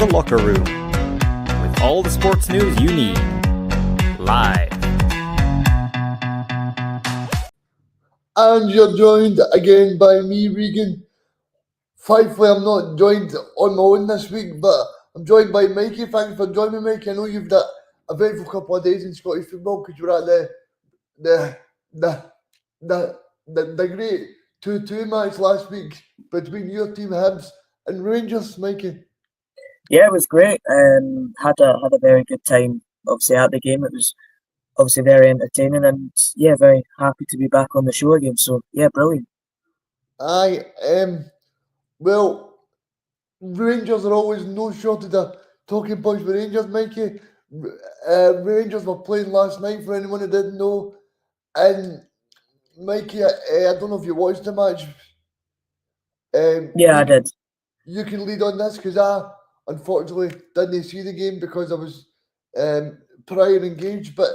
The Locker Room, with all the sports news you need, live. And you're joined again by me, Regan. Thankfully, I'm not joined on my own this week, but I'm joined by Mikey. Thanks for joining me, Mikey. I know you've got a eventful couple of days in Scottish football because you were at the great 2-2 match last week between your team Hibs and Rangers, Mikey. Yeah, it was great. Had a very good time. Obviously at the game, it was obviously very entertaining, and yeah, very happy to be back on the show again. So yeah, brilliant. Aye, well, Rangers are always no shortage of talking points with Rangers, Mikey. Rangers were playing last night for anyone who didn't know, and Mikey, I don't know if you watched the match. Yeah, I did. You can lead on this because I unfortunately didn't see the game because I was prior engaged. But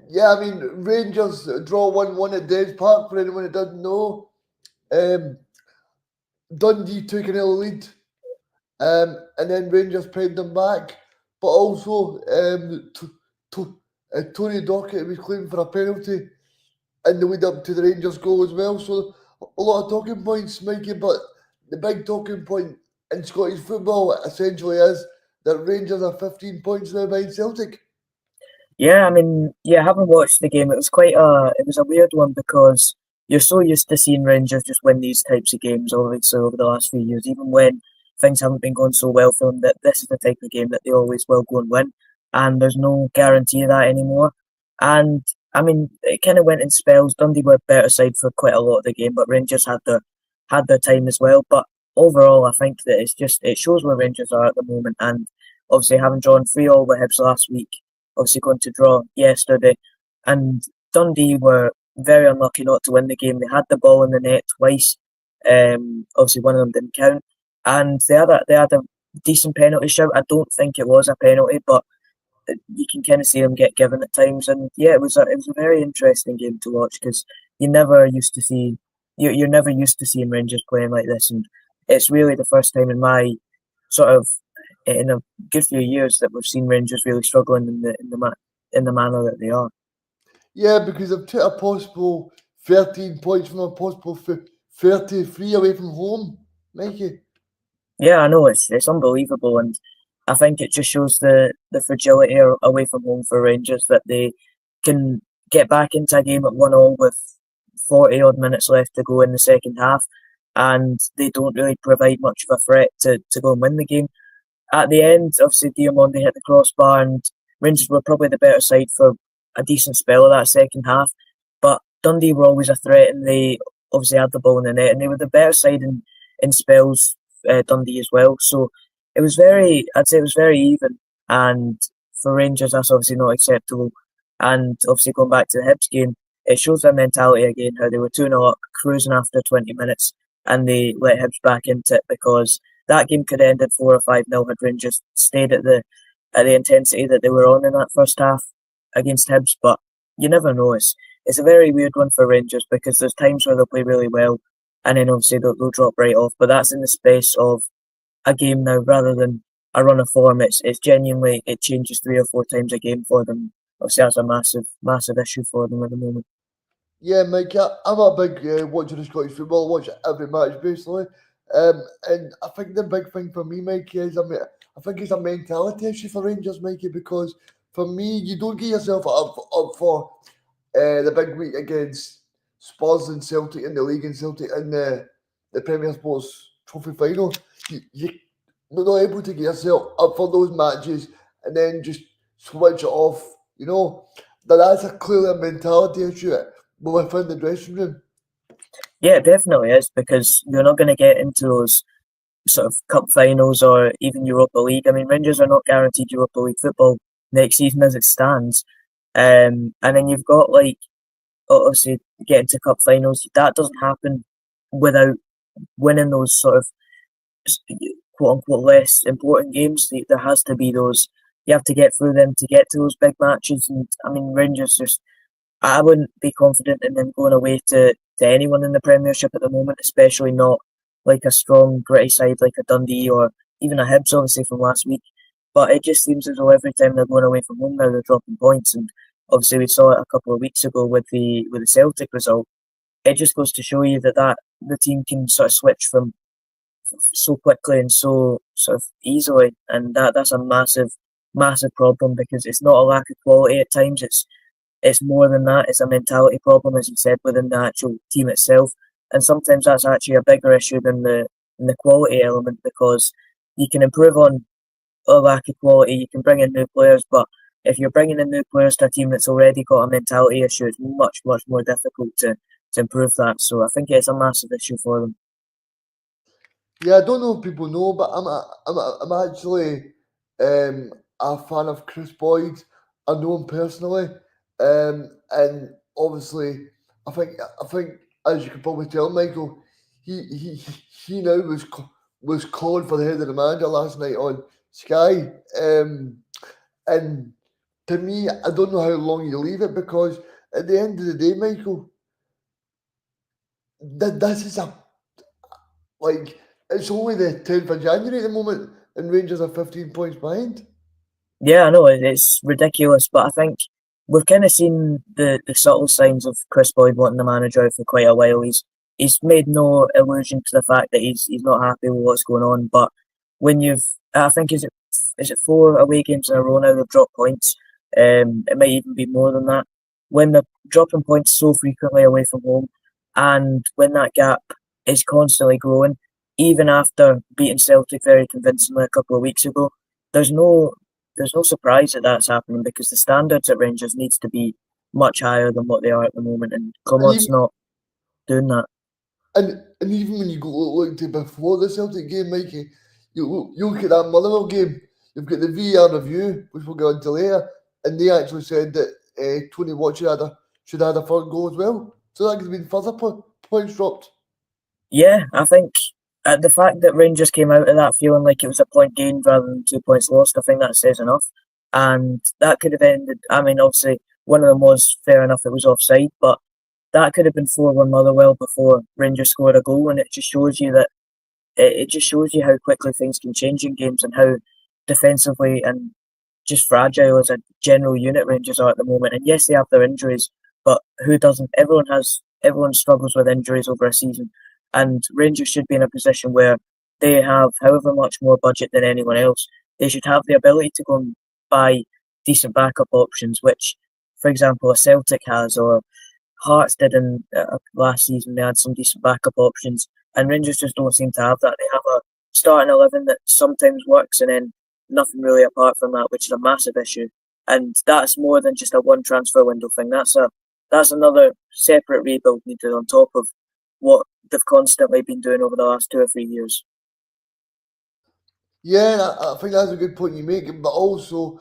yeah, I mean, Rangers draw 1-1 at Dens Park for anyone who doesn't know. Dundee took an early lead, and then Rangers paid them back. But also, Tony Dockett was claiming for a penalty in the lead up to the Rangers goal as well. So a lot of talking points, Mikey, but the big talking point in Scottish football essentially is that Rangers are 15 points now behind Celtic. Yeah, I mean, yeah, I haven't watched the game. It was a weird one because you're so used to seeing Rangers just win these types of games over the last few years, even when things haven't been going so well for them, that this is the type of game that they always will go and win. And there's no guarantee of that anymore. And I mean, it kind of went in spells. Dundee were better side for quite a lot of the game, but Rangers had their time as well. But overall, I think that it shows where Rangers are at the moment. And obviously, having drawn 3-3 with Hibs last week, obviously going to draw yesterday, and Dundee were very unlucky not to win the game. They had the ball in the net twice. Obviously, one of them didn't count, and they had a decent penalty shout. I don't think it was a penalty, but you can kind of see them get given at times. And yeah, it was a very interesting game to watch because you're never used to seeing Rangers playing like this, and it's really the first time in my in a good few years that we've seen Rangers really struggling in the manner that they are. Yeah, because they've took a possible 13 points from a possible 33 away from home, Mikey. Yeah, I know, it's unbelievable, and I think it just shows the fragility away from home for Rangers, that they can get back into a game at 1-1 with 40 odd minutes left to go in the second half, and they don't really provide much of a threat to go and win the game. At the end, obviously, Diamonde hit the crossbar, and Rangers were probably the better side for a decent spell of that second half. But Dundee were always a threat, and they obviously had the ball in the net, and they were the better side in spells, Dundee as well. So I'd say it was very even. And for Rangers, that's obviously not acceptable. And obviously, going back to the Hibs game, it shows their mentality again, how they were 2-0 up, cruising after 20 minutes, and they let Hibs back into it, because that game could have ended 4 or 5-0 had Rangers stayed at the intensity that they were on in that first half against Hibs. But you never know. It's a very weird one for Rangers, because there's times where they'll play really well, and then obviously they'll drop right off. But that's in the space of a game now, rather than a run of form. It's genuinely, it changes 3 or 4 times a game for them. Obviously, that's a massive issue for them at the moment. Yeah, Mike, I'm a big watcher of Scottish football. I watch every match basically, and I think the big thing for me, Mikey, is I think it's a mentality issue for Rangers, Mikey, because for me, you don't get yourself up for the big week against Spurs and Celtic in the league, and Celtic in the Premier Sports Trophy final. You're not able to get yourself up for those matches and then just switch it off. You know, that's clearly a mentality issue within the dressing room. Yeah, it definitely is, because you're not going to get into those sort of cup finals or even Europa League. I mean, Rangers are not guaranteed Europa League football next season as it stands. And then you've got, like, obviously getting to cup finals. That doesn't happen without winning those sort of quote unquote less important games. There has to be those. You have to get through them to get to those big matches. And I mean, Rangers I wouldn't be confident in them going away to anyone in the Premiership at the moment, especially not like a strong, gritty side like a Dundee or even a Hibs obviously from last week. But it just seems as though every time they're going away from home now they're dropping points, and obviously we saw it a couple of weeks ago with the Celtic result. It just goes to show you that the team can sort of switch from so quickly and so sort of easily, and that's a massive problem, because it's not a lack of quality at times. It's more than that. It's a mentality problem, as you said, within the actual team itself, and sometimes that's actually a bigger issue than the quality element, because you can improve on a lack of quality. You can bring in new players, but if you're bringing in new players to a team that's already got a mentality issue, it's much more difficult to improve that. So I think it's a massive issue for them. Yeah, I don't know if people know, but I'm actually a fan of Chris Boyd. I know him personally, and obviously, I think as you can probably tell, Michael, he now was calling for the head of the manager last night on Sky, and to me, I don't know how long you leave it, because at the end of the day, Michael, this is like, it's only the 10th of January at the moment, and Rangers are 15 points behind. Yeah, I know it's ridiculous, but I think we've kind of seen the subtle signs of Chris Boyd wanting the manager out for quite a while. He's made no allusion to the fact that he's not happy with what's going on. But when I think is it 4 away games in a row now they've dropped points. It might even be more than that. When they're dropping points so frequently away from home, and when that gap is constantly growing, even after beating Celtic very convincingly a couple of weeks ago, there's no surprise that that's happening, because the standards at Rangers needs to be much higher than what they are at the moment, and Clermont's not doing that. And even when you go look to before the Celtic game, Mikey, you look at that Motherwell game, you've got the VAR review, which we'll get into later, and they actually said that Tony Watt should have had a third goal as well. So that could have been further points dropped. Yeah, I think the fact that Rangers came out of that feeling like it was a point gained rather than 2 points lost, I think that says enough. And that could have ended, I mean, obviously, one of them was fair enough, it was offside, but that could have been 4-1 Motherwell before Rangers scored a goal, and it just shows you that it just shows you how quickly things can change in games, and how defensively and just fragile as a general unit Rangers are at the moment. And yes, they have their injuries, but who doesn't? Everyone struggles with injuries over a season. And Rangers should be in a position where they have however much more budget than anyone else. They should have the ability to go and buy decent backup options, which, for example, a Celtic has, or Hearts did in last season. They had some decent backup options, and Rangers just don't seem to have that. They have a starting 11 that sometimes works, and then nothing really apart from that, which is a massive issue. And that's more than just a one transfer window thing. That's another separate rebuild needed on top of what they've constantly been doing over the last 2 or 3 years. Yeah, I think that's a good point you make, but also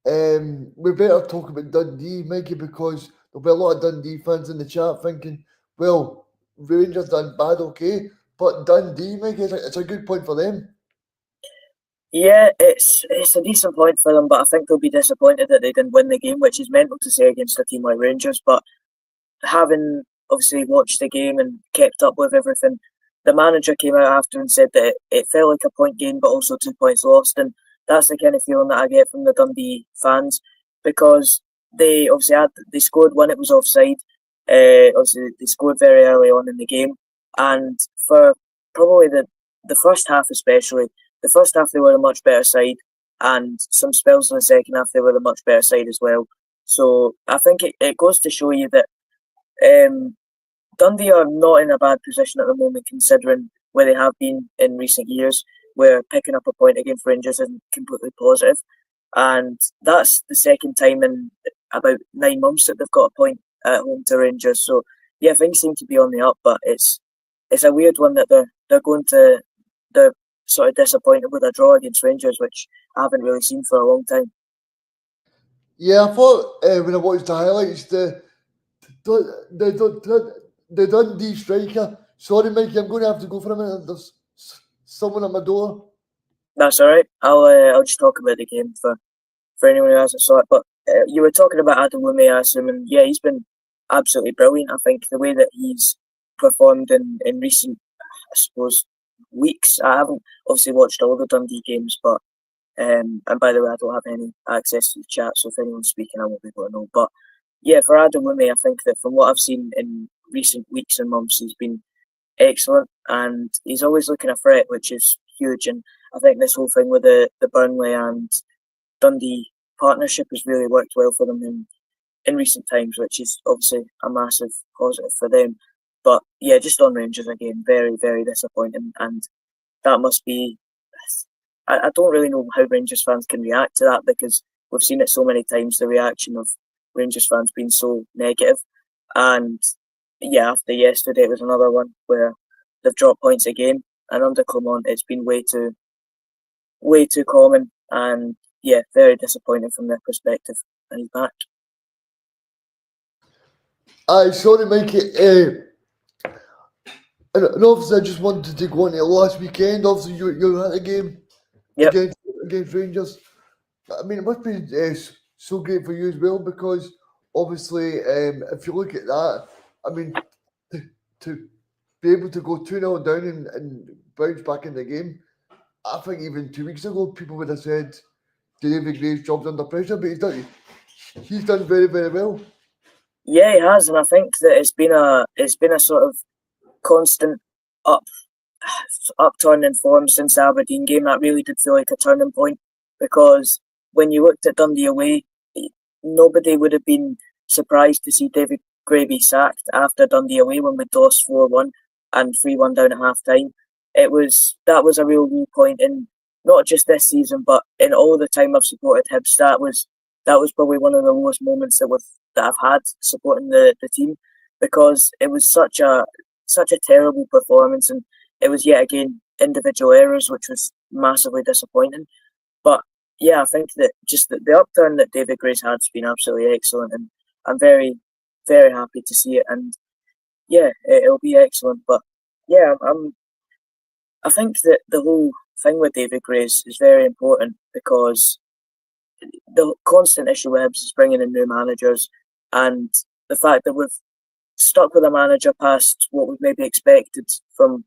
we better talk about Dundee, Mikey, because there'll be a lot of Dundee fans in the chat thinking, well, Rangers done bad, okay, but Dundee, Mikey, it's a good point for them. Yeah, it's a decent point for them, but I think they'll be disappointed that they didn't win the game, which is mental to say against a team like Rangers. But having obviously watched the game and kept up with everything, the manager came out after and said that it felt like a point gain, but also 2 points lost, and that's the kind of feeling that I get from the Dundee fans, because they obviously they scored when it was offside. Obviously they scored very early on in the game, and for probably the first half especially. The first half they were a much better side, and some spells in the second half they were a much better side as well. So I think it goes to show you that Dundee are not in a bad position at the moment, considering where they have been in recent years, where picking up a point against Rangers isn't completely positive. And that's the second time in about 9 months that they've got a point at home to Rangers. So yeah, things seem to be on the up, but it's a weird one that they're sort of disappointed with a draw against Rangers, which I haven't really seen for a long time. Yeah, I thought when I watched the highlights, the Dundee striker. Sorry, Mikey, I'm going to have to go for a minute. There's someone at my door. That's all right. I'll just talk about the game for anyone who hasn't saw it. But you were talking about Adewumi, I assume, and yeah, he's been absolutely brilliant. I think the way that he's performed in recent, I suppose, weeks. I haven't obviously watched all the Dundee games, but and by the way, I don't have any access to the chat, so if anyone's speaking, I won't be able to know. But yeah, for Adewumi, I think that from what I've seen in recent weeks and months, he's been excellent, and he's always looking a threat, which is huge. And I think this whole thing with the Burnley and Dundee partnership has really worked well for them in recent times, which is obviously a massive positive for them. But yeah, just on Rangers again, very, very disappointing, and that must be. I don't really know how Rangers fans can react to that, because we've seen it so many times, the reaction of Rangers fans being so negative. And yeah, after yesterday, it was another one where they've dropped points again. And under Clement, it's been way too common. And yeah, very disappointing from their perspective. And he's back. Sorry, Mikey. And obviously, I just wanted to go on to last weekend. Obviously, you had a game Yep. against Rangers. I mean, it must be so great for you as well, because obviously, if you look at that, I mean, to be able to go 2-0 down and bounce back in the game, I think even 2 weeks ago, people would have said David Gray's job's under pressure, but he's done very, very well. Yeah, he has, and I think that it's been a sort of constant upturn in form since the Aberdeen game. That really did feel like a turning point, because when you looked at Dundee away, nobody would have been surprised to see David Gray be sacked after Dundee away when we lost 4-1 and 3-1 down at half time. That was a real low point in not just this season, but in all the time I've supported Hibs. That was probably one of the lowest moments that I've had supporting the team, because it was such a terrible performance, and it was yet again individual errors, which was massively disappointing. But yeah, I think that just the upturn that David Gray's had has been absolutely excellent, and I'm very, very happy to see it. And yeah, it'll be excellent. But yeah, I think that the whole thing with David Gray is very important, because the constant issue with Hibs is bringing in new managers, and the fact that we've stuck with a manager past what we maybe expected from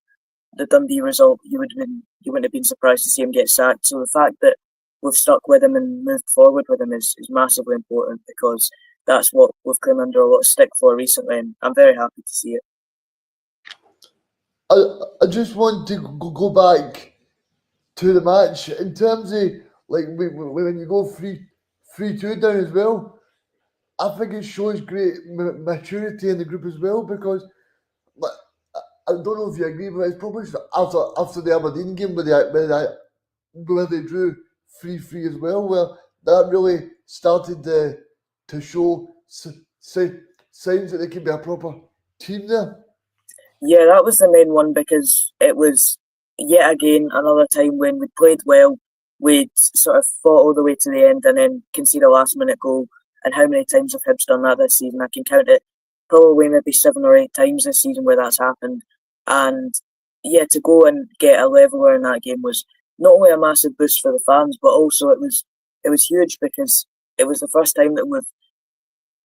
the Dundee result, you wouldn't have been surprised to see him get sacked. So the fact that we've stuck with him and moved forward with him is massively important, because that's what we've come under a lot of stick for recently, and I'm very happy to see it. I just want to go back to the match in terms of, like, when you go 3-2 down as well. I think it shows great maturity in the group as well, because like, I don't know if you agree, but it's probably after the Aberdeen game where they drew 3-3 as well, where that really started to show signs that they can be a proper team there. Yeah, that was the main one, because it was yet again another time when we played well, we'd sort of fought all the way to the end and then concede a last minute goal. And how many times have Hibs done that this season? I can count it probably maybe 7 or 8 times this season where that's happened. And yeah, to go and get a leveler in that game was not only a massive boost for the fans, but also it was huge, because it was the first time that we've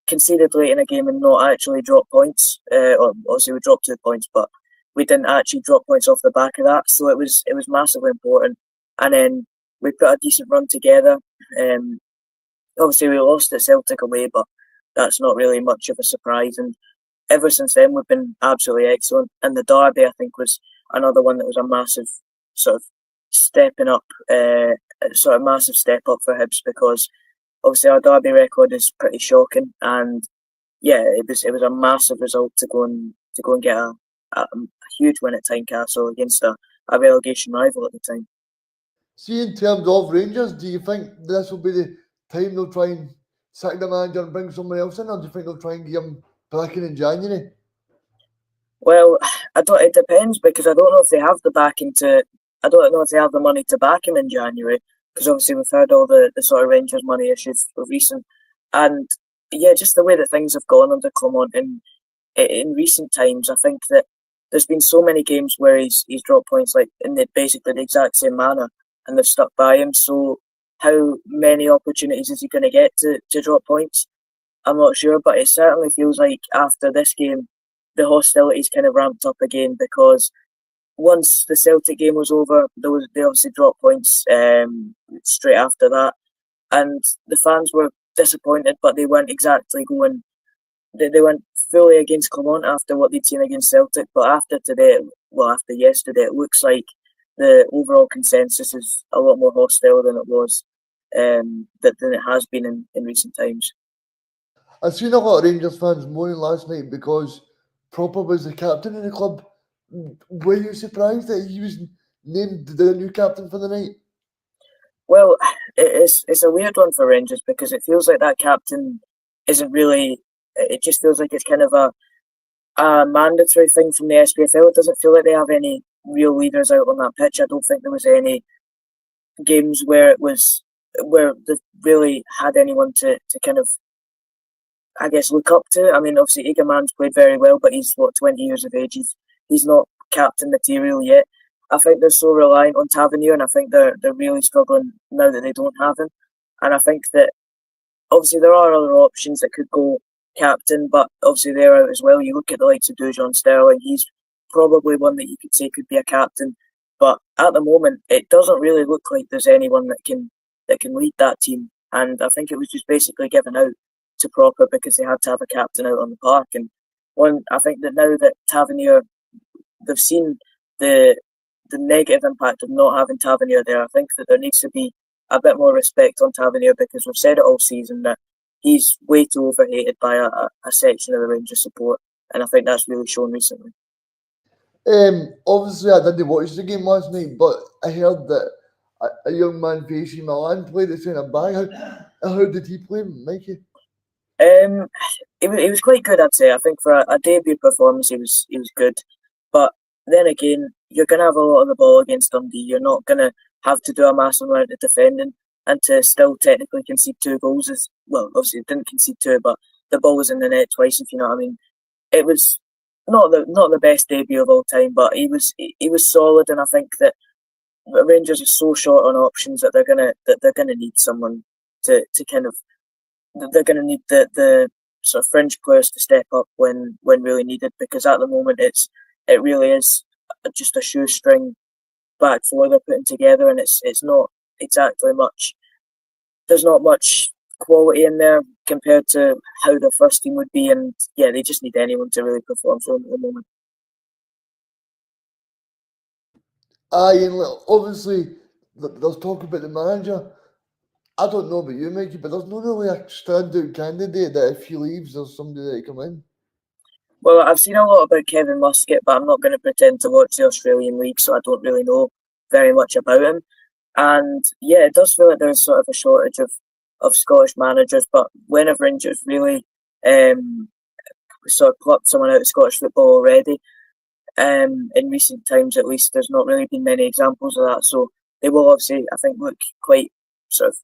conceded late in a game and not actually dropped points. Or obviously we dropped 2 points, but we didn't actually drop points off the back of that. So it was massively important. And then we put a decent run together. Obviously we lost at Celtic away, but that's not really much of a surprise. And ever since then we've been absolutely excellent. And the derby, I think, was another one that was a massive sort of stepping up, massive step up for Hibs, because obviously our derby record is pretty shocking, and yeah, it was a massive result to go and get a huge win at Tynecastle against a relegation rival at the time. See, in terms of Rangers, do you think this will be the time they'll try and sack the manager and bring someone else in, or do you think they'll try and get him back in January? Well, it depends, because I don't know if they have the backing to. I don't know if they have the money to back him in January, because obviously we've heard all the sort of Rangers money issues of recent, and yeah, just the way that things have gone under Clement in recent times. I think that there's been so many games where he's dropped points like in basically the exact same manner, and they've stuck by him. So how many opportunities is he going to get to drop points? I'm not sure, but it certainly feels like after this game, the hostility's kind of ramped up again, because once the Celtic game was over, they obviously dropped points straight after that, and the fans were disappointed, but they weren't exactly going. They went fully against Clermont after what they'd seen against Celtic, but after yesterday, it looks like the overall consensus is a lot more hostile than it was, than it has been in recent times. I've seen a lot of Rangers fans moaning last night because Proper was the captain of the club. Were you surprised that he was named the new captain for the night? Well, it's a weird one for Rangers because it feels like that captain isn't really. It just feels like it's kind of a mandatory thing from the SPFL. It doesn't feel like they have any real leaders out on that pitch. I don't think there was any games where they really had anyone to kind of, I guess, look up to. I mean, obviously Egerman's played very well, but he's 20 years of age. He's not captain material yet. I think they're so reliant on Tavernier, and I think they're really struggling now that they don't have him. And I think that obviously there are other options that could go captain, but obviously they're out as well. You look at the likes of Dujon Sterling, he's probably one that you could say could be a captain. But at the moment, it doesn't really look like there's anyone that can lead that team. And I think it was just basically given out to Proper because they had to have a captain out on the park. And I think that now that Tavernier, they've seen the negative impact of not having Tavernier there, I think that there needs to be a bit more respect on Tavernier because we've said it all season that he's way too overhated by a section of the Rangers support, and I think that's really shown recently. Obviously, I didn't watch the game last night, but I heard that a young man for AC Milan played at centre back. How did he play, Mikey? He was quite good, I'd say. I think for a debut performance, he was good. But then again, you're going to have a lot of the ball against Dundee. You're not going to have to do a massive amount of defending, and to still technically concede 2 goals is, well, obviously it didn't concede 2, but the ball was in the net twice, if you know what I mean. It was not the best debut of all time, but he was solid, and I think that Rangers are so short on options that they're gonna need someone to kind of, they're gonna need the sort of fringe players to step up when really needed, because at the moment it really is just a shoestring back four they're putting together, and it's not exactly much. There's not much quality in there compared to how the first team would be, and yeah, they just need anyone to really perform for them at the moment. Aye, and obviously there's talk about the manager. I don't know about you, Mikey, but there's not really a standout candidate that if he leaves, there's somebody that come in. Well, I've seen a lot about Kevin Muscat, but I'm not going to pretend to watch the Australian League, so I don't really know very much about him. And yeah, it does feel like there's sort of a shortage of Scottish managers, but whenever Rangers really sort of plucked someone out of Scottish football already, in recent times at least, there's not really been many examples of that. So they will obviously, I think, look quite sort of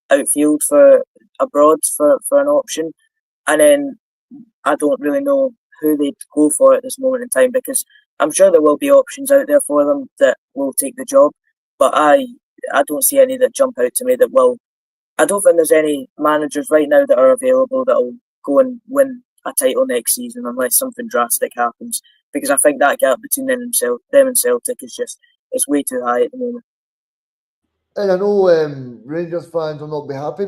outfield for abroad for an option. And then I don't really know who they'd go for at this moment in time, because I'm sure there will be options out there for them that will take the job, but I don't see any that jump out to me that will. I don't think there's any managers right now that are available that will go and win a title next season unless something drastic happens, because I think that gap between them and Celtic is it's way too high at the moment. And I know Rangers fans will not be happy,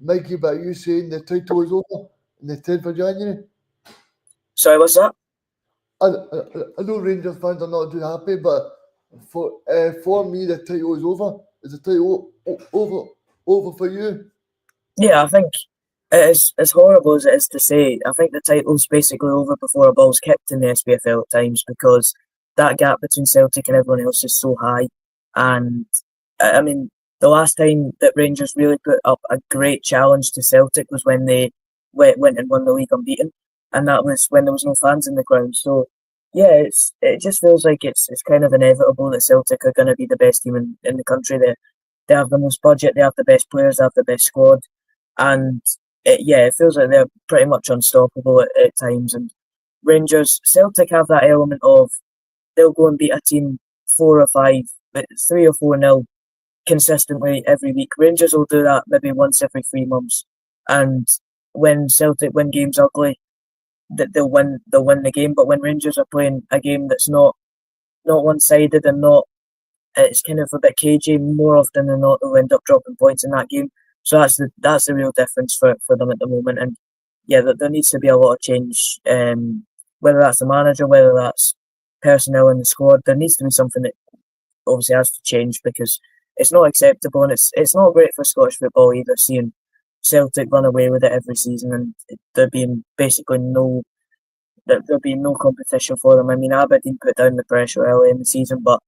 Mikey, but are you saying the title is over on the 10th of January? Sorry, what's that? I know Rangers fans are not too happy, but for me, the title is over. Is the title over for you? Yeah, I think as horrible as it is to say, I think the title's basically over before a ball's kicked in the SPFL at times, because that gap between Celtic and everyone else is so high. And I mean, the last time that Rangers really put up a great challenge to Celtic was when they went and won the league unbeaten, and that was when there was no fans in the ground. So yeah, it just feels like it's kind of inevitable that Celtic are going to be the best team in the country. They have the most budget, they have the best players, they have the best squad, and it feels like they're pretty much unstoppable at times. And Celtic have that element of they'll go and beat a team 4 or 5, 3 or 4-0 consistently every week. Rangers will do that maybe once every 3 months, and when Celtic win games ugly, that they'll win the game. But when Rangers are playing a game that's not not one-sided and not it's kind of a bit cagey. More often than not, they'll end up dropping points in that game. So that's the real difference for them at the moment. And yeah, there needs to be a lot of change. Whether that's the manager, whether that's personnel in the squad, there needs to be something that obviously has to change because it's not acceptable and it's not great for Scottish football either. Seeing Celtic run away with it every season and there being basically there being no competition for them. I mean, Aberdeen put down the pressure early in the season, but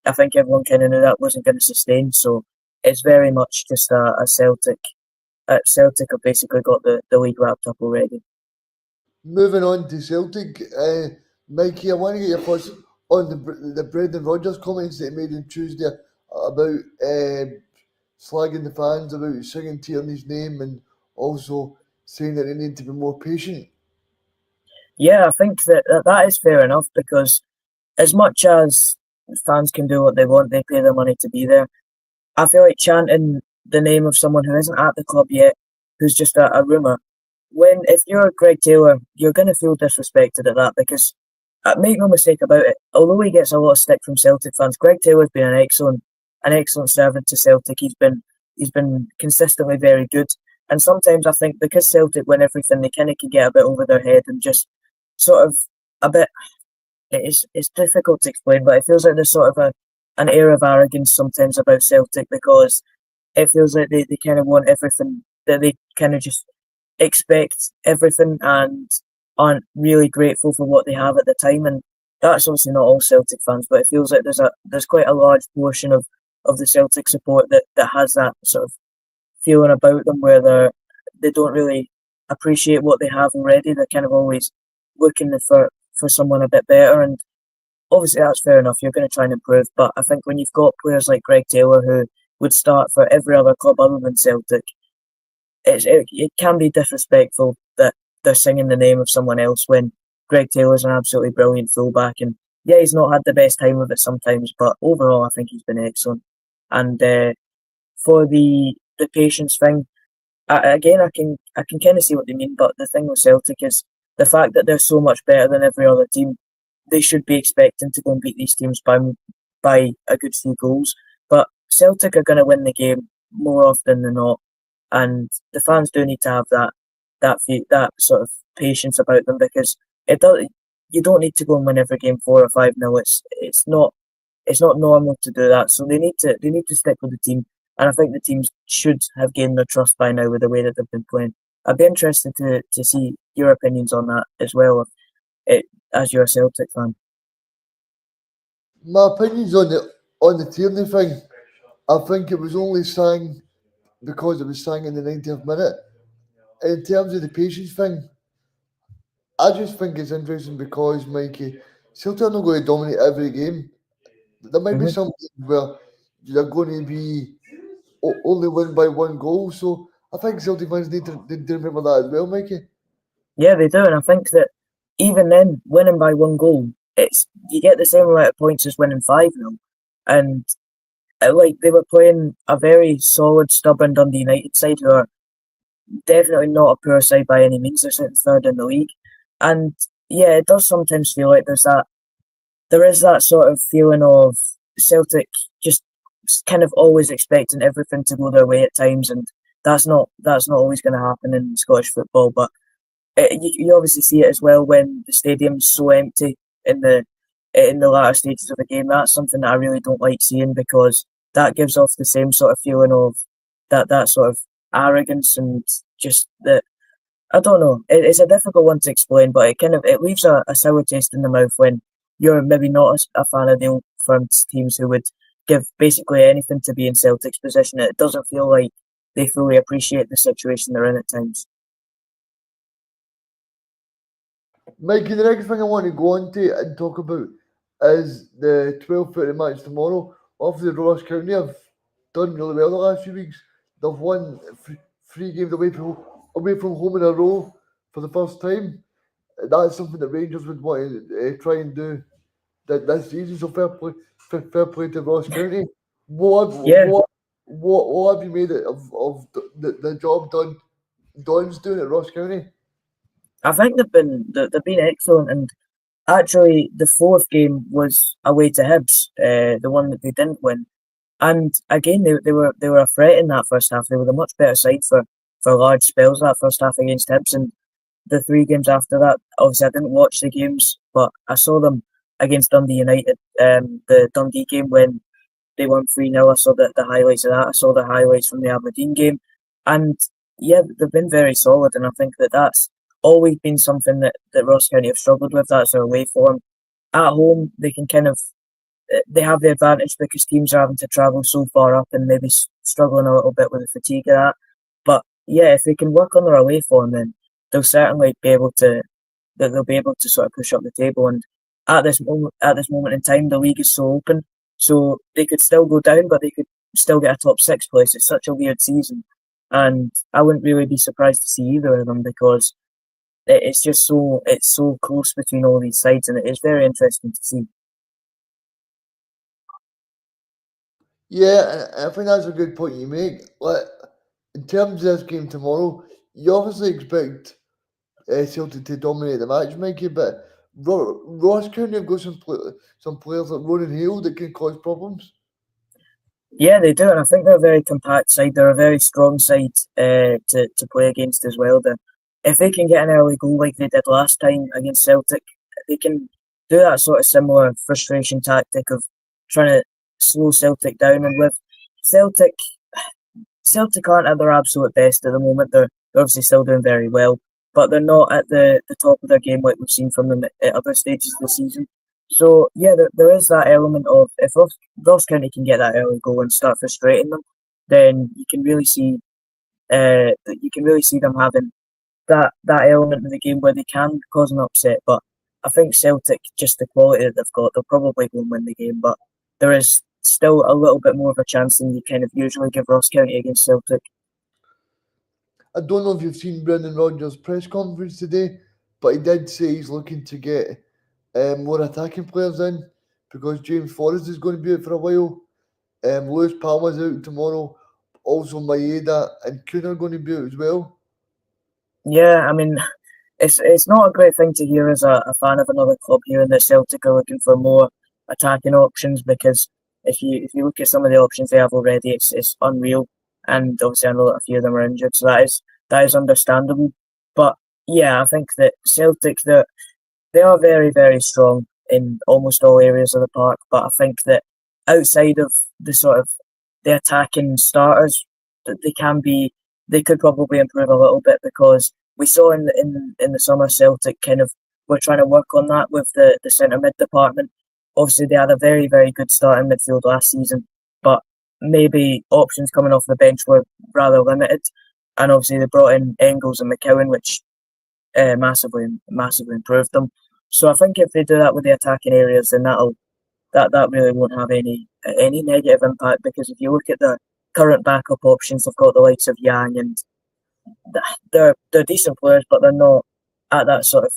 I think everyone kind of knew that wasn't going to sustain. So it's very much just a Celtic. Celtic have basically got the league wrapped up already. Moving on to Celtic, Mikey, I want to get your thoughts on the Brendan Rodgers comments that he made on Tuesday about slagging the fans, about singing Tierney's name, and also saying that they need to be more patient. Yeah, I think that is fair enough because as much as fans can do what they want, they pay their money to be there. I feel like chanting the name of someone who isn't at the club yet, who's just a rumour, if you're Greg Taylor, you're going to feel disrespected at that because make no mistake about it, although he gets a lot of stick from Celtic fans, Greg Taylor's been an excellent servant to Celtic. He's been consistently very good. And sometimes I think because Celtic win everything, they kind of can get a bit over their head and just sort of a bit. It's difficult to explain, but it feels like there's sort of an air of arrogance sometimes about Celtic because it feels like they kind of want everything, that they kind of just expect everything and aren't really grateful for what they have at the time. And that's obviously not all Celtic fans, but it feels like there's quite a large portion of the Celtic support that has that sort of feeling about them where they don't really appreciate what they have already. They're kind of always looking for someone a bit better, and obviously that's fair enough. You're going to try and improve, but I think when you've got players like Greg Taylor who would start for every other club other than Celtic, it can be disrespectful that they're singing the name of someone else when Greg Taylor's an absolutely brilliant fullback. And yeah, he's not had the best time of it sometimes, but overall I think he's been excellent. And for the patience thing, I can kind of see what they mean, but the thing with Celtic is the fact that they're so much better than every other team. They should be expecting to go and beat these teams by a good few goals. But Celtic are going to win the game more often than not, and the fans do need to have that sort of patience about them because you don't need to go and win every game 4 or 5-0. It's not normal to do that. So they need to stick with the team, and I think the teams should have gained their trust by now with the way that they've been playing. I'd be interested to see your opinions on that as well, as you're a Celtic fan. My opinions on the Tierney thing, I think it was only sang because it was sang in the 90th minute. In terms of the patience thing, I just think it's interesting because, Mikey, Celtic are not going to dominate every game. There might be some games where they're going to be only win by 1 goal. So I think Celtic fans need to remember that as well, Mikey. Yeah, they do, and I think that even then, winning by 1 goal, you get the same amount of points as winning 5-0. And like they were playing a very solid, stubborn Dundee United side who are definitely not a poor side by any means. They're sitting third in the league, and yeah, it does sometimes feel like there is that sort of feeling of Celtic just kind of always expecting everything to go their way at times, and that's not always going to happen in Scottish football. But you obviously see it as well when the stadium's so empty in the latter stages of the game. That's something that I really don't like seeing because that gives off the same sort of feeling of that sort of arrogance and just that. I don't know. It's a difficult one to explain, but it leaves a sour taste in the mouth when you're maybe not a fan of the Old Firms teams who would give basically anything to be in Celtic's position. It doesn't feel like they fully appreciate the situation they're in at times. Mikey, the next thing I want to go on to and talk about is the 12:30 match tomorrow. Obviously, Ross County have done really well the last few weeks. They've won 3 games away from home in a row for the first time. That's something that Rangers would want to try and do this season. So fair play to Ross County. What have you made of the job Don's doing at Ross County? I think they've been excellent, and Actually, the fourth game was away to Hibs, the one that they didn't win. And again, they were a threat in that first half. They were the much better side for large spells that first half against Hibs. And the three games after that, obviously I didn't watch the games, but I saw them against Dundee United. The Dundee game when they won 3-0. I saw the highlights of that. I saw the highlights from the Aberdeen game. And yeah, they've been very solid. And I think that that's always been something that Ross County have struggled with. That's their away form. At home, they can kind of they have the advantage because teams are having to travel so far up and maybe struggling a little bit with the fatigue of that. But yeah, if they can work on their away form, then they'll certainly be able to. They'll be able to sort of push up the table. And at this moment in time, the league is so open, so they could still go down, but they could still get a top six place. It's such a weird season, and I wouldn't really be surprised to see either of them because it's just so close between all these sides, and it is very interesting to see. Yeah, and I think that's a good point you make. Like, in terms of this game tomorrow, you obviously expect Celtic to dominate the match, Mikey, but Ross County have got some players like Ronan Hale that can cause problems. Yeah, they do, and I think they're a very compact side. They're a very strong side to play against as well. If they can get an early goal like they did last time against Celtic, they can do that sort of similar frustration tactic of trying to slow Celtic down. And with Celtic, Celtic aren't at their absolute best at the moment. They're obviously still doing very well, but they're not at the top of their game like we've seen from them at other stages of the season. So yeah, there is that element of if Ross County can get that early goal and start frustrating them, then you can really see them having that element of the game where they can cause an upset. But I think Celtic, just the quality that they've got, they'll probably go and win the game. But there is still a little bit more of a chance than you kind of usually give Ross County against Celtic. I don't know if you've seen Brendan Rodgers' press conference today, but he did say he's looking to get more attacking players in because James Forrest is going to be out for a while. Lewis Palmer's out tomorrow. Also, Maeda and Kuhn are going to be out as well. Yeah, I mean, it's not a great thing to hear as a fan of another club hearing that Celtic are looking for more attacking options because if you look at some of the options they have already, it's unreal. And obviously, I know that a few of them are injured, so that is understandable. But yeah, I think that Celtic they are very very strong in almost all areas of the park. But I think that outside of the sort of the attacking starters, that they could probably improve a little bit because we saw in the summer Celtic kind of were trying to work on that with the centre mid department. Obviously, they had a very very good start in midfield last season, but maybe options coming off the bench were rather limited. And obviously, they brought in Engels and McCowan, which massively improved them. So I think if they do that with the attacking areas, then that really won't have any negative impact because if you look at the current backup options, they've got the likes of Yang and they're decent players, but they're not at that sort of.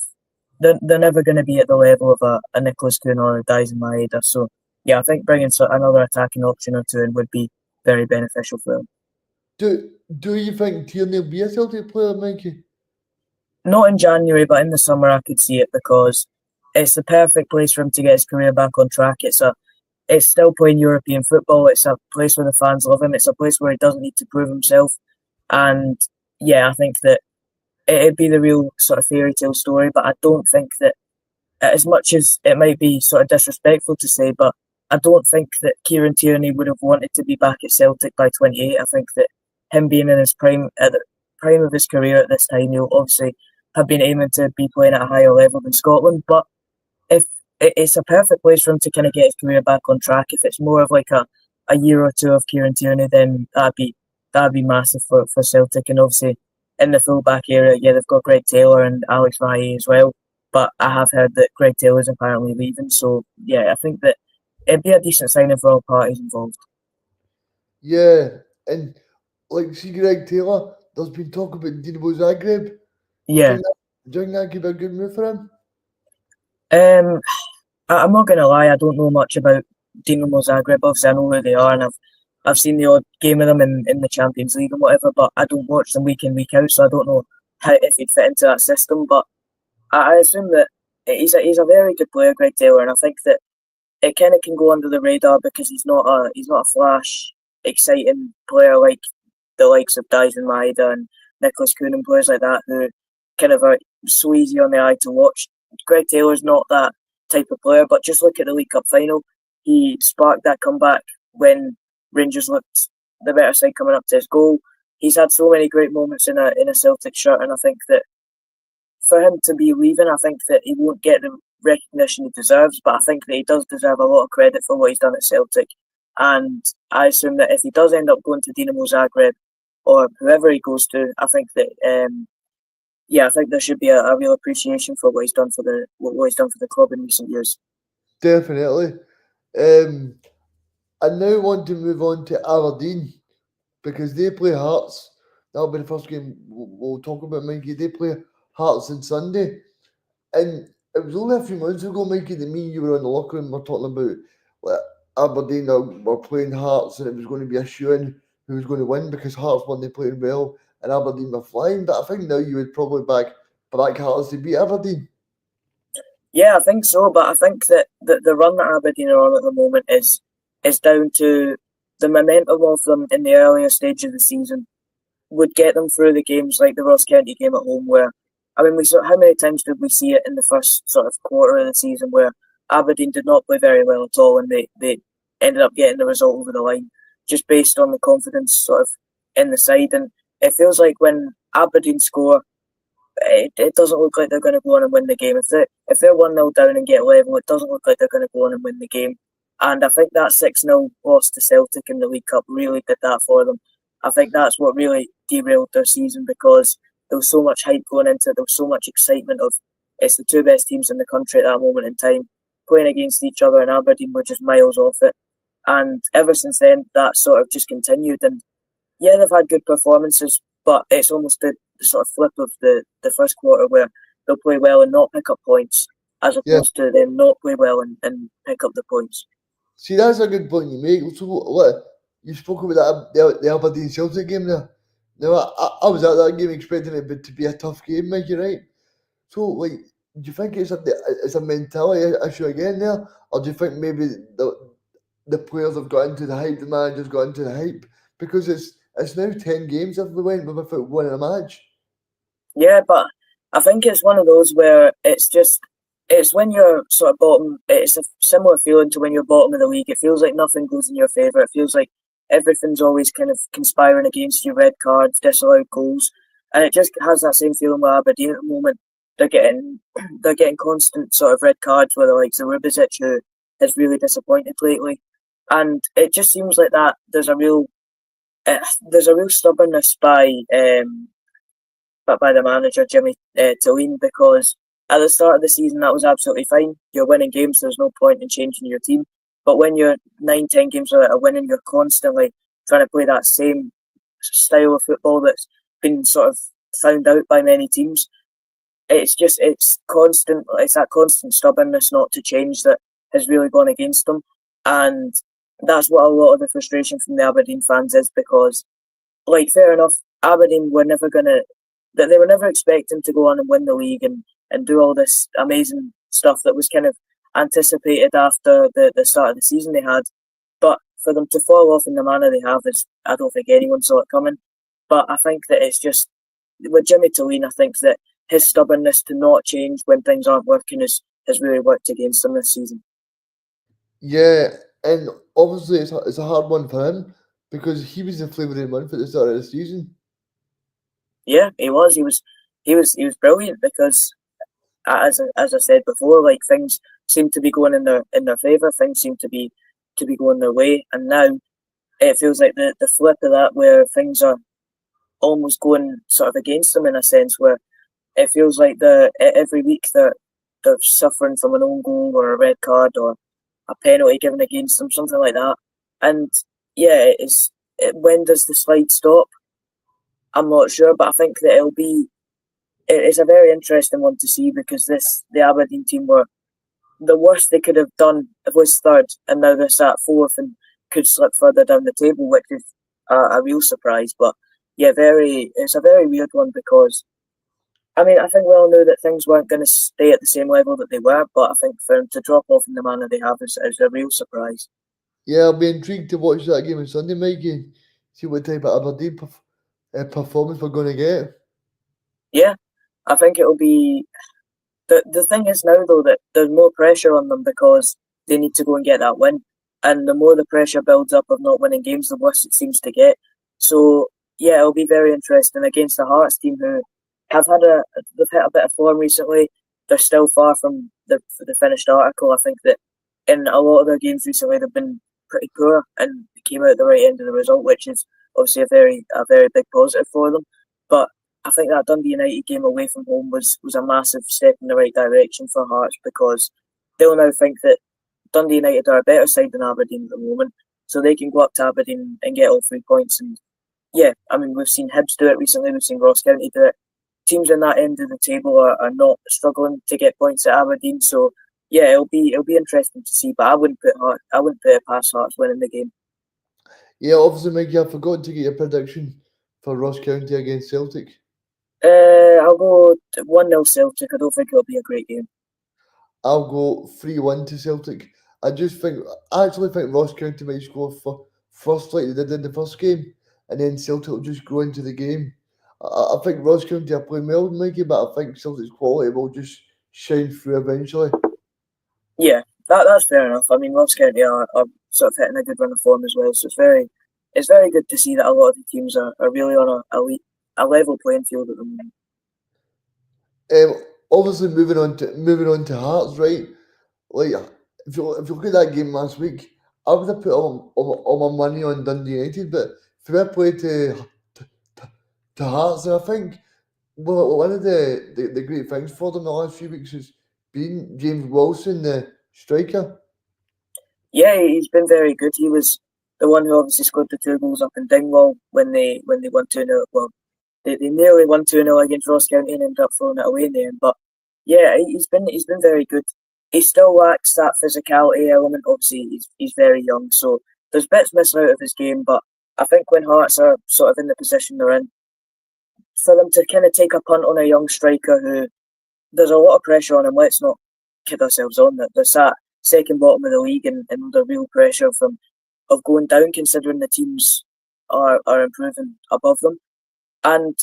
They're never going to be at the level of a Nicholas Kuhn or a Daizen Maeda. So yeah, I think bringing another attacking option or two in would be very beneficial for them. Do you think Tierney will be a Celtic player, Mikey? Not in January, but in the summer I could see it because it's the perfect place for him to get his career back on track. It's still playing European football. It's a place where the fans love him. It's a place where he doesn't need to prove himself. And yeah, I think that it'd be the real sort of fairy tale story. But I don't think that, as much as it might be sort of disrespectful to say, but I don't think that Kieran Tierney would have wanted to be back at Celtic by 28. I think that him being in his prime, at the prime of his career at this time, he'll obviously have been aiming to be playing at a higher level than Scotland. But if it's a perfect place for him to kind of get his career back on track, if it's more of like a year or two of Kieran Tierney, then that'd be massive for Celtic. And obviously in the full back area, yeah, they've got Greg Taylor and Alex Valle as well. But I have heard that Greg Taylor's apparently leaving. So yeah, I think that it'd be a decent signing for all parties involved. Yeah, and like see Greg Taylor, there's been talk about Dinamo Zagreb. Yeah. Do you think that could be a good move for him? I'm not going to lie, I don't know much about Dinamo Zagreb. Obviously, I know who they are, and I've seen the odd game of them in the Champions League and whatever, but I don't watch them week in, week out, so I don't know if he'd fit into that system. But I assume that he's a very good player, Greg Taylor, and I think that it kind of can go under the radar because he's not a flash, exciting player like the likes of Dyson Maeda and Nicholas Kuhn and players like that who kind of are so easy on the eye to watch. Greg Taylor's not that type of player, but just look at the League Cup final. He sparked that comeback when Rangers looked the better side coming up to his goal. He's had so many great moments in a Celtic shirt, and I think that for him to be leaving, I think that he won't get the recognition he deserves, but I think that he does deserve a lot of credit for what he's done at Celtic. And I assume that if he does end up going to Dinamo Zagreb or whoever he goes to, I think that I think there should be a real appreciation for what he's done for the club in recent years. Definitely. I now want to move on to Aberdeen because they play Hearts. That'll be the first game we'll talk about, Mikey. They play Hearts on Sunday. And it was only a few months ago, Mikey, that me and you were in the locker room, we're talking about like, Aberdeen were playing Hearts and it was going to be a shoo-in who was going to win because Hearts won, they played well and Aberdeen were flying. But I think now you would probably back Hearts to beat Aberdeen. Yeah, I think so, but I think that the run that Aberdeen are on at the moment is down to the momentum of them in the earlier stage of the season would get them through the games like the Ross County game at home where, I mean, how many times did we see it in the first sort of quarter of the season where Aberdeen did not play very well at all and they ended up getting the result over the line just based on the confidence sort of in the side. And it feels like when Aberdeen score, it doesn't look like they're going to go on and win the game. If they're 1-0 down and get level, it doesn't look like they're going to go on and win the game. And I think that 6-0 loss to Celtic in the League Cup really did that for them. I think that's what really derailed their season because there was so much hype going into it. There was so much excitement of it's the two best teams in the country at that moment in time playing against each other, and Aberdeen were just miles off it. And ever since then, that sort of just continued. And yeah, they've had good performances, but it's almost the sort of flip of the first quarter where they'll play well and not pick up points, as opposed to them not play well and pick up the points. See, that's a good point you make. So, look, you spoke about the Aberdeen Celtic game there. Now, I was at that game expecting it to be a tough game, Mike, you're right. So, like, do you think it's a mentality issue again there? Or do you think maybe the players have got into the hype, the manager's got into the hype? Because it's now 10 games if we went without winning a match. Yeah, but I think it's one of those where it's when you're sort of bottom, it's a similar feeling to when you're bottom of the league. It feels like nothing goes in your favour. It feels like everything's always kind of conspiring against you, red cards, disallowed goals. And it just has that same feeling with Aberdeen at the moment. They're getting constant sort of red cards with the likes of Rubizic, who has really disappointed lately. And it just seems like that there's a real stubbornness by the manager, Jimmy Tillene, because at the start of the season that was absolutely fine. You're winning games, there's no point in changing your team. But when you're 9-10 games without winning, you're constantly trying to play that same style of football that's been sort of found out by many teams. It's that constant stubbornness not to change that has really gone against them. And that's what a lot of the frustration from the Aberdeen fans is, because, like, fair enough, Aberdeen were never expecting to go on and win the league and do all this amazing stuff that was kind of anticipated after the start of the season they had. But for them to fall off in the manner they have, I don't think anyone saw it coming. But I think that it's just, with Jimmy Tillene, I think that his stubbornness to not change when things aren't working has really worked against him this season. Yeah, and obviously it's a hard one for him because he was the flavour of the month at the start of the season. Yeah, he was. He was brilliant because, as I said before, like, things seem to be going in their favour. Things seem to be going their way, and now it feels like the flip of that, where things are almost going sort of against them in a sense, where it feels like every week they're suffering from an own goal or a red card or a penalty given against them, something like that. And yeah, when does the slide stop? I'm not sure, but I think that it's a very interesting one to see, because the Aberdeen team were the worst they could have done was third, and now they're sat fourth and could slip further down the table, which is a real surprise. But yeah, it's a very weird one, because I mean, I think we all knew that things weren't going to stay at the same level that they were, but I think for them to drop off in the manner they have is a real surprise. Yeah, I'll be intrigued to watch that game on Sunday, Mikey. See what type of Aberdeen performance we're going to get. Yeah, I think it'll be. The thing is now, though, that there's more pressure on them because they need to go and get that win. And the more the pressure builds up of not winning games, the worse it seems to get. So, yeah, it'll be very interesting against the Hearts team who they've hit a bit of form recently. They're still far from the finished article. I think that in a lot of their games recently, they've been pretty poor and came out the right end of the result, which is obviously a very big positive for them. But I think that Dundee United game away from home was a massive step in the right direction for Hearts because they'll now think that Dundee United are a better side than Aberdeen at the moment, so they can go up to Aberdeen and get all 3 points. And yeah, I mean, we've seen Hibs do it recently, we've seen Ross County do it. Teams in that end of the table are not struggling to get points at Aberdeen, so yeah, it'll be interesting to see. But I wouldn't put it past Hearts winning the game. Yeah, obviously, Mikey, I forgot to get your prediction for Ross County against Celtic. I'll go 1-0 Celtic. I don't think it'll be a great game. I'll go 3-1 to Celtic. I actually think Ross County might score first like they did in the first game, and then Celtic will just grow into the game. I think Ross County are playing well, Mikey, but I think Celtic's quality will just shine through eventually. Yeah, that's fair enough. I mean, Ross County are sort of hitting a good run of form as well, so it's very good to see that a lot of the teams are really on a level playing field at the moment. Obviously, moving on to Hearts, right? Like, if you look at that game last week, I would have put all my money on Dundee United, but fair play to Hearts, and I think one of the great things for them the last few weeks has been James Wilson, the striker. Yeah, he's been very good. He was the one who obviously scored the 2 goals up in Dingwall when they won 2-0. Well, they nearly won 2-0 against Ross County and ended up throwing it away in the end. But yeah, he's been very good. He still lacks that physicality element. Obviously, he's very young, so there's bits missing out of his game. But I think when Hearts are sort of in the position they're in, for them to kind of take a punt on a young striker who there's a lot of pressure on him. Let's not kid ourselves on that. They're sat second bottom of the league and under real pressure of going down, considering the teams are improving above them. And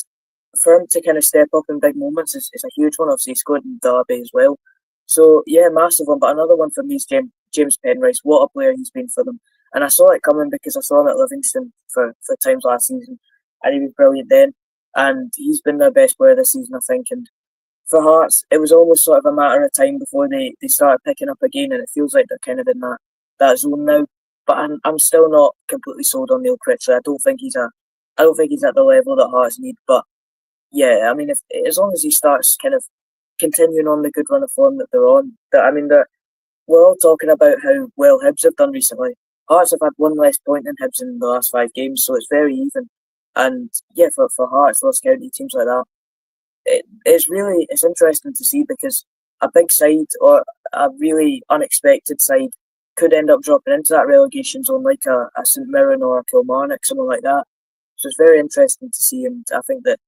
for him to kind of step up in big moments is a huge one. Obviously, he scored in Derby as well. So yeah, massive one. But another one for me is James Penrice. What a player he's been for them. And I saw it coming because I saw him at Livingston for times last season, and he was brilliant then. And he's been their best player this season, I think. And for Hearts, it was almost sort of a matter of time before they started picking up again, and it feels like they're kind of in that zone now. But I'm still not completely sold on Neil Critchley. I don't think he's at the level that Hearts need. But yeah, I mean, as long as he starts kind of continuing on the good run of form that they're on, we're all talking about how well Hibs have done recently. Hearts have had one less point than Hibs in the last 5 games, so it's very even. And yeah, for Hearts, Ross County, teams like that, it's interesting to see because a big side or a really unexpected side could end up dropping into that relegation zone like a St Mirren or a Kilmarnock, someone like that. So it's very interesting to see, and I think that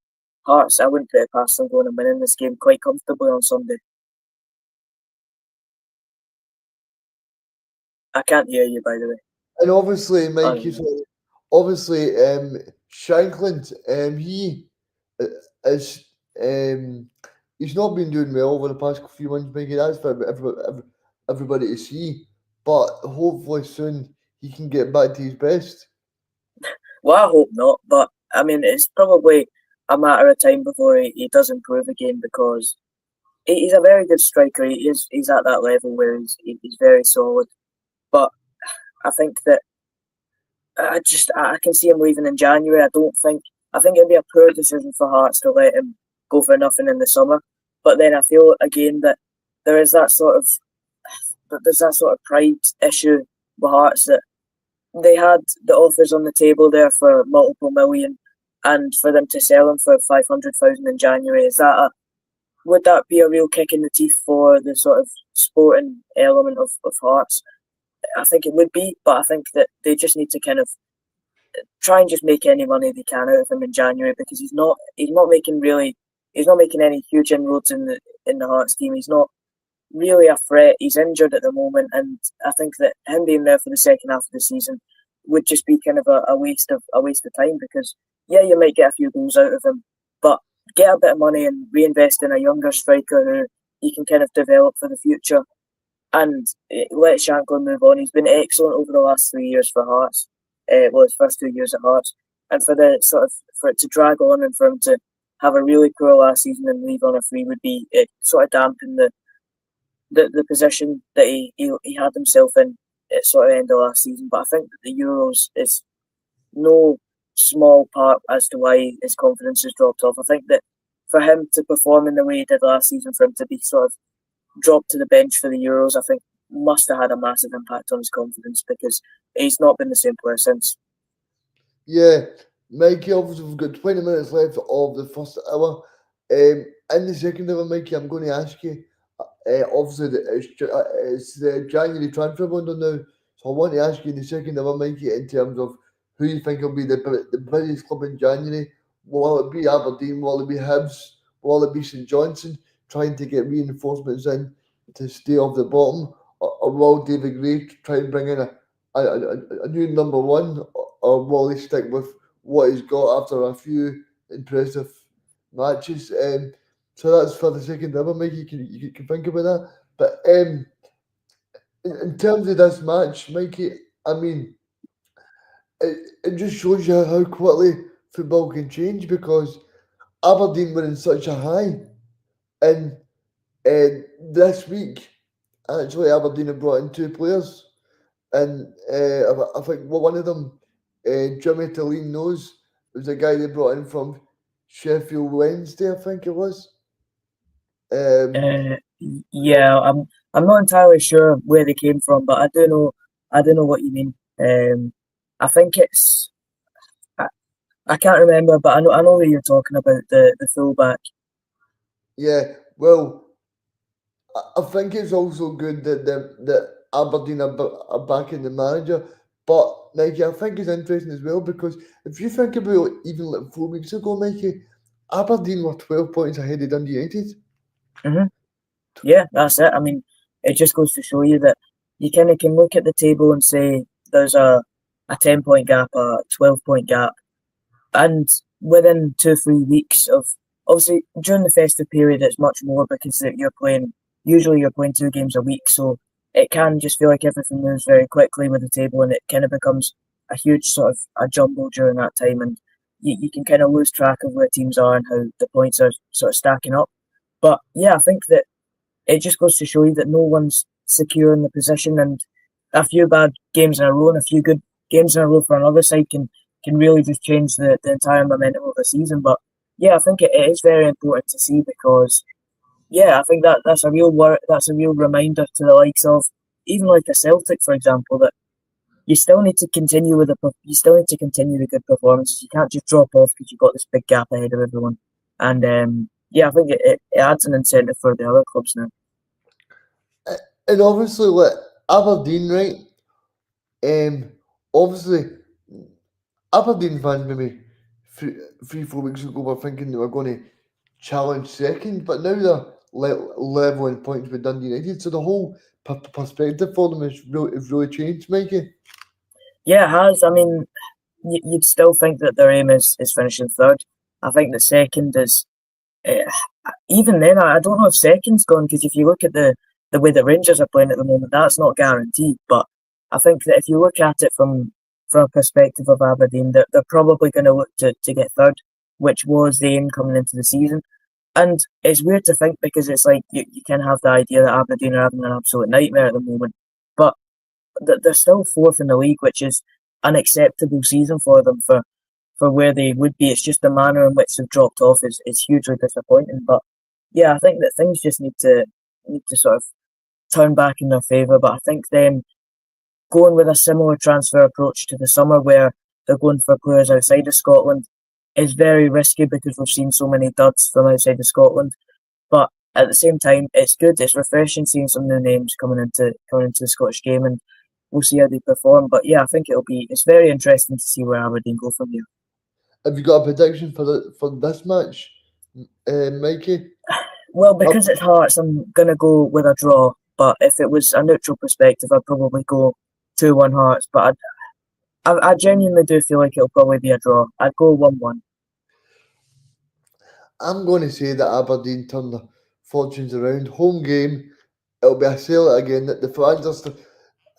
Hearts, I wouldn't put it past them going and winning this game quite comfortably on Sunday. I can't hear you, by the way. And obviously, Mike, obviously, Shankland, he is he's not been doing well over the past few months, Mikey. That's for everybody to see. But hopefully soon he can get back to his best. Well, I hope not. But I mean, it's probably a matter of time before he does improve again because he's a very good striker. He's at that level where he's very solid. But I think that I can see him leaving in January. I think it'd be a poor decision for Hearts to let him go for nothing in the summer. But then I feel again that there's that sort of pride issue with Hearts that they had the offers on the table there for multiple million, and for them to sell him for 500,000 in January, would that be a real kick in the teeth for the sort of sporting element of Hearts? I think it would be, but I think that they just need to kind of try and just make any money they can out of him in January because he's not making really he's not making any huge inroads in the Hearts team. He's not really a threat. He's injured at the moment, and I think that him being there for the second half of the season would just be kind of a waste of time, because yeah, you might get a few goals out of him, but get a bit of money and reinvest in a younger striker who you can kind of develop for the future, and let Shankland move on. He's been excellent over the last 3 years for Hearts. His first 2 years at Hearts, and for it to drag on and for him to have a really poor last season and leave on a free would be it sort of dampen the position that he had himself in at sort of end of last season. But I think that the Euros is no small part as to why his confidence has dropped off. I think that for him to perform in the way he did last season, for him to be sort of dropped to the bench for the Euros, I think must have had a massive impact on his confidence, because he's not been the same player since. Yeah, Mikey, obviously we've got 20 minutes left of the first hour. In the second hour, Mikey, I'm going to ask you, obviously it's the January transfer window now, so I want to ask you in the second hour, Mikey, in terms of who you think will be the busiest club in January. Will it be Aberdeen? Will it be Hibs? Will it be St Johnstone trying to get reinforcements in to stay off the bottom? Or will David Gray try and bring in a new number one? Or will he stick with what he's got after a few impressive matches? So that's for the second hour, Mike. You can think about that. But in terms of this match, Mikey, I mean, it just shows you how quickly football can change, because Aberdeen were in such a high, and this week, actually, Aberdeen have brought in two players, and I think one of them, Jimmy Talene knows, was a guy they brought in from Sheffield Wednesday, I think it was. Yeah, I'm not entirely sure where they came from, but I do know what you mean. I think it's I can't remember, but I know who you're talking about, the fullback. Yeah, well, I think it's also good that Aberdeen are backing the manager, but Mikey, I think it's interesting as well, because if you think about it, even like 4 weeks ago, Mikey, Aberdeen were 12 points ahead of Dundee United. Mm-hmm. Yeah, that's it. I mean, it just goes to show you that you kind of can look at the table and say there's a 10-point gap, a 12-point gap, and within 2-3 weeks of, obviously during the festive period it's much more, because you're playing 2 games a week, so it can just feel like everything moves very quickly with the table, and it kind of becomes a huge sort of a jumble during that time, and you can kind of lose track of where teams are and how the points are sort of stacking up. But yeah, I think that it just goes to show you that no one's secure in the position, and a few bad games in a row and a few good games in a row for another side can really just change the entire momentum of the season. But yeah, I think it is very important to see, because yeah, I think that's a real reminder to the likes of even like a Celtic, for example, that you still need to continue the good performances. You can't just drop off because you've got this big gap ahead of everyone. And yeah, I think it adds an incentive for the other clubs now. And obviously, like Aberdeen, right? Obviously, Aberdeen fans maybe 4 weeks ago were thinking they were going to challenge second, but now they're level in points with Dundee United. So the whole perspective for them is really changed, Mikey. Yeah, it has. I mean, you'd still think that their aim is finishing third. I think that second is, even then, I don't know if second's gone, because if you look at the way the Rangers are playing at the moment, that's not guaranteed. But I think that if you look at it from a perspective of Aberdeen, they're probably going to look to get third, which was the aim coming into the season. And it's weird to think, because it's like you can have the idea that Aberdeen are having an absolute nightmare at the moment, but they're still fourth in the league, which is an acceptable season for them for where they would be. It's just the manner in which they've dropped off is hugely disappointing. But yeah, I think that things just need to sort of turn back in their favour. But I think them going with a similar transfer approach to the summer, where they're going for players outside of Scotland, is very risky, because we've seen so many duds from outside of Scotland. But at the same time, it's good. It's refreshing seeing some new names coming into the Scottish game, and we'll see how they perform. But yeah, I think it's very interesting to see where Aberdeen go from here. Have you got a prediction for this match? Mikey? Well, because it's Hearts, I'm gonna go with a draw. But if it was a neutral perspective, I'd probably go 2-1 Hearts. But I genuinely do feel like it'll probably be a draw. I'd go 1-1. I'm going to say that Aberdeen turn their fortunes around. Home game, it'll be a Celtic again. That the fans are still.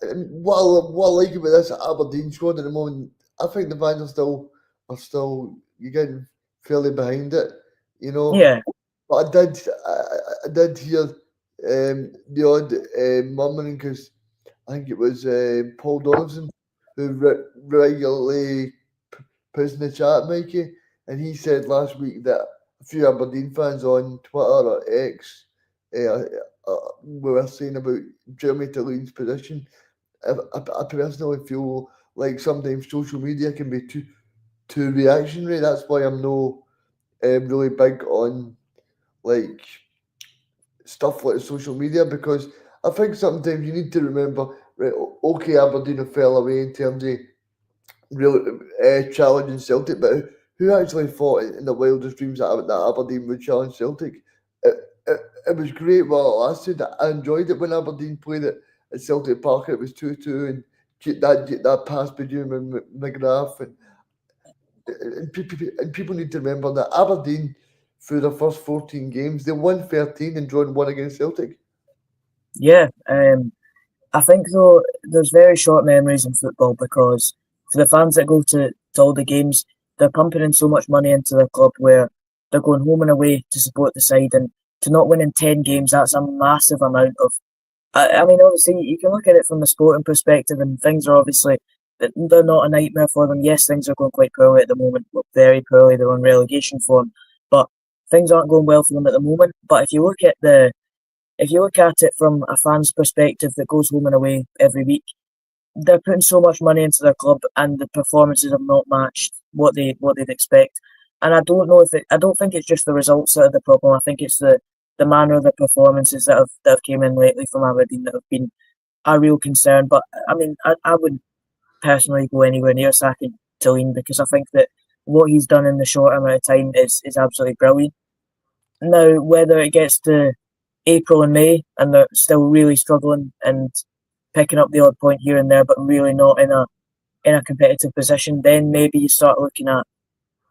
What I like about this Aberdeen squad at the moment, I think the fans are still you're getting fairly behind it, you know. Yeah, But I did hear the odd murmuring because I think it was Paul Donovan who regularly puts in the chat, Mikey, and he said last week that a few Aberdeen fans on Twitter or X uh, were saying about Jeremy Tilleen's position. I personally feel like sometimes social media can be too reactionary. That's why I'm no really big on like stuff like social media because I think sometimes you need to remember, right? Okay, Aberdeen have fell away in terms of really challenging Celtic, but who actually thought in the wildest dreams that Aberdeen would challenge Celtic? It, it, it was great while it lasted. I enjoyed it when Aberdeen played it at Celtic Park. It was 2-2 and that pass between McGrath and people need to remember that Aberdeen through their first 14 games they won 13 and drawn one against Celtic. yeah. I think though there's very short memories in football because for the fans that go to all the games, they're pumping in so much money into their club where they're going home and away to support the side, and to not win in 10 games, that's a massive amount of. I mean, obviously, you can look at it from the sporting perspective, and things are obviously they're not a nightmare for them. Yes, things are going quite poorly at the moment, well, very poorly. They're on relegation form, but things aren't going well for them at the moment. But if you look at it from a fan's perspective that goes home and away every week, they're putting so much money into their club, and the performances have not matched what they'd expect. And I don't know I don't think it's just the results that are the problem. I think it's the manner of the performances that have came in lately from Aberdeen that have been a real concern. But I mean, I wouldn't personally go anywhere near sacking Tilleen because I think that what he's done in the short amount of time is absolutely brilliant. Now, whether it gets to April and May and they're still really struggling and picking up the odd point here and there, but really not in a competitive position, then maybe you start looking at,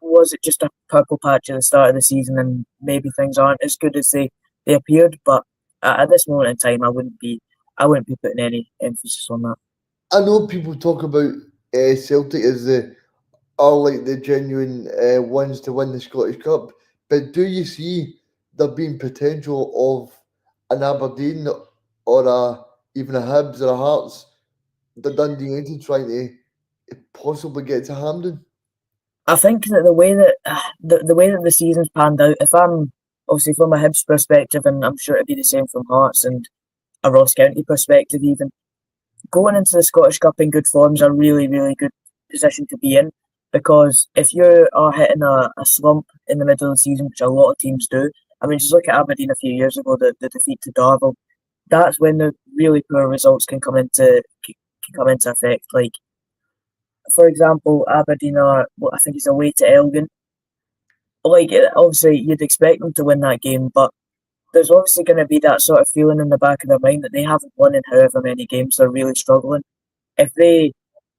was it just a purple patch at the start of the season and maybe things aren't as good as they appeared? But at this moment in time, I wouldn't be putting any emphasis on that. I know people talk about Celtic as the genuine ones to win the Scottish Cup, but do you see there being potential of an Aberdeen or even a Hibs or a Hearts, the Dundee United trying to possibly get to Hampden? I think that the way that the season's panned out, if I'm obviously from a Hibs perspective, and I'm sure it'd be the same from Hearts and a Ross County perspective, even going into the Scottish Cup in good form is a really, really good position to be in. Because if you are hitting a slump in the middle of the season, which a lot of teams do, I mean, just look at Aberdeen a few years ago, the defeat to Darvel. That's when the really poor results can come into effect. Like, for example, Aberdeen are, I think it's away to Elgin. Like, obviously, you'd expect them to win that game, but there's obviously going to be that sort of feeling in the back of their mind that they haven't won in however many games. They're really struggling. If they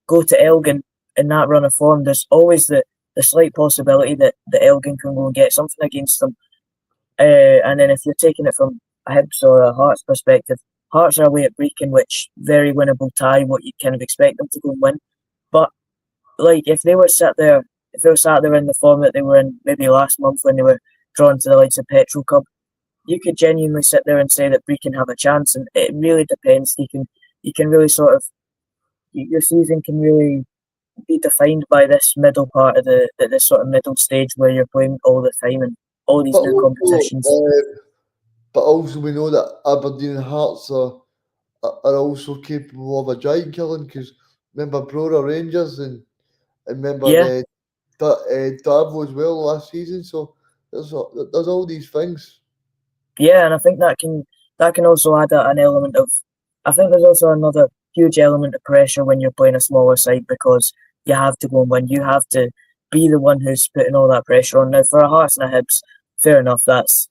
go to Elgin in that run of form, there's always the slight possibility that the Elgin can go and get something against them. And then if you're taking it from a Hibs or a Hearts perspective, Hearts are away at Brecon, which very winnable tie, what you kind of expect them to go and win. But like if they were sat there in the form that they were in maybe last month when they were drawn to the likes of Petro Cup, you could genuinely sit there and say that Brecon have a chance, and it really depends. You can really sort of, your season can really be defined by this middle part of this sort of middle stage where you're playing all the time and all these new competitions. But also we know that Aberdeen and Hearts are also capable of a giant killing because remember Brora Rangers and remember Darvo as well last season. So there's all these things. Yeah, and I think that can also add an element of. I think there's also another huge element of pressure when you're playing a smaller side because you have to go and win. You have to be the one who's putting all that pressure on. Now, for a Hearts and a Hibs, fair enough. That's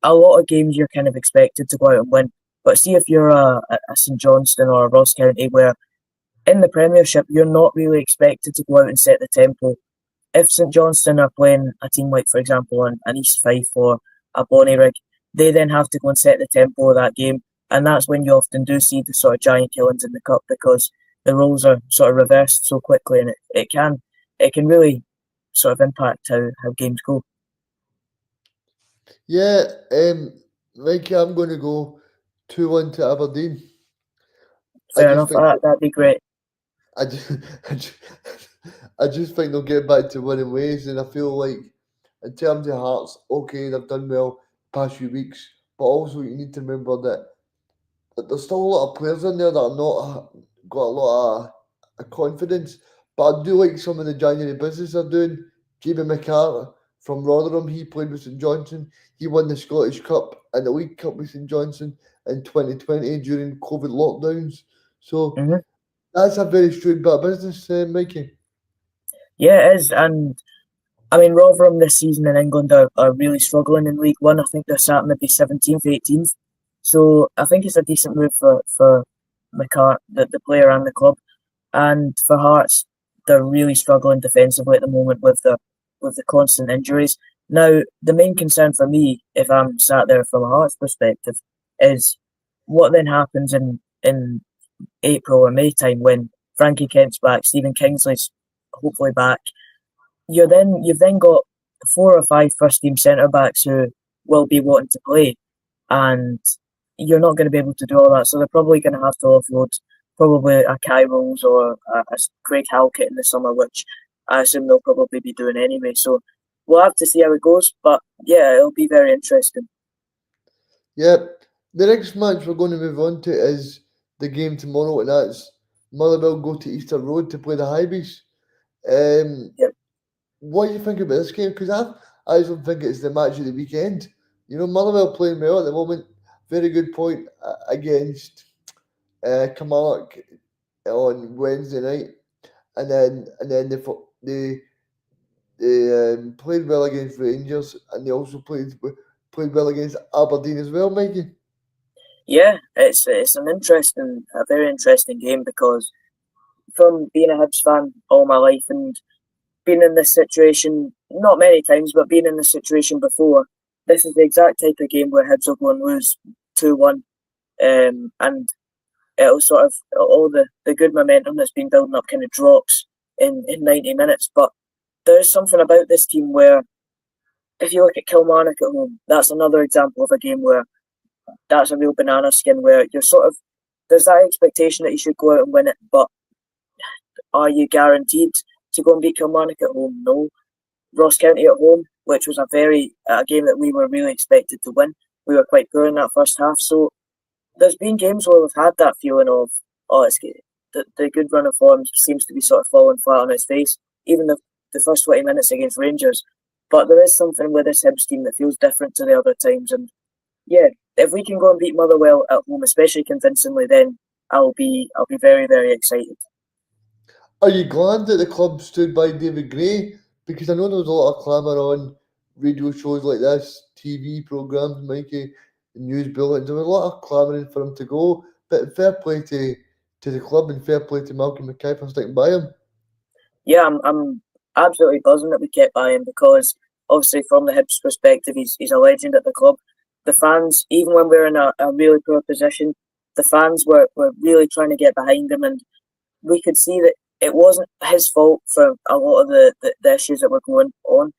a lot of games you're kind of expected to go out and win. But see if you're a St Johnstone or a Ross County, where in the Premiership you're not really expected to go out and set the tempo. If St Johnstone are playing a team like, for example, an East Fife or a Bonnyrigg, they then have to go and set the tempo of that game, and that's when you often do see the sort of giant killings in the cup, because the roles are sort of reversed so quickly, and it can really sort of impact how games go. Yeah, Mikey, I'm going to go 2-1 to Aberdeen. Fair enough, that'd be great. I just, I just, I just think they'll get back to winning ways, and I feel like in terms of Hearts, okay, they've done well past few weeks, but also you need to remember that there's still a lot of players in there that are not got a lot of confidence. But I do like some of the January business they're doing. Jamie McCarter from Rotherham, he played with St Johnstone. He won the Scottish Cup and the League Cup with St Johnstone in 2020 during COVID lockdowns. So that's a very shrewd bit of business, Mikey. Yeah, it is. And I mean, Rotherham this season in England are really struggling in League One. I think they're sat maybe 17th, 18th. So I think it's a decent move for McCart, the player and the club. And for Hearts, they're really struggling defensively at the moment with the constant injuries. Now, the main concern for me, if I'm sat there from a Hearts perspective, is what then happens in April or May time when Frankie Kent's back, Stephen Kingsley's hopefully back. You've then got 4 or 5 first team centre backs who will be wanting to play, and you're not going to be able to do all that. So they're probably going to have to offload probably a Kai Rolls or a Craig Halkett in the summer, which I assume they'll probably be doing anyway. So we'll have to see how it goes. But yeah, it'll be very interesting. Yeah, the next match we're going to move on to is the game tomorrow, and that's Motherwell go to Easter Road to play the Highbees. Yep. What do you think about this game? Because I don't think it's the match of the weekend. You know, Motherwell playing well at the moment. Very good point against Kilmarnock on Wednesday night, and then they played well against Rangers, and they also played well against Aberdeen as well, Mikey. Yeah, it's a very interesting game, because from being a Hibs fan all my life and being in this situation, not many times, but being in this situation before, this is the exact type of game where Hibs will go and lose 2-1, and it'll sort of, all the good momentum that's been building up kind of drops in 90 minutes. But there's something about this team where, if you look at Kilmarnock at home, that's another example of a game where that's a real banana skin, where you're sort of, there's that expectation that you should go out and win it, but are you guaranteed to go and beat Kilmarnock at home? No. Ross County at home, which was a game that we were really expected to win. We were quite poor in that first half. So there's been games where we've had that feeling of, the good run of form seems to be sort of falling flat on its face, even the first 20 minutes against Rangers. But there is something with this Hibs team that feels different to the other times. And yeah, if we can go and beat Motherwell at home, especially convincingly, then I'll be very, very excited. Are you glad that the club stood by David Gray? Because I know there was a lot of clamour on radio shows like this, TV programmes, Mikey, news bulletins. There was a lot of clamouring for him to go. But fair play to the club, and fair play to Malcolm Mackay for sticking by him. Yeah, I'm absolutely buzzing that we kept by him, because obviously from the Hibs perspective, he's a legend at the club. The fans, even when we were in a really poor position, the fans were really trying to get behind him, and we could see that it wasn't his fault for a lot of the issues that were going on.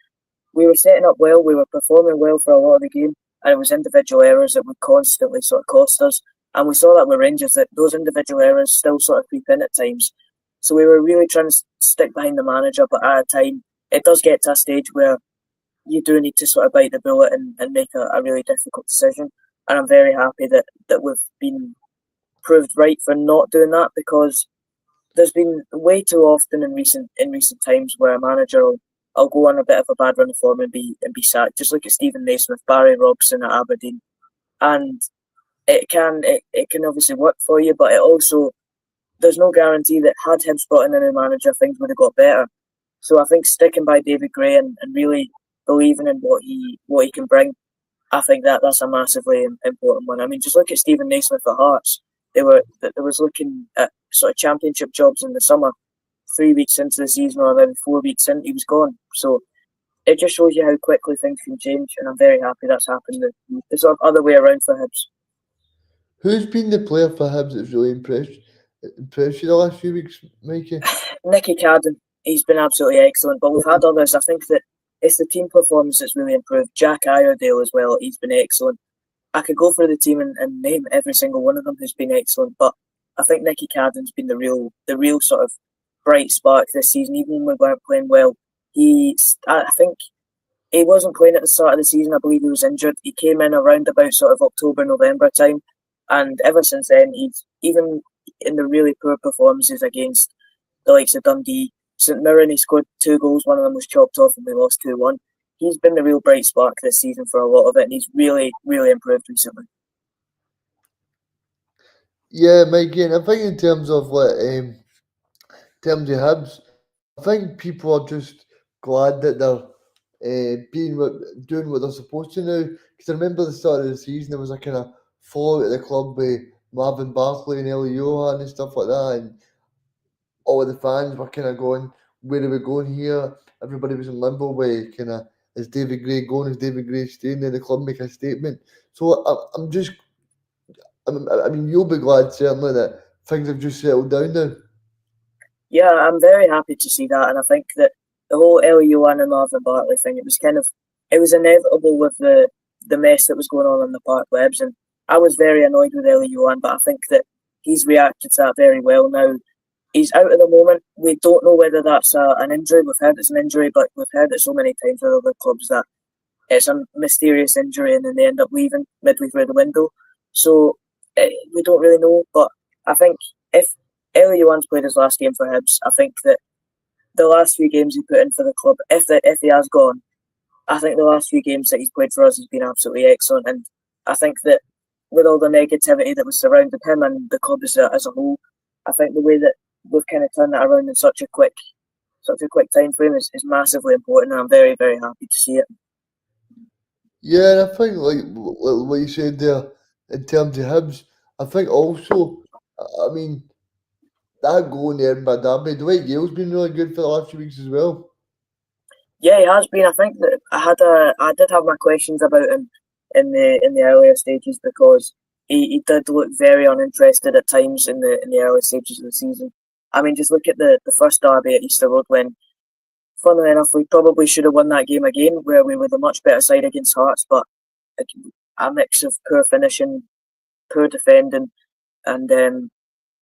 We were setting up well, we were performing well for a lot of the game, and it was individual errors that would constantly sort of cost us. And we saw that with Rangers, that those individual errors still sort of creep in at times. So we were really trying to stick behind the manager, but at a time, it does get to a stage where you do need to sort of bite the bullet and make a really difficult decision. And I'm very happy that we've been proved right for not doing that, because there's been way too often in recent times where a manager will go on a bit of a bad run of form and be sacked. Just look at Stephen Naismith, Barry Robson at Aberdeen, and it can obviously work for you, but it also, there's no guarantee that had Hibs brought in a new manager, things would have got better. So I think sticking by David Gray and really believing in what he can bring. I think that's a massively important one. I mean, just look at Stephen Naismith at Hearts. They was looking at sort of championship jobs in the summer. 3 weeks into the season, or then 4 weeks in, he was gone. So it just shows you how quickly things can change, and I'm very happy that's happened. The sort of other way around for Hibs. Who's been the player for Hibs that's really impressed you the last few weeks, Mikey? Nicky Cadden, he's been absolutely excellent, but we've had others. I think that it's the team performance that's really improved. Jack Iredale as well, he's been excellent. I could go through the team and name every single one of them who's been excellent, but I think Nicky Cadden's been the real sort of bright spark this season, even when we weren't playing well. I think he wasn't playing at the start of the season. I believe he was injured. He came in around about sort of October, November time, and ever since then, he's even in the really poor performances against the likes of Dundee, St Mirren, he scored 2 goals. One of them was chopped off, and we lost 2-1. He's been the real bright spark this season for a lot of it, and he's really, really improved recently. Yeah, Mikey, and I think in terms of Hibs, I think people are just glad that they're doing what they're supposed to now. Because I remember the start of the season, there was a kind of fallout at the club with Marvin Bartley and Eli Johan and stuff like that, and all of the fans were kind of going, "Where are we going here?" Everybody was in limbo with kind of, is David Gray going? Is David Gray staying? Then the club make a statement. So I mean, you'll be glad certainly that things have just settled down now. Yeah, I'm very happy to see that, and I think that the whole Eli Johan and Marvin Bartley thing, it was inevitable with the mess that was going on in the Park Webs, and I was very annoyed with Eli Johan, but I think that he's reacted to that very well now. He's out at the moment. We don't know whether that's an injury. We've heard it's an injury, but we've heard it so many times with other clubs that it's a mysterious injury and then they end up leaving midway through the window. So we don't really know, but I think if Eli Johan's played his last game for Hibs, I think that the last few games he put in for the club, if he has gone, I think the last few games that he's played for us has been absolutely excellent, and I think that with all the negativity that was surrounding him and the club as a whole, I think the way that we've kind of turned that around in such a quick time frame is massively important, and I'm very, very happy to see it. Yeah, and I think like what you said there in terms of Hibs, I think also, I mean, that goal in the Edinburgh Derby, Dwight Gale's been really good for the last few weeks as well. Yeah, he has been. I think that I did have my questions about him in the earlier stages, because he did look very uninterested at times in the early stages of the season. I mean, just look at the first derby at Easter Road when, funnily enough, we probably should have won that game again, where we were the much better side against Hearts, but a mix of poor finishing, poor defending, and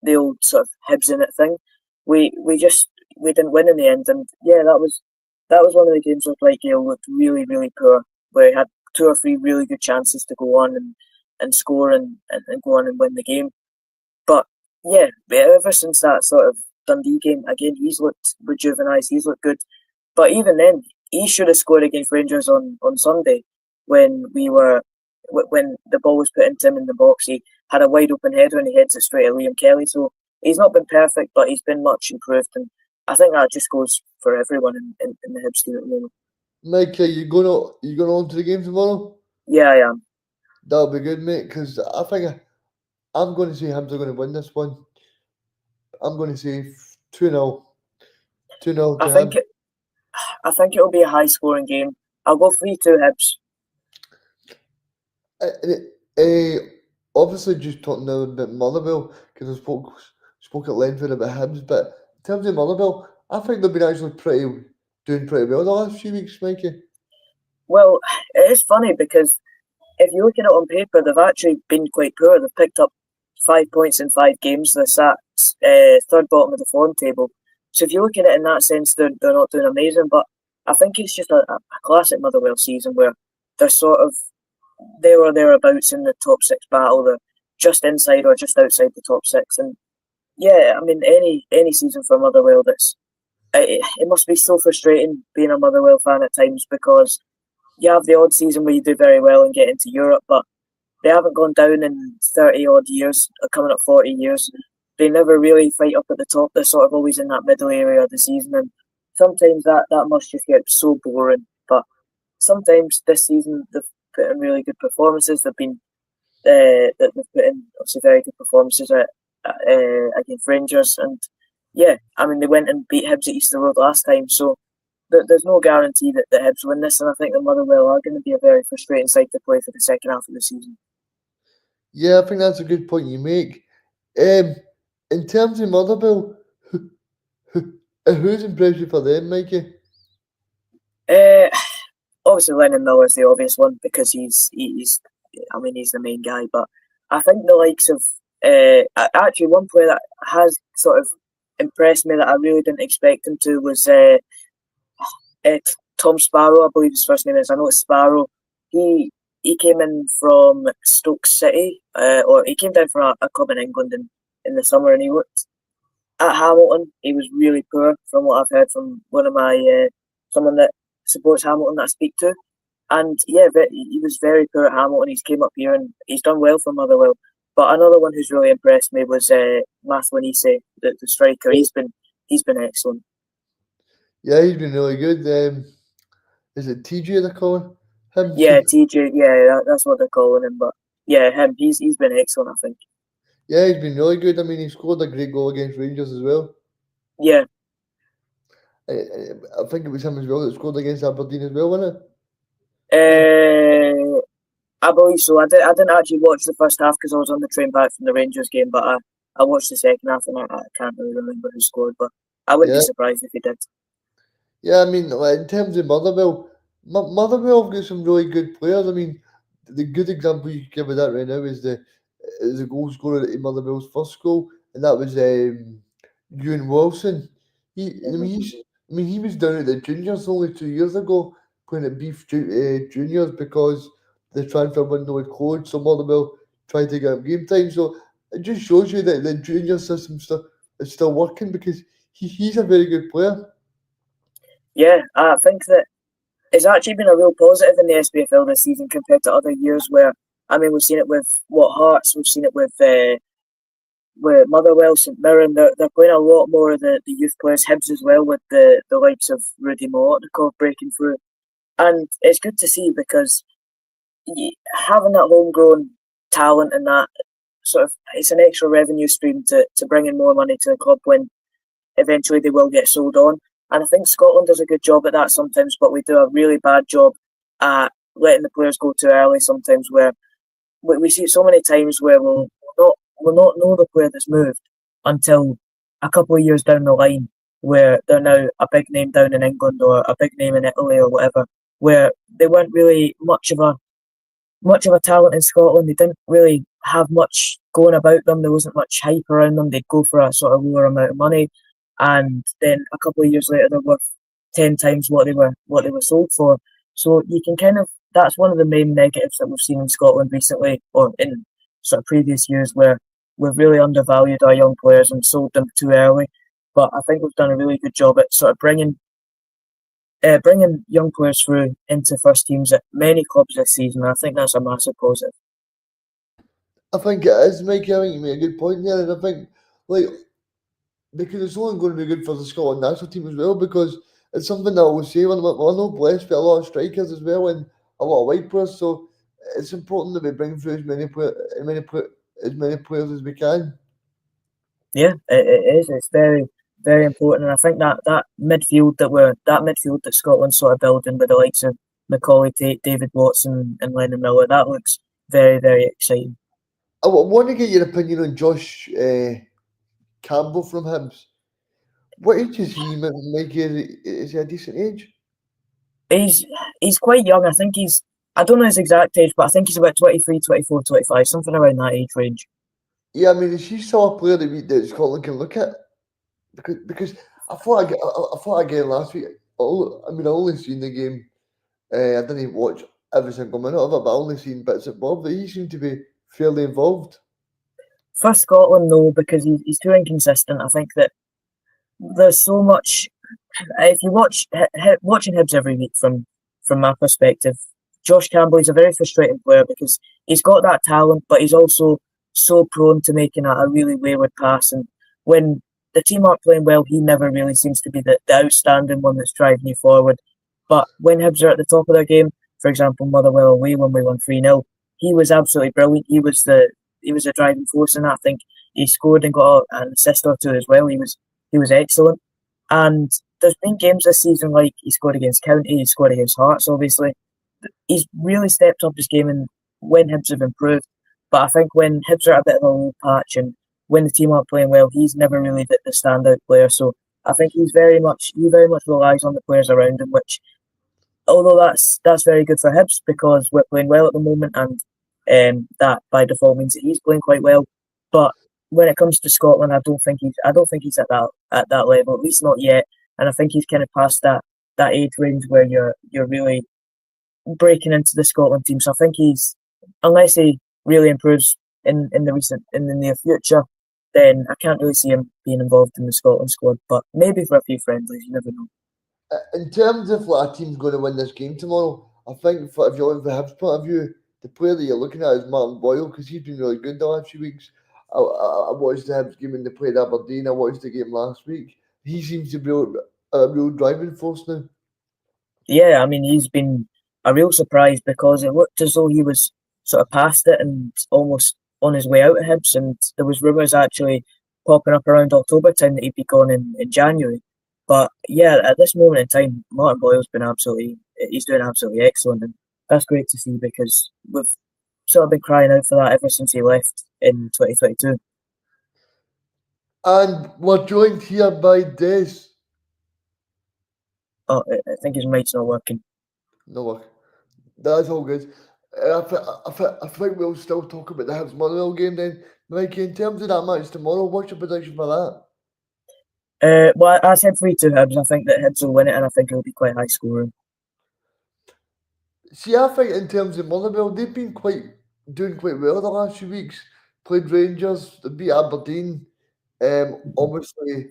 the old sort of Hibs in it thing. We didn't win in the end, and yeah, that was one of the games where Dwight Gale looked really, really poor, where he had 2 or 3 really good chances to go on and score and go on and win the game. But yeah, ever since that sort of Dundee game, again, he's looked rejuvenised, he's looked good. But even then, he should have scored against Rangers on Sunday when the ball was put into him in the box. He had a wide open header and he heads it straight at Liam Kelly. So he's not been perfect, but he's been much improved, and I think that just goes for everyone in the Hibs team at the moment. Mike, you going on to the game tomorrow? Yeah, I am. That'll be good, mate, because I think I'm going to say Hibs are going to win this one. I'm going to say 2-0. 2-0 to Hibs. I think it'll be a high scoring game. I'll go 3-2 Hibs. Obviously, just talking now about Motherwell, because I spoke at length about Hibs, but in terms of Motherwell, I think they've been actually doing pretty well the last few weeks, Mikey. Well, it is funny because if you look at it on paper, they've actually been quite poor. They've picked up 5 points in 5 games. They're sat third bottom of the form table. So if you look at it in that sense, they're not doing amazing. But I think it's just a classic Motherwell season where they're sort of there or thereabouts in the top 6 battle. They're just inside or just outside the top 6. And yeah, I mean, any season for Motherwell, it must be so frustrating being a Motherwell fan at times, because you have the odd season where you do very well and get into Europe, but they haven't gone down in 30 odd years, coming up 40 years. They never really fight up at the top. They're sort of always in that middle area of the season, and sometimes that must just get so boring. But sometimes this season they've put in really good performances. They've put in obviously very good performances against Rangers, and yeah, I mean they went and beat Hibs at Easter Road last time, so there's no guarantee that the Hibs win this, and I think the Motherwell are going to be a very frustrating side to play for the second half of the season. Yeah, I think that's a good point you make. In terms of Motherwell, who's impressed you for them, Mikey? Obviously Lennon Miller's the obvious one because he's the main guy, but I think the likes of actually one player that has sort of impressed me that I really didn't expect him to was Tom Sparrow, I believe his first name is. I know it's Sparrow. He came in from Stoke City, or he came down from a club in England in the summer, and he looked at Hamilton. He was really poor, from what I've heard from one of my someone that supports Hamilton that I speak to. And yeah, he was very poor at Hamilton. He's came up here and he's done well for Motherwell. But another one who's really impressed me was Mathwanise, the striker. He's been excellent. Yeah, he's been really good. Is it TJ they're calling him? Yeah, TJ. Yeah, that's what they're calling him. But yeah, him. He's been excellent, I think. Yeah, he's been really good. I mean, he scored a great goal against Rangers as well. Yeah. I think it was him as well that scored against Aberdeen as well, wasn't it? I believe so. I didn't actually watch the first half because I was on the train back from the Rangers game, but I watched the second half and I can't really remember who scored, but I wouldn't be surprised if he did. Yeah, I mean, in terms of Motherwell, Motherwell have got some really good players. I mean, the good example you can give of that right now is the goal scorer at Motherwell's first goal, and that was Ewan Wilson. He was down at the juniors only 2 years ago playing at Beef Juniors because the transfer window had closed, so Motherwell tried to get him game time. So it just shows you that the junior system is still working because he's a very good player. Yeah, I think that it's actually been a real positive in the SPFL this season compared to other years where, I mean, we've seen it with Hearts, we've seen it with Motherwell, St Mirren. They're playing a lot more of the youth players, Hibs as well, with the likes of Rudy Molotnikov breaking through. And it's good to see because having that homegrown talent and that sort of, it's an extra revenue stream to bring in more money to the club when eventually they will get sold on. And I think Scotland does a good job at that sometimes, but we do a really bad job at letting the players go too early sometimes, where we see it so many times where we'll not know the player that's moved until a couple of years down the line, where they're now a big name down in England or a big name in Italy or whatever, where they weren't really much of a talent in Scotland. They didn't really have much going about them. There wasn't much hype around them. They'd go for a sort of lower amount of money, and then a couple of years later they're worth 10 times what they were sold for. So you can kind of, that's one of the main negatives that we've seen in Scotland recently, or in sort of previous years, where we've really undervalued our young players and sold them too early. But I think we've done a really good job at sort of bringing young players through into first teams at many clubs this season. I think that's a massive positive. I think it is, Mike. I think you made a good point there, and I think because it's only going to be good for the Scotland national team as well, because it's something that I always say when we're not blessed with a lot of strikers as well and a lot of white players, so it's important that we bring through as many players as we can. Yeah, it is. It's very, very important, and I think that midfield that Scotland's sort of building with the likes of Macaulay Tate, David Watson, and Lennon Miller, that looks very, very exciting. I want to get your opinion on Josh Campbell from Hibs. What age is he, Mikey? Is he a decent age? He's quite young. I think I don't know his exact age, but I think he's about 23, 24, 25, something around that age range. Yeah, I mean, is he still a player that Scotland can look at? Because I thought again last week. I only seen the game. I didn't even watch every single minute of it, but I only seen bits of Bob. But he seemed to be fairly involved. For Scotland, no, because he's too inconsistent. I think that there's so much. If you watching Hibs every week from my perspective, Josh Campbell is a very frustrating player because he's got that talent, but he's also so prone to making a really wayward pass. And when the team aren't playing well, he never really seems to be the outstanding one that's driving you forward. But when Hibs are at the top of their game, for example, Motherwell away when we won 3-0, he was absolutely brilliant. He was a driving force in that. I think he scored and got an assist or two as well. He was excellent. And there's been games this season like he scored against County, he scored against Hearts, obviously. He's really stepped up his game and when Hibs have improved. But I think when Hibs are at a bit of a low patch and when the team aren't playing well, he's never really the standout player. So I think he very much relies on the players around him, which although that's very good for Hibs because we're playing well at the moment and that by default means that he's playing quite well. But when it comes to Scotland, I don't think he's at that level, at least not yet. And I think he's kind of past that age range where you're really breaking into the Scotland team. So I think unless he really improves in the near future, then I can't really see him being involved in the Scotland squad. But maybe for a few friendlies, you never know. In terms of like a team's going to win this game tomorrow, I think if you're looking for Hibs' point of view, the player that you're looking at is Martin Boyle because he's been really good the last few weeks. I watched the Hibs game when they played Aberdeen. I watched the game last week. He seems to be a real driving force now. Yeah, I mean, he's been a real surprise because it looked as though he was sort of past it and almost on his way out of Hibs. And there was rumours actually popping up around October time that he'd be gone in January. But yeah, at this moment in time, Martin Boyle's he's doing absolutely excellent. And that's great to see because we've sort of been crying out for that ever since he left in 2022. And we're joined here by Des. Oh, I think his mic's not working. No work. That's all good. I think we'll still talk about the Hibs Motherwell game then. Mikey, in terms of that match tomorrow, what's your prediction for that? Well, I said 3-2 Hibs. I think that Hibs will win it and I think it'll be quite high scoring. See, I think in terms of Motherwell, they've been doing quite well the last few weeks. Played Rangers, they beat Aberdeen. Obviously,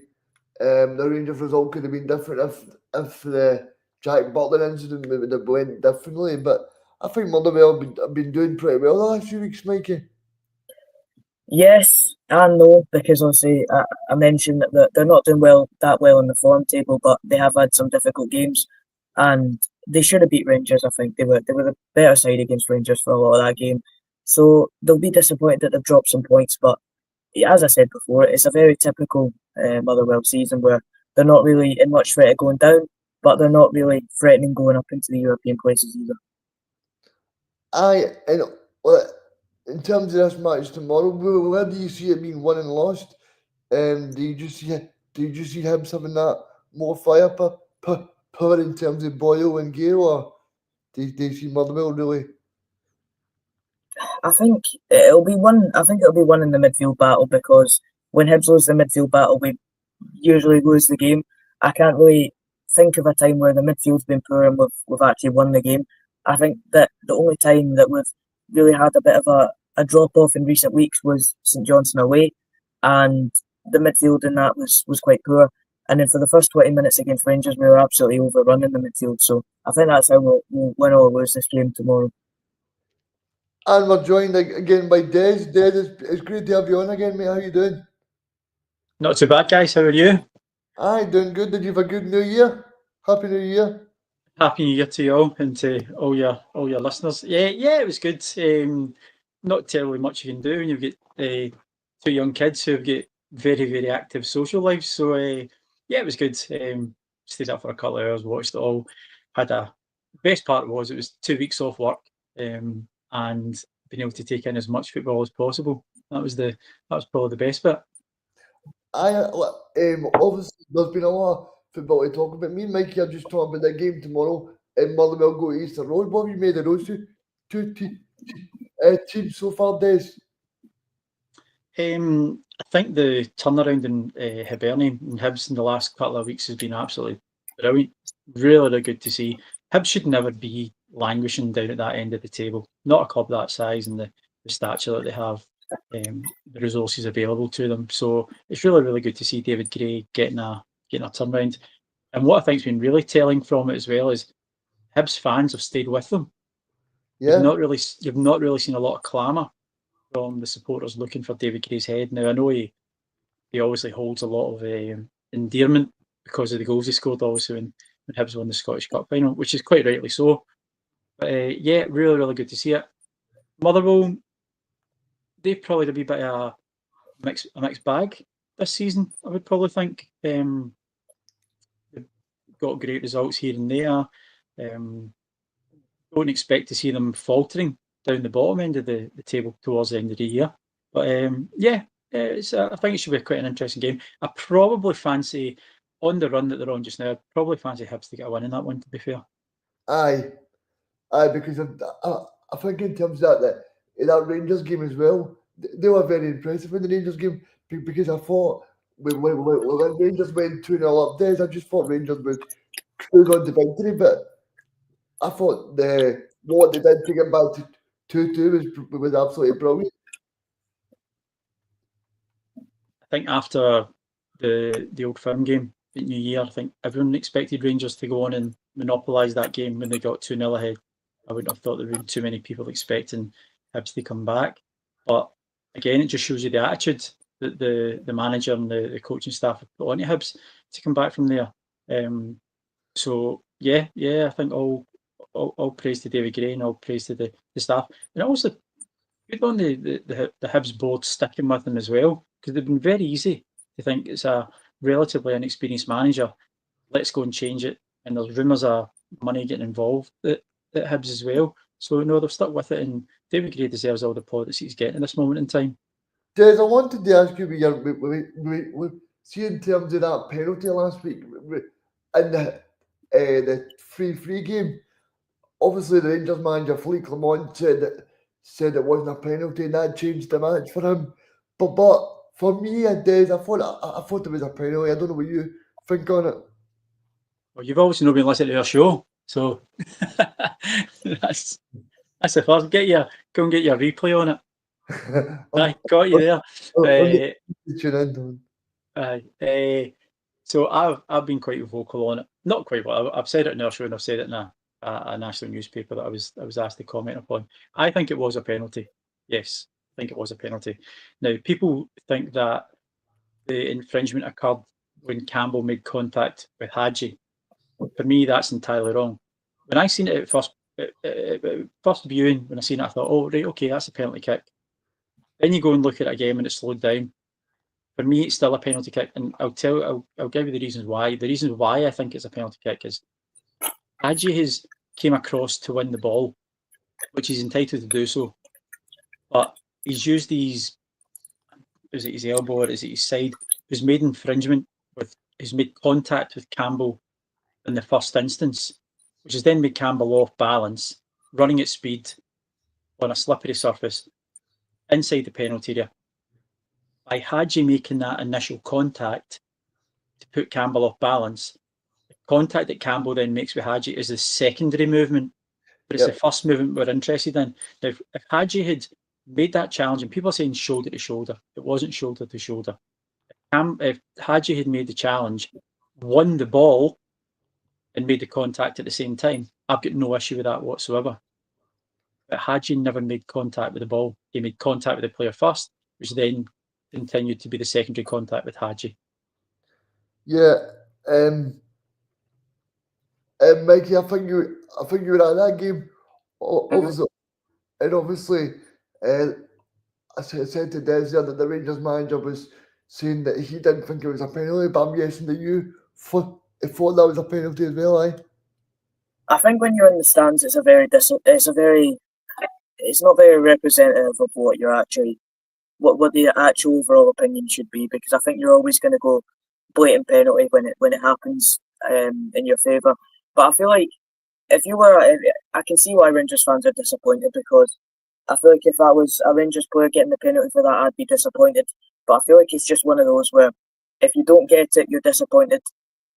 the Rangers result could have been different if the Jack Butler incident would have went differently. But I think Motherwell have been doing pretty well the last few weeks, Mikey. Yes and no, because obviously I mentioned that they're not doing that well in the form table, but they have had some difficult games, and they should have beat Rangers. I think they were the better side against Rangers for a lot of that game, so they'll be disappointed that they've dropped some points. But as I said before, it's a very typical Motherwell season where they're not really in much threat of going down, but they're not really threatening going up into the European places either. In terms of this match tomorrow, where do you see it being won and lost? Do you just see Hibs having that more firepower in terms of Boyle and Gale, or do you see Motherwell really? I think it'll be one. I think it'll be one in the midfield battle because when Hibs lose the midfield battle, we usually lose the game. I can't really think of a time where the midfield's been poor and we've actually won the game. I think that the only time that we've really had a bit of a drop off in recent weeks was St Johnstone away, and the midfield in that was quite poor. And then for the first 20 minutes against Rangers, we were absolutely overrunning the midfield. So I think that's how we'll win or lose this game tomorrow. And we're joined again by Des. Des, it's great to have you on again, mate. How you doing? Not too bad, guys. How are you? Aye, doing good. Did you have a good New Year? Happy New Year. Happy New Year to you all and to all your listeners. Yeah, it was good. Not terribly much you can do when you've got two young kids who've got very, very active social lives. So yeah, it was good. Stayed up for a couple of hours, watched it all. Best part was it was 2 weeks off work, and being able to take in as much football as possible. That was probably the best bit. Obviously there's been a lot of football to talk about. Me and Mikey are just talking about that game tomorrow in Motherwell go to Easter Road. What have you made of those two teams so far, Des? I think the turnaround in Hibernian and Hibs in the last couple of weeks has been absolutely brilliant. Really, really good to see. Hibs should never be languishing down at that end of the table. Not a club that size and the stature that they have, the resources available to them. So it's really, really good to see David Gray getting a turnaround. And what I think's been really telling from it as well is Hibs fans have stayed with them. Yeah. You've not really seen a lot of clamour from the supporters looking for David Gray's head. Now I know he obviously holds a lot of endearment because of the goals he scored, obviously when Hibs won the Scottish Cup final, which is quite rightly so. But yeah, really, really good to see it. Motherwell, they've probably a wee bit of a mixed bag this season, I would probably think. They've got great results here and there. Don't expect to see them faltering down the bottom end of the table towards the end of the year. But yeah, I think it should be quite an interesting game. I probably fancy, on the run that they're on just now, I'd probably fancy Hibs to get a win in that one, to be fair. Aye, because I think in terms of that Rangers game as well, they were very impressive in the Rangers game because I thought when Rangers went 2-0 up there, I just thought Rangers would cruise on to victory, but I thought what they did to get back to 2-2 was absolutely brilliant. I think after the Old Firm game at New Year, I think everyone expected Rangers to go on and monopolise that game when they got 2-0 ahead. I wouldn't have thought there would be too many people expecting Hibs to come back. But again, it just shows you the attitude that the manager and the coaching staff have put onto Hibs to come back from there. So yeah, I think all praise to David Gray and all praise to the staff. And also good on the Hibs board sticking with him as well, because they've been very easy to think it's a relatively inexperienced manager. Let's go and change it. And there's rumours of money getting involved at Hibs as well. So no, they've stuck with it, and David Gray deserves all the plaudits he's getting at this moment in time. Des, I wanted to ask you, we see in terms of that penalty last week in the 3-3 game. Obviously, the Rangers manager Philippe Clement said it wasn't a penalty, and that changed the match for him. But for me, Des, I thought it was a penalty. I don't know what you think on it. Well, you've obviously not been listening to our show, so that's the first. Go and get your replay on it. I got you there. So I've been quite vocal on it. Not quite well. I've said it in our show, and I've said it in a national newspaper that I was asked to comment upon. I think it was a penalty. Yes, I think it was a penalty. Now, people think that the infringement occurred when Campbell made contact with Hagi. For me, that's entirely wrong. When I seen it at first viewing, when I seen it, I thought, oh, right, okay, that's a penalty kick. Then you go and look at it again when it's slowed down. For me, it's still a penalty kick, and I'll give you the reasons why. The reasons why I think it's a penalty kick is Hagi came across to win the ball, which he's entitled to do so, but he's used is it his elbow or is it his side? He's made contact with Campbell in the first instance, which has then made Campbell off balance, running at speed on a slippery surface inside the penalty area. By Hagi making that initial contact to put Campbell off balance, the contact that Campbell then makes with Hagi is the secondary movement, but it's the first movement we're interested in. Now, if Hagi had made that challenge, and people are saying shoulder to shoulder, it wasn't shoulder to shoulder. If Hagi had made the challenge, won the ball, and made the contact at the same time, I've got no issue with that whatsoever. But Hagi never made contact with the ball. He made contact with the player first, which then continued to be the secondary contact with Hagi. Yeah, Mikey, I think you were at that game. Obviously, I said to Des that the Rangers manager was saying that he didn't think it was a penalty, but I'm guessing that you thought that was a penalty as well, eh? I think when you're in the stands, it's not very representative of what the actual overall opinion should be, because I think you're always going to go blatant penalty when it happens in your favour. But I feel like I can see why Rangers fans are disappointed, because I feel like if that was a Rangers player getting the penalty for that, I'd be disappointed. But I feel like it's just one of those where if you don't get it, you're disappointed,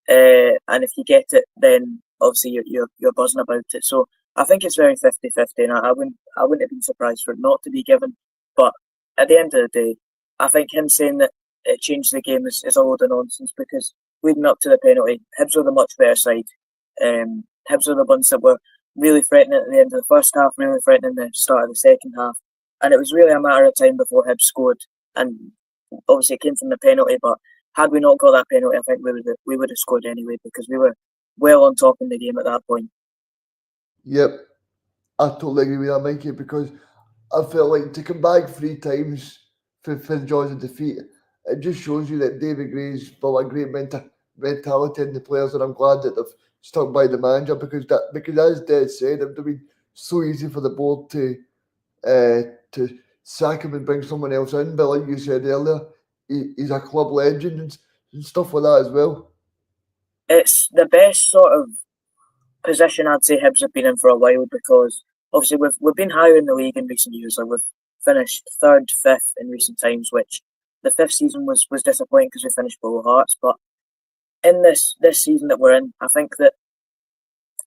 and if you get it, then obviously you're buzzing about it. So I think it's very 50-50, and I wouldn't have been surprised for it not to be given. But at the end of the day, I think him saying that it changed the game is a load of nonsense, because leading up to the penalty, Hibs were the much better side. Hibs were the ones that were really threatening at the end of the first half, really threatening the start of the second half. And it was really a matter of time before Hibs scored. And obviously it came from the penalty, but had we not got that penalty, I think we would have scored anyway, because we were well on top in the game at that point. Yep, I totally agree with that, Mikey, because I felt like to come back 3 times for the jaws of defeat, it just shows you that David Gray's built a great mentality in the players, and I'm glad that they've stuck by the manager because as Des said, it would have been so easy for the board to sack him and bring someone else in. But like you said earlier, he's a club legend and stuff like that as well. It's the best sort of position I'd say Hibs have been in for a while because obviously we've been higher in the league in recent years. Like we've finished 3rd, 5th in recent times, which the 5th season was disappointing because we finished below Hearts. But in this season that we're in, I think that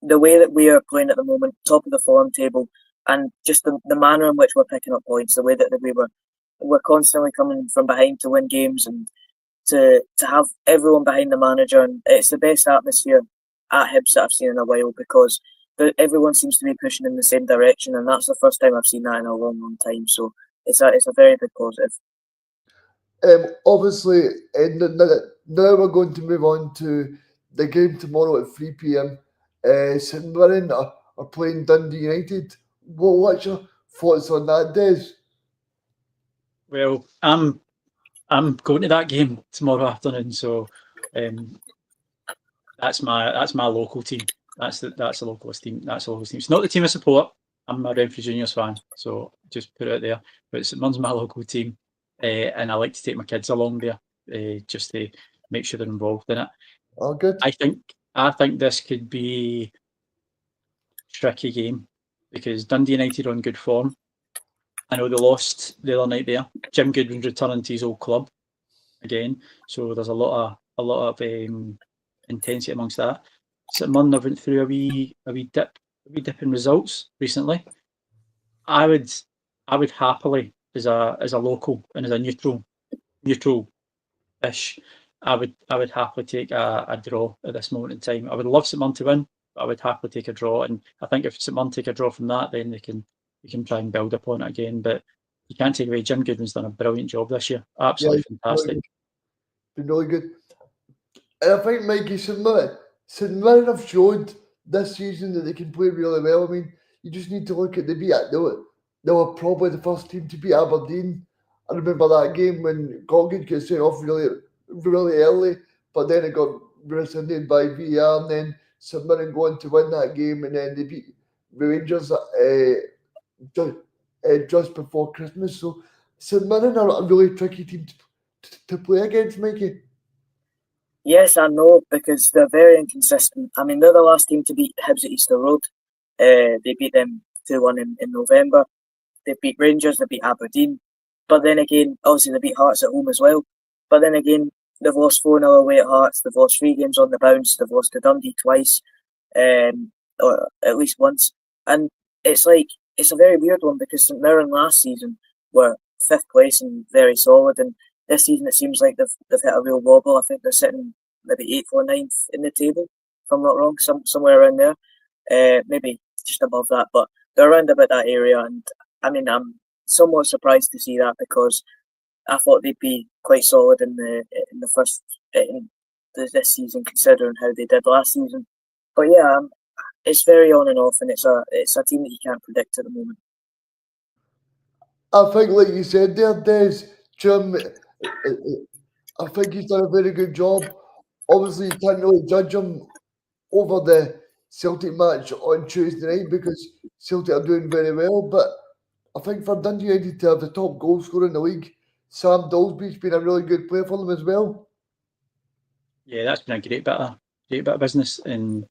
the way that we are playing at the moment, top of the form table, and just the manner in which we're picking up points, the way that we're constantly coming from behind to win games and to have everyone behind the manager, and it's the best atmosphere at Hibs that I've seen in a while because everyone seems to be pushing in the same direction, and that's the first time I've seen that in a long time. So it's a very big positive. Obviously, now we're going to move on to the game tomorrow at 3 p.m. St Mirren are playing Dundee United. What's your thoughts on that, Des? Well, I'm going to that game tomorrow afternoon, so that's my local team. That's the localist team. That's the localist team. It's not the team I support. I'm a Renfrew Juniors fan, so just put it out there. But St Mirren's my local team, and I like to take my kids along there just to make sure they're involved in it. Oh, good. I think this could be a tricky game because Dundee United are on good form. I know they lost the other night there. Jim Goodwin's returning to his old club again, so there's a lot of intensity amongst that. St Mirren have went through a wee dip in results recently. I would happily, as a local and as a neutral-ish, I would happily take a draw at this moment in time. I would love St Mirren to win, but I would happily take a draw. And I think if St Mirren take a draw from that, then they can try and build upon it again. But you can't take away Jim Goodwin's done a brilliant job this year. Absolutely fantastic. Been really good. And I think, Mikey, St Mirren have showed this season that they can play really well. I mean, you just need to look at they were probably the first team to beat Aberdeen. I remember that game when Goggins got sent off really early, but then it got rescinded by VAR, and then St Mirren go on to win that game, and then they beat the Rangers just before Christmas. So St Mirren are a really tricky team to play against, Mikey. Yes, I know, because they're very inconsistent. I mean, they're the last team to beat Hibs at Easter Road. They beat them 2-1 in November. They beat Rangers, they beat Aberdeen. But then again, obviously they beat Hearts at home as well. But then again, they've lost 4-0 away at Hearts. They've lost 3 games on the bounce. They've lost to Dundee twice, or at least once. And it's a very weird one because St Mirren last season were 5th place and very solid. And this season it seems like they've hit a real wobble. I think they're sitting maybe 8th or 9th in the table, if I'm not wrong, somewhere around there. Maybe just above that, but they're around about that area. And I mean, I'm somewhat surprised to see that because I thought they'd be quite solid in the first this season, considering how they did last season. But yeah, it's very on and off, and it's a team that you can't predict at the moment. I think, like you said there, Des, Jim, I think he's done a very good job. Obviously, you can't really judge him over the Celtic match on Tuesday night because Celtic are doing very well. But I think for Dundee United to have the top goal scorer in the league, Sam Dalby's been a really good player for them as well. Yeah, that's been a great bit of business. And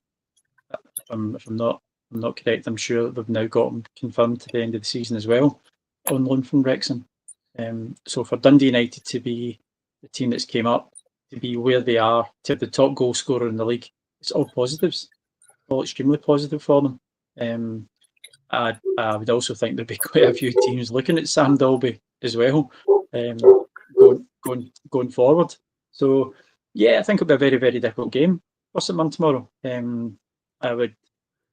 if I'm not correct, I'm sure they've now got him confirmed to the end of the season as well on loan from Wrexham. So for Dundee United to be the team that's came up, to be where they are, to have the top goal scorer in the league, it's all positives, all extremely positive for them. I would also think there'd be quite a few teams looking at Sam Dalby as well, going forward. So yeah, I think it'll be a very, very difficult game for St Mirren tomorrow. I would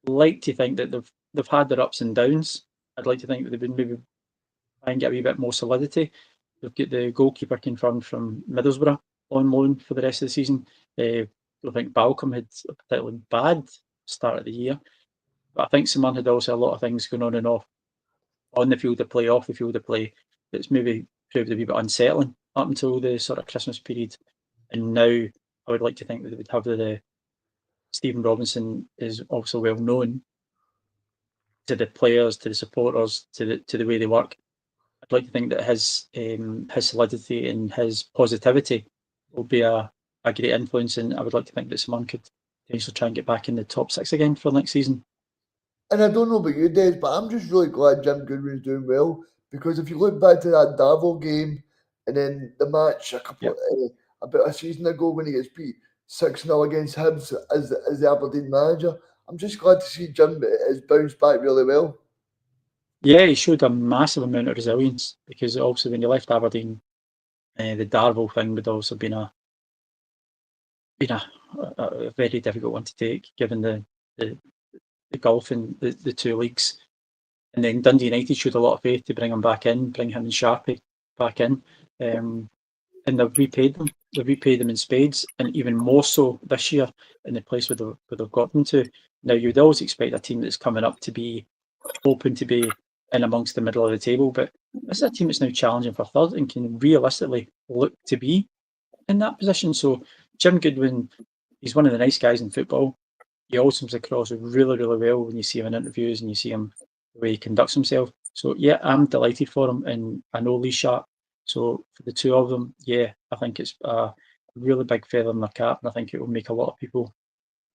like to think that they've had their ups and downs. I'd like to think that they've been maybe try and get a wee bit more solidity. They've got the goalkeeper confirmed from Middlesbrough on loan for the rest of the season. don't think Balcom had a particularly bad start of the year. But I think St Mirren had also a lot of things going on and off on the field of play, off the field of play, that's maybe proved a wee bit unsettling up until the sort of Christmas period. And now I would like to think that they would have the Stephen Robinson is also well known to the players, to the supporters, to the way they work. I'd like to think that his solidity and his positivity will be a great influence, and I would like to think that someone could potentially try and get back in the top 6 again for next season. And I don't know about you, Des, but I'm just really glad Jim Goodwin's doing well, because if you look back to that Darvel game and then the match about a season ago when he gets beat 6-0 against Hibs as the Aberdeen manager, I'm just glad to see Jim has bounced back really well. Yeah, he showed a massive amount of resilience, because also when he left Aberdeen, the Darvel thing would also been a very difficult one to take, given the gulf in the two leagues. And then Dundee United showed a lot of faith to bring him back in, bring him and Sharpie back in. And they've repaid them. They've repaid them in spades, and even more so this year in the place where they've got them to. Now, you'd always expect a team that's coming up to be hoping to be in amongst the middle of the table, but this is a team that's now challenging for third and can realistically look to be in that position. So Jim Goodwin, he's one of the nice guys in football. He always comes across really, really well when you see him in interviews and you see him the way he conducts himself. So yeah, I'm delighted for him, and I know Lee Sharp. So for the two of them, yeah, I think it's a really big feather in their cap, and I think it will make a lot of people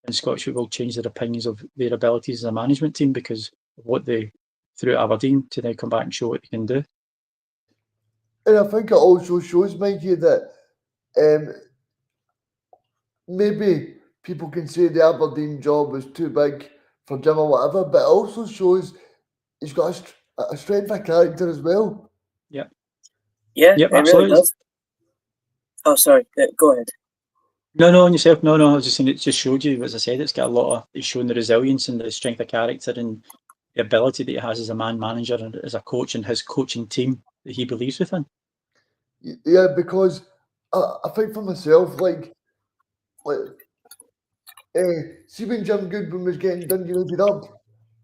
in Scottish football change their opinions of their abilities as a management team, because of what they threw at Aberdeen to now come back and show what they can do. And I think it also shows, Mikey, that maybe people can say the Aberdeen job was too big for Jim or whatever, but it also shows he's got a strength of character as well. Yeah. Yeah, Yep, it absolutely. really does. Oh, sorry. Go ahead. No, on yourself. No, I was just saying it just showed you, as I said, it's got a lot of, it's shown the resilience and the strength of character and the ability that he has as a man manager and as a coach, and his coaching team that he believes within. Yeah, because I think for myself, see when Jim Goodwin was getting Dundee United up,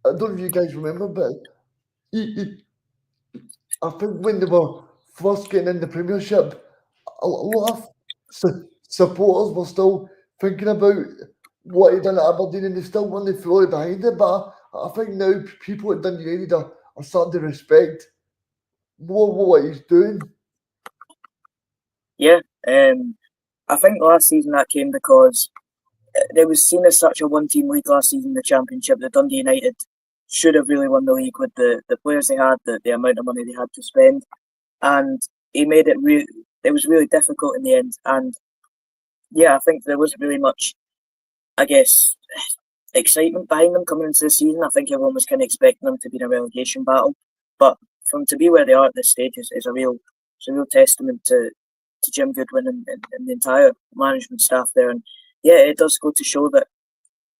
I don't know if you guys remember, but I think when they were first getting in the Premiership, a lot of supporters were still thinking about what he'd done at Aberdeen, and they still weren't fully behind it. But I think now people at Dundee United are starting to respect more what he's doing. Yeah, I think last season that came because there was seen as such a one-team league last season, the Championship, that Dundee United should have really won the league with the players they had, the amount of money they had to spend, and he made it it was really difficult in the end. And yeah, I think there wasn't really much, I guess, excitement behind them coming into the season. I think everyone was kind of expecting them to be in a relegation battle, but from to be where they are at this stage is a real testament to Jim Goodwin and the entire management staff there. And yeah, it does go to show that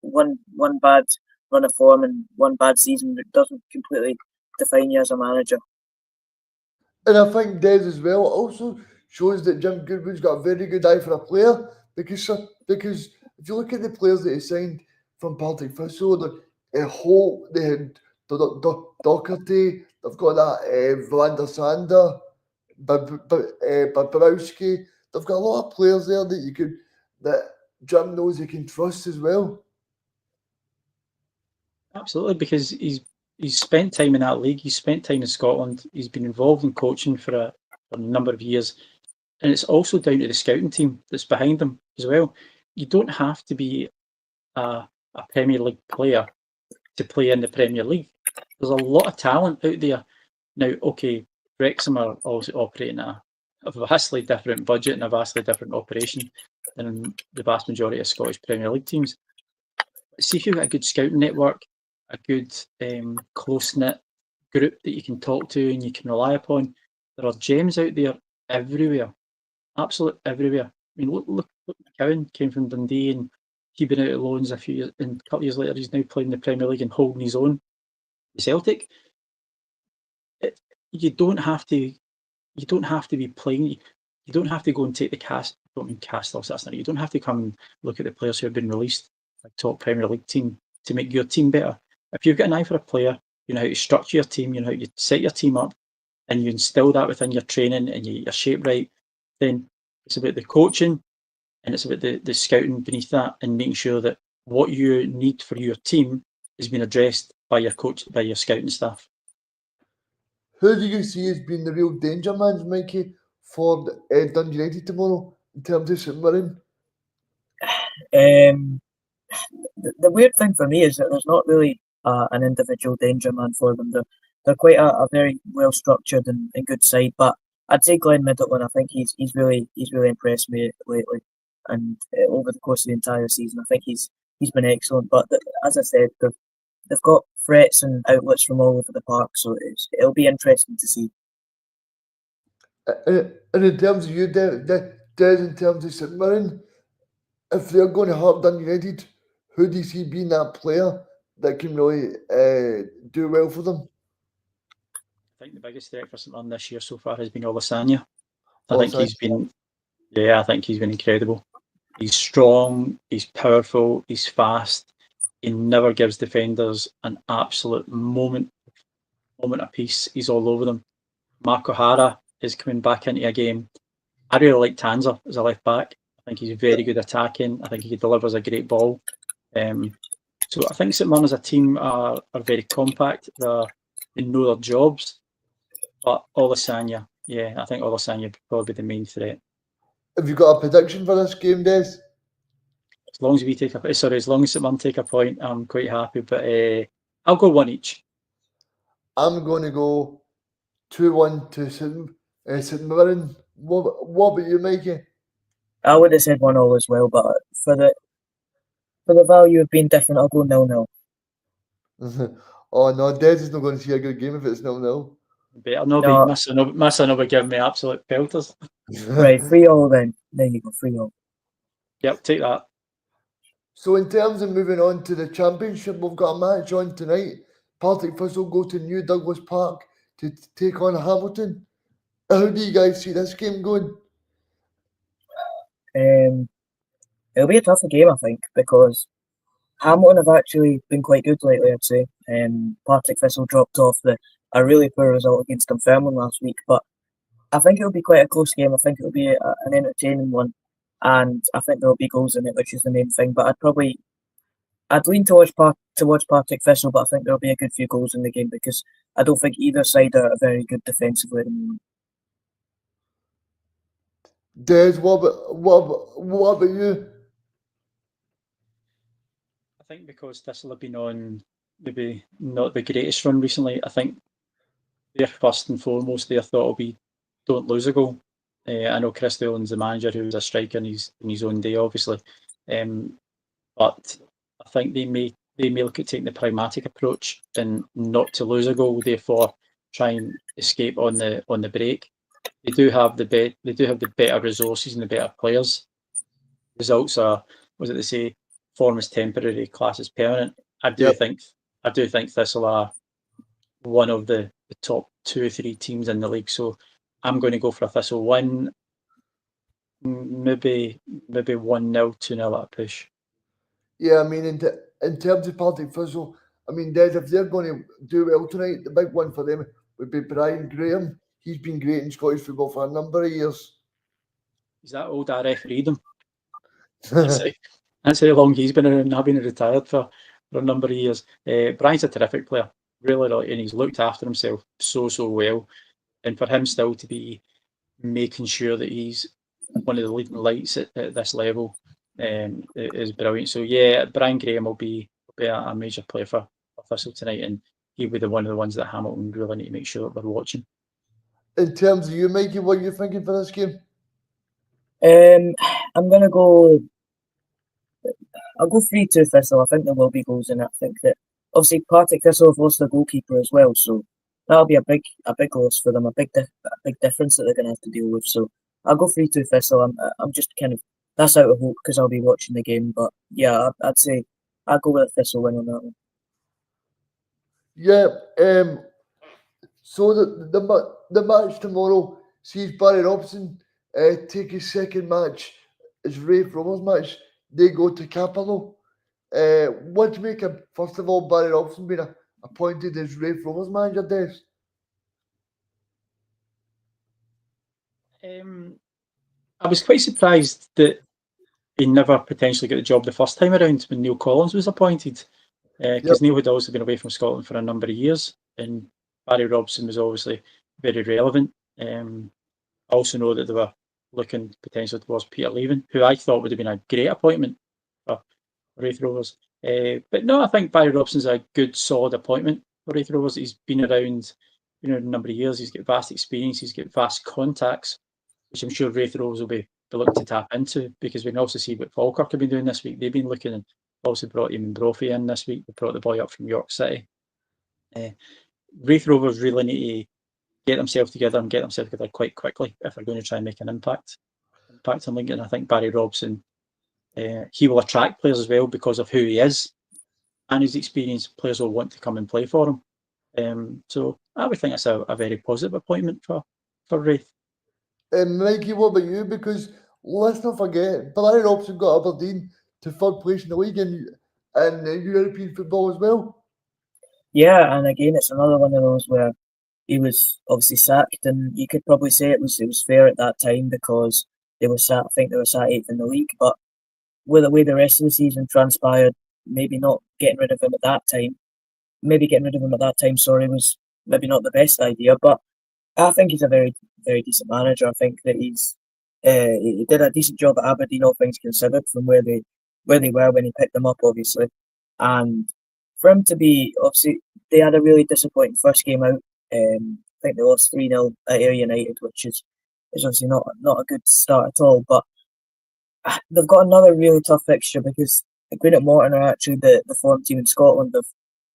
one bad run of form and one bad season doesn't completely define you as a manager. And I think Des as well also shows that Jim Goodwin's got a very good eye for a player, because if you look at the players that he signed from Partick Thistle, Holt, they had Doherty, they've got that Vlander Sander, Babrowski. They've got a lot of players there that Jim knows he can trust as well. Absolutely, because he's spent time in that league. He's spent time in Scotland. He's been involved in coaching for a number of years, and it's also down to the scouting team that's behind them as well. You don't have to be a Premier League player to play in the Premier League. There's a lot of talent out there now. Okay, Wrexham are also operating at a vastly different budget and a vastly different operation than the vast majority of Scottish Premier League teams. See if you've got a good scouting network, a good close-knit group that you can talk to and you can rely upon. There are gems out there everywhere, absolutely everywhere. I mean, look, McCowan came from Dundee and he'd been out of loans a few years, and a couple of years later he's now playing the Premier League and holding his own. Celtic, you don't have to be playing. You don't have to go and take the don't mean cast off. That's not. You don't have to come and look at the players who have been released, like top Premier League team, to make your team better. If you've got an eye for a player, you know how to structure your team, you know how you set your team up, and you instill that within your training and you're shaped right, then it's about the coaching and it's about the scouting beneath that and making sure that what you need for your team is being addressed by your coach, by your scouting staff. Who do you see as being the real danger man, Mikey, for Dundee United tomorrow in terms of St Mirren? The weird thing for me is that there's not really an individual danger man for them. They're quite a very well structured and good side, but I'd say Glenn Middleton. I think he's really impressed me lately, and over the course of the entire season, I think he's been excellent. But as I said, they've got threats and outlets from all over the park, so it'll be interesting to see. And in terms of you, Des, in terms of St Mirren, if they're going to hurt Dundee United, who do you see being that player that can really do well for them? I think the biggest threat for St Mirren this year so far has been Olasanya. I think he's been incredible. He's strong, he's powerful, he's fast. He never gives defenders an absolute moment of peace. He's all over them. Mark O'Hara is coming back into a game. I really like Tanser as a left back. I think he's very good attacking. I think he delivers a great ball. So I think St Mirren as a team are very compact. They know their jobs. But Olasanya, I think Olasanya would probably be the main threat. Have you got a prediction for this game, Des? As long as St Mirren take a point, I'm quite happy. But I'll go one each. I'm going to go 2-1 to St Mirren. What about you, Mikey? I would have said 1-0 as well, but for the value of being different, I'll go 0-0. Oh no, Des is not going to see a good game if it's 0-0. Better not be missing over giving me absolute pelters. Right, 3-0 then. There you go, 3-0. Yep, take that. So in terms of moving on to the Championship, we've got a match on tonight. Partick Thistle go to New Douglas Park to take on Hamilton. How do you guys see this game going? It'll be a tougher game, I think, because Hamilton have actually been quite good lately, I'd say. Partick Thistle dropped off a really poor result against Dunfermline last week, but I think it'll be quite a close game. I think it'll be an entertaining one, and I think there'll be goals in it, which is the main thing. But I'd lean towards Partick Thistle, but I think there'll be a good few goals in the game because I don't think either side are very good defensively at the moment. Des, what about you? I think because Thistle have been on maybe not the greatest run recently, I think their first and foremost their thought will be don't lose a goal. I know Chris Dillon's the manager who's a striker in his own day, obviously, but I think they may look at taking the pragmatic approach and not to lose a goal, therefore try and escape on the break. They do have the better resources and the better players. Results are, what they say, form is temporary, class is permanent. I do think Thistle are one of the top 2 or 3 teams in the league. So I'm going to go for a Thistle win, maybe 1-0, 2-0 at a push. Yeah, I mean, in terms of Partick Thistle, I mean, Des, if they're going to do well tonight, the big one for them would be Brian Graham. He's been great in Scottish football for a number of years. He's that old I refereed him. That's how long he's been around. I've been retired for a number of years. Brian's a terrific player, really, and he's looked after himself so well. And for him still to be making sure that he's one of the leading lights at this level is brilliant. So yeah, Brian Graham will be a major player for Thistle tonight, and he'll be one of the ones that Hamilton really need to make sure that they're watching. In terms of you, Mikey, what are you thinking for this game? I'm gonna go. I'll go 3-2 Thistle. I think there will be goals in it. I think that obviously Partick Thistle have lost their goalkeeper as well, so that'll be a big loss for them, a big difference that they're gonna have to deal with. So I'll go 3-2 Thistle. I'm just kind of, that's out of hope because I'll be watching the game, but yeah, I'd say I'll go with a Thistle win on that one. Yeah. So the match tomorrow sees Barry Robson take his second match is Rafe Roberts' match. They go to Capello. What do you make of, first of all, Barry Robson being appointed as Rafe Roberts' manager, Des? I was quite surprised that he never potentially got the job the first time around when Neil Collins was appointed, because Neil had also been away from Scotland for a number of years, and Barry Robson was obviously very relevant. I also know that they were looking potentially towards Peter leaving, who I thought would have been a great appointment for Raith Rovers. But no, I think Barry Robson's a good, solid appointment for Raith Rovers. He's been around, a number of years. He's got vast experience. He's got vast contacts, which I'm sure Raith Rovers will be looking to tap into, because we can also see what Falkirk have been doing this week. They've been looking, and also brought Eamon Brophy in this week. They brought the boy up from York City. Raith Rovers really need to get themselves together and get themselves together quite quickly if they're going to try and make an impact on Lincoln. I think Barry Robson, he will attract players as well because of who he is and his experience. Players will want to come and play for him. So I would think it's a very positive appointment for Raith. Mikey, what about you? Because let's not forget, Barry Robson got Aberdeen to third place in the league and European football as well. Yeah, and again, it's another one of those where he was obviously sacked, and you could probably say it was fair at that time because they were sat. I think they were sat 8th in the league, but with the way the rest of the season transpired, maybe not getting rid of him at that time. Was maybe not the best idea, but I think he's a very, very decent manager. I think that he did a decent job at Aberdeen, all things considered, from where they were when he picked them up, obviously. And for him to be, obviously, they had a really disappointing first game out. I think they lost 3-0 at Ayr United, which is obviously not a good start at all. But they've got another really tough fixture because Greenock Morton are actually the form team in Scotland.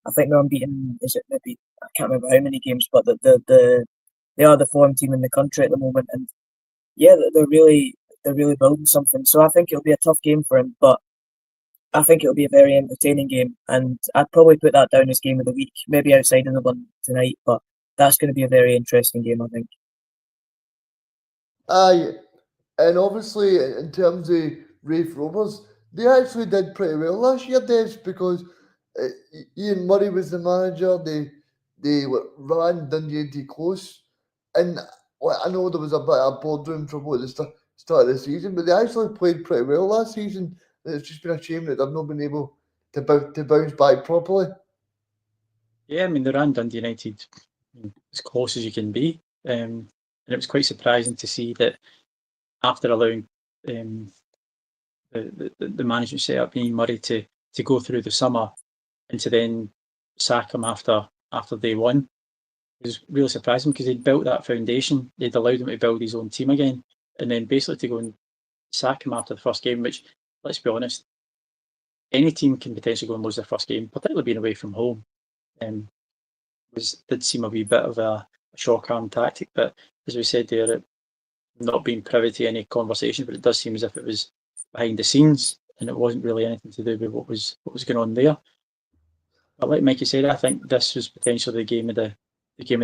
I think they're unbeaten. Is it maybe, I can't remember how many games, but they are the form team in the country at the moment, and yeah, they're really building something. So I think it'll be a tough game for him, but I think it'll be a very entertaining game, and I'd probably put that down as game of the week, maybe outside of the one tonight, but that's going to be a very interesting game, I think. Aye, and obviously in terms of Raith Rovers, they actually did pretty well last year, Des, because Ian Murray was the manager. They ran Dundee into close, and I know there was a bit of boardroom trouble at the start of the season, but they actually played pretty well last season. It's just been a shame that they've not been able to bounce back properly. Yeah, I mean, they ran Dundee United as close as you can be, and it was quite surprising to see that after allowing the management set up Ian Murray to go through the summer and to then sack him after day one. It was really surprising because they'd built that foundation. They'd allowed him to build his own team again, and then basically to go and sack him after the first game, which, let's be honest, any team can potentially go and lose their first game, particularly being away from home. Did seem a wee bit of a shock-arm tactic, but as we said there, not being privy to any conversation, but it does seem as if it was behind the scenes and it wasn't really anything to do with what was going on there. But like Mikey said, I think this was potentially the game of the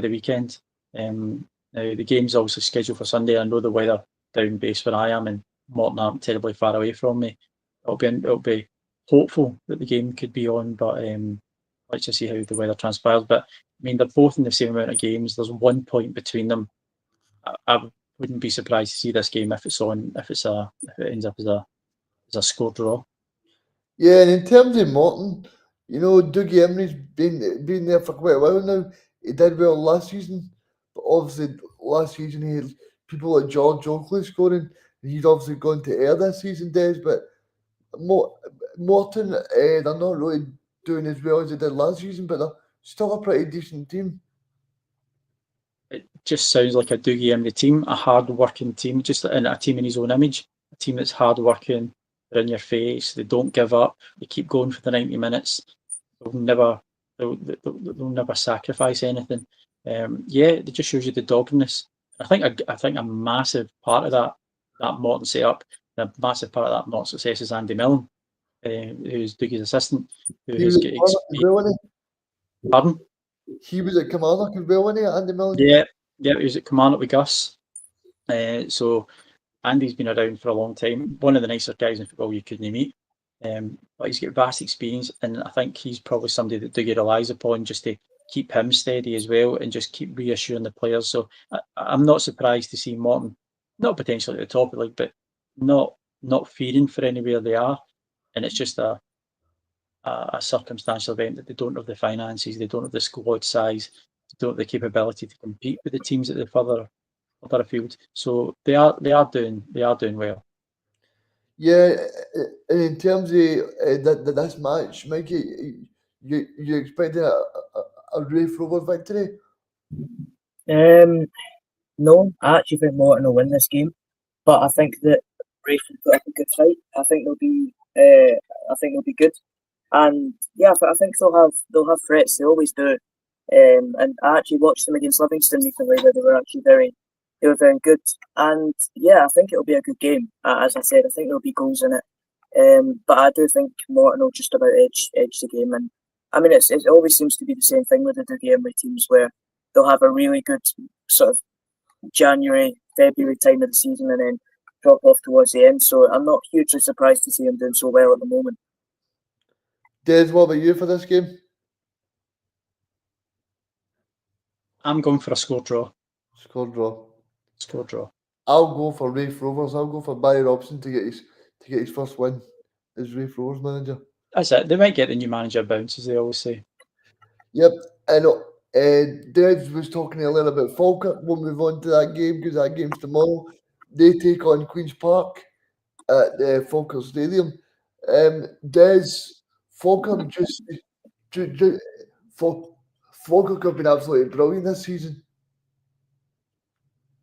weekend. Now the game's obviously scheduled for Sunday. I know the weather down base where I am, and Morton aren't terribly far away from me. It'll be hopeful that the game could be on, but let's just see how the weather transpires. But I mean, they're both in the same amount of games. There's 1 point between them. I wouldn't be surprised to see this game if it's on, if it ends up as a score draw. Yeah, and in terms of Morton, Dougie Emery's been there for quite a while now. He did well last season, but obviously last season he had people like George Oakley scoring, and he's obviously gone to Ayr this season, Des. But Morton, they're not really doing as well as they did last season, but they're still a pretty decent team. It just sounds like a Dougie Emery team, a hard-working team, just a team in his own image, a team that's hard-working, they're in your face, they don't give up, they keep going for the 90 minutes, they'll never sacrifice anything. It just shows you the doggedness. I think a massive part of that Morton setup, a massive part of that Morton success is Andy Millen, who's Dougie's assistant, He was at Kilmarnock as well, wasn't he, Andy Millen? Yeah, he was at Kilmarnock with Gus. So Andy's been around for a long time. One of the nicer guys in football you couldn't meet. But he's got vast experience, and I think he's probably somebody that Dougie relies upon just to keep him steady as well and just keep reassuring the players. So I'm not surprised to see Morton, not potentially at the top of the league, but not fearing for anywhere they are. And it's just a circumstantial event that they don't have the finances, they don't have the squad size, they don't have the capability to compete with the teams that they're further afield. So they are doing well. Yeah, and in terms of this match, Mikey, you expecting a Raith Rovers victory? No, I actually think Morton will win this game, but I think that Raith will put up a good fight. I think they'll be good, and yeah, I think they'll have threats. They always do. And I actually watched them against Livingston recently, where they were actually very good. And yeah, I think it'll be a good game. As I said, I think there'll be goals in it. But I do think Morton will just about edge the game. And I mean, it always seems to be the same thing with the Dougie Emery teams, where they'll have a really good sort of January, February time of the season and then drop off towards the end. So I'm not hugely surprised to see him doing so well at the moment. Des, what about you for this game? I'm going for a score draw. Score draw. I'll go for Raith Rovers. I'll go for Barry Robson to get his first win as Raith Rovers manager. That's it. They might get the new manager bounce, as they always say. Yep, I know. Des was talking earlier about Falkirk. We'll move on to that game because that game's tomorrow. They take on Queen's Park at the Falkirk Stadium. Des, Falkirk Falkirk have been absolutely brilliant this season.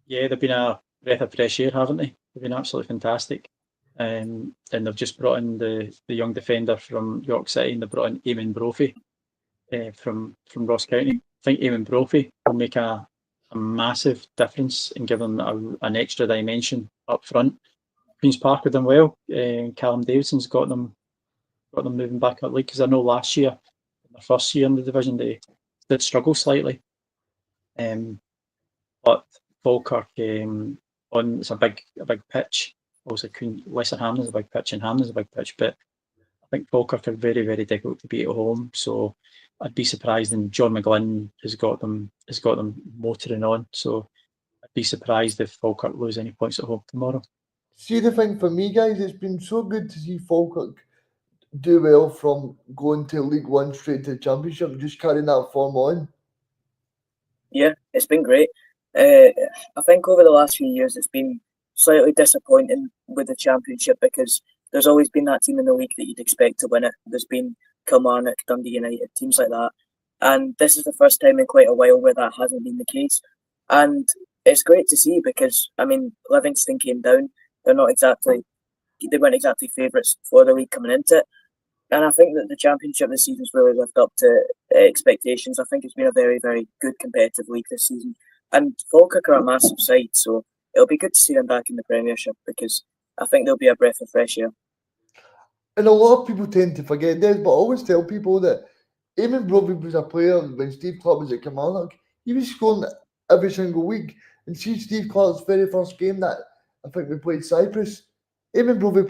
Yeah, they've been a breath of fresh air, haven't they? They've been absolutely fantastic. And they've just brought in the young defender from York City, and they brought in Eamon Brophy from Ross County. I think Eamon Brophy will make a massive difference and give them an extra dimension up front. Queen's Park have done well. Callum Davidson's got them moving back up league, because I know last year, in their first year in the division, they did struggle slightly. But Falkirk it's a big pitch. Also, Lesser Hamlin's a big pitch and Hamlin's a big pitch, but I think Falkirk are very, very difficult to beat at home. So I'd be surprised, and John McGlynn has got them motoring on. So I'd be surprised if Falkirk lose any points at home tomorrow. See, the thing for me, guys, it's been so good to see Falkirk do well from going to League One straight to the Championship and just carrying that form on. Yeah, it's been great. I think over the last few years it's been slightly disappointing with the Championship, because there's always been that team in the league that you'd expect to win it. There's been Kilmarnock, Dundee United, teams like that. And this is the first time in quite a while where that hasn't been the case. And it's great to see, because, I mean, Livingston came down. They weren't exactly favourites for the league coming into it. And I think that the Championship this season's really lived up to expectations. I think it's been a very, very good competitive league this season. And Falkirk are a massive side, so it'll be good to see them back in the Premiership, because I think they'll be a breath of fresh air. And a lot of people tend to forget this, but I always tell people that Eamon Brophy was a player when Steve Clark was at Kilmarnock. He was scoring every single week. And see Steve Clark's very first game that I think we played Cyprus, Eamon Brophy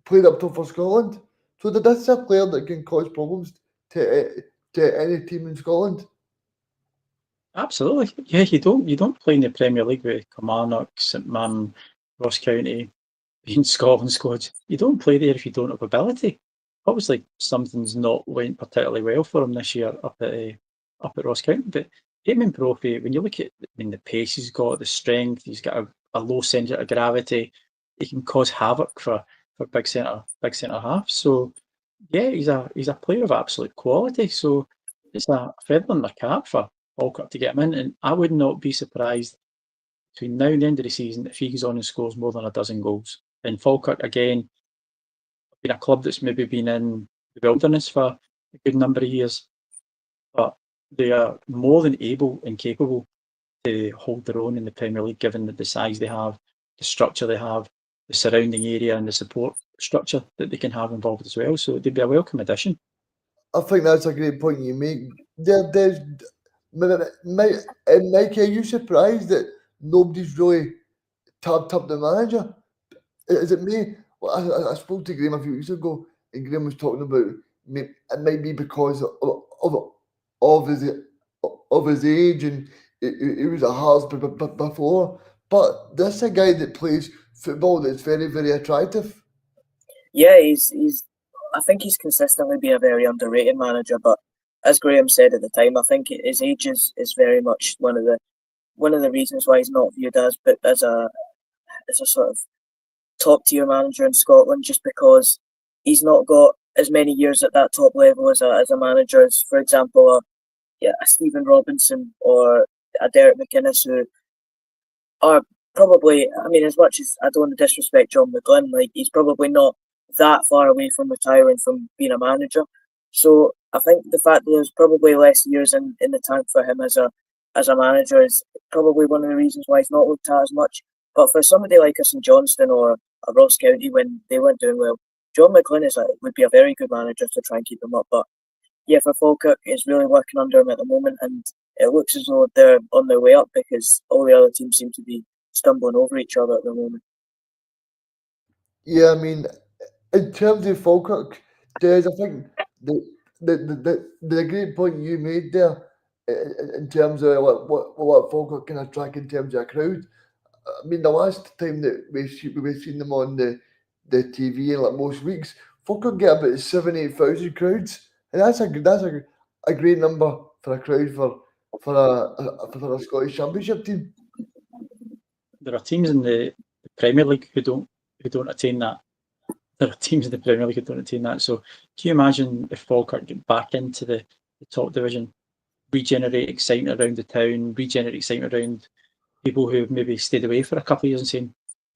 played up top for Scotland. So that's a player that can cause problems to any team in Scotland. Absolutely, yeah. You don't play in the Premier League with Kilmarnock, St Mirren, Ross County, being Scotland squads. You don't play there if you don't have ability. Obviously, something's not went particularly well for him this year up at Ross County. But Eamon Brophy, when you look at the pace he's got, the strength, he's got a low centre of gravity. He can cause havoc for big centre half. So yeah, he's a player of absolute quality. So it's a feather in their cap for Falkirk to get him in, and I would not be surprised between now and the end of the season if he goes on and scores more than a dozen goals. And Falkirk, again, been a club that's maybe been in the wilderness for a good number of years, but they are more than able and capable to hold their own in the Premier League, given the size they have, the structure they have, the surrounding area and the support structure that they can have involved as well. So they'd be a welcome addition. I think that's a great point you make. Mike, are you surprised that nobody's really tapped up the manager. Is it me? Well, I spoke to Graham a few weeks ago, and Graham was talking about it might be because of his of his age, and he was a Hearts before. But this is a guy that plays football that's very, very attractive. Yeah, he's. I think he's consistently been a very underrated manager, but as Graham said at the time, I think his age is very much one of the reasons why he's not viewed as a sort of top tier manager in Scotland, just because he's not got as many years at that top level as a manager as, for example, a Stephen Robinson or a Derek McInnes, who are probably, I mean, as much as I don't want to disrespect John McGlynn, like, he's probably not that far away from retiring from being a manager. So I think the fact that there's probably less years in the tank for him as a manager is probably one of the reasons why he's not looked at as much. But for somebody like a St Johnstone or a Ross County, when they weren't doing well, John McGlynn would be a very good manager to try and keep them up. But yeah, for Falkirk, it's really working under him at the moment, and it looks as though they're on their way up because all the other teams seem to be stumbling over each other at the moment. Yeah, I mean, in terms of Falkirk, Des, I think the great point you made there in terms of what Falkirk can attract in terms of a crowd. I mean, the last time that we've seen them on the TV in like most weeks, Falkirk get about 7,000-8,000 crowds, and that's a great number for a crowd for a Scottish Championship team. There are teams in the Premier League who don't attain that. There are teams in the Premier League who don't attain that. So can you imagine if Falkirk get back into the top division, regenerate excitement around the town, regenerate excitement around people who have maybe stayed away for a couple of years, and saying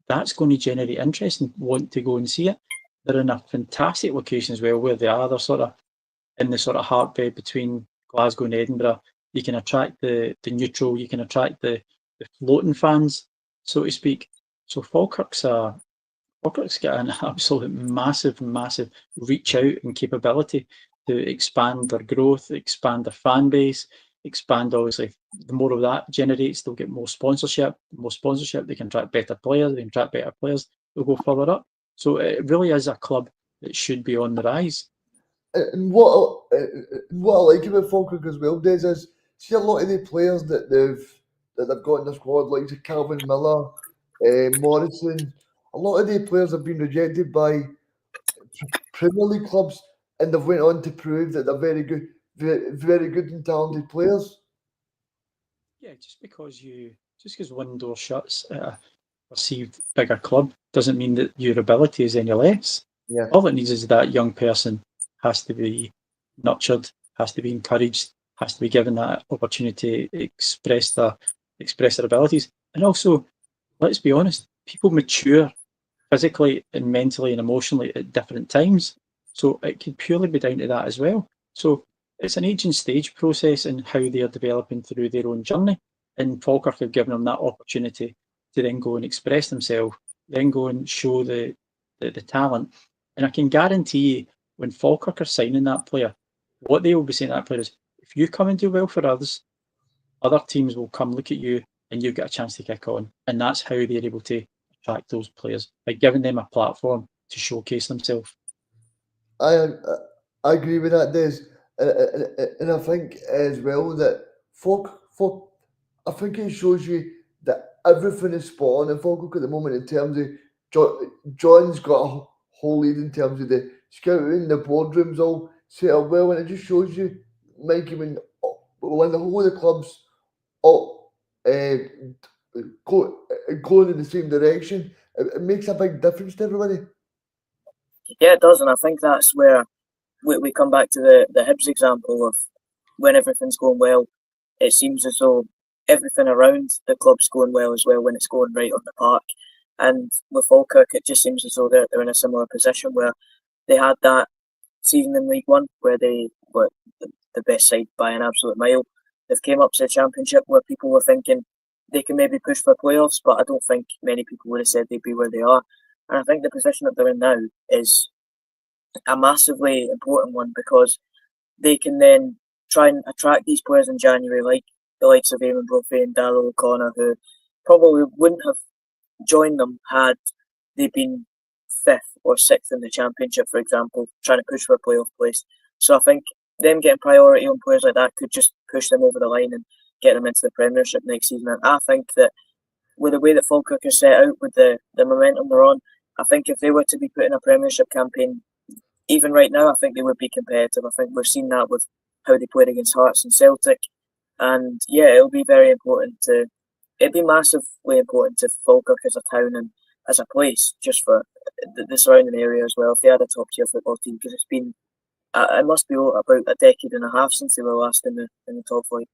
that's going to generate interest and want to go and see it. They're in a fantastic location as well, where they are. They're sort of in the sort of heartbeat between Glasgow and Edinburgh. You can attract the neutral, you can attract the floating fans, so to speak. So Falkirk's got an absolute massive reach out and capability to expand their growth, expand their fan base, expand, obviously, the more of that generates, they'll get more sponsorship. The more sponsorship, they can attract better players. They can attract better players, they'll go further up. So it really is a club that should be on the rise. And what I like about Falkirk as well, Des, is see a lot of the players that they've got in the squad, like Calvin Miller, Morrison. A lot of the players have been rejected by Premier League clubs, and they've went on to prove that they're very good, very good and talented players. Yeah, just because one door shuts at a perceived bigger club doesn't mean that your ability is any less. Yeah. All it needs is that young person has to be nurtured, has to be encouraged, has to be given that opportunity to express their abilities. And also, let's be honest, people mature physically and mentally and emotionally at different times. So it could purely be down to that as well. So it's an age and stage process in how they are developing through their own journey. And Falkirk have given them that opportunity to then go and express themselves, then go and show the talent. And I can guarantee you, when Falkirk are signing that player, what they will be saying to that player is, if you come and do well for others, other teams will come look at you and you get a chance to kick on. And that's how they're able to attract those players, by giving them a platform to showcase themselves. I agree with that, Des. And I think as well that I think it shows you that everything is spot on in Falkirk at the moment in terms of John's got a whole lead in terms of the scouting, the boardrooms all set up well, and it just shows you, Mikey, when the whole of the clubs all going in the same direction, it makes a big difference to everybody. Yeah, it does, and I think that's where we come back to the Hibs example of when everything's going well, it seems as though everything around the club's going well as well when it's going right on the park. And with Falkirk, it just seems as though they're in a similar position where they had that season in League One where they were the best side by an absolute mile. They've came up to the Championship where people were thinking they can maybe push for playoffs, but I don't think many people would have said they'd be where they are. And I think the position that they're in now is a massively important one because they can then try and attract these players in January, like the likes of Eamon Brophy and Darrell O'Connor, who probably wouldn't have join them had they been fifth or sixth in the championship, for example, trying to push for a playoff place. So I think them getting priority on players like that could just push them over the line and get them into the Premiership next season. And I think that with the way that Falkirk are set out, with the momentum they're on, I think if they were to be put in a Premiership campaign, even right now, I think they would be competitive. I think we've seen that with how they played against Hearts and Celtic. And yeah, it'll be very important it'd be massively important to Falkirk as a town and as a place, just for the surrounding area as well, if they had a top tier football team, because it's been, it must be about a decade and a half since they were last in the top flight.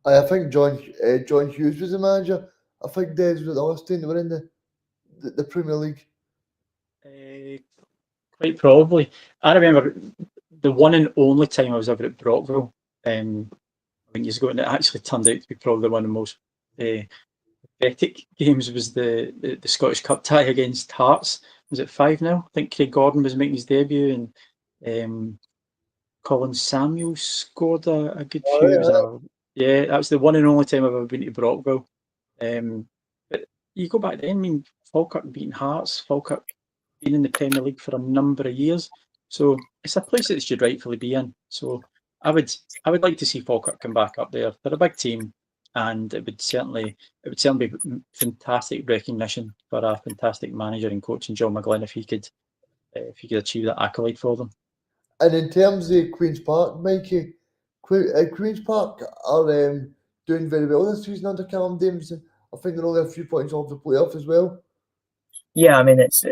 I think John Hughes was the manager. I think Des was the last team that were in the Premier League. Quite probably. I remember the one and only time I was ever at Brockville, years ago, and it actually turned out to be probably one of the most pathetic games, was the Scottish Cup tie against Hearts. Was it 5-0? I think Craig Gordon was making his debut, and Colin Samuel scored a good few. Yeah, that was the one and only time I've ever been to Brockville. But you go back then, I mean, Falkirk beating Hearts, Falkirk been in the Premier League for a number of years, so it's a place that they should rightfully be in. So I would like to see Falkirk come back up there. They're a big team, and it would certainly be fantastic recognition for a fantastic manager and coach in John McGlynn if he could achieve that accolade for them. And in terms of Queen's Park, Mikey, Queen's Park are doing very well this season under Callum Davidson. I think they're only a few points off the playoff as well. Yeah, I mean it's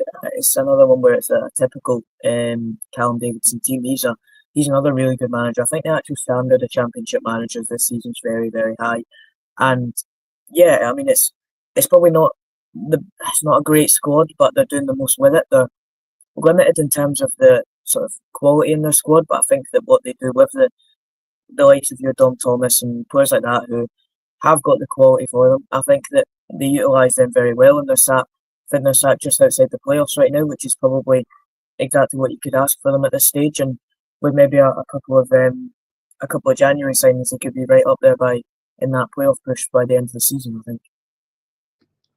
another one where it's a typical Callum Davidson team. He's another really good manager. I think the actual standard of Championship managers this season is very, very high, and yeah, I mean it's probably not it's not a great squad, but they're doing the most with it. They're limited in terms of the sort of quality in their squad, but I think that what they do with the likes of your Dom Thomas and players like that who have got the quality for them, I think that they utilise them very well, and they're sat just outside the playoffs right now, which is probably exactly what you could ask for them at this stage. And with maybe a couple of January signings, they could be right up there in that playoff push by the end of the season, I think.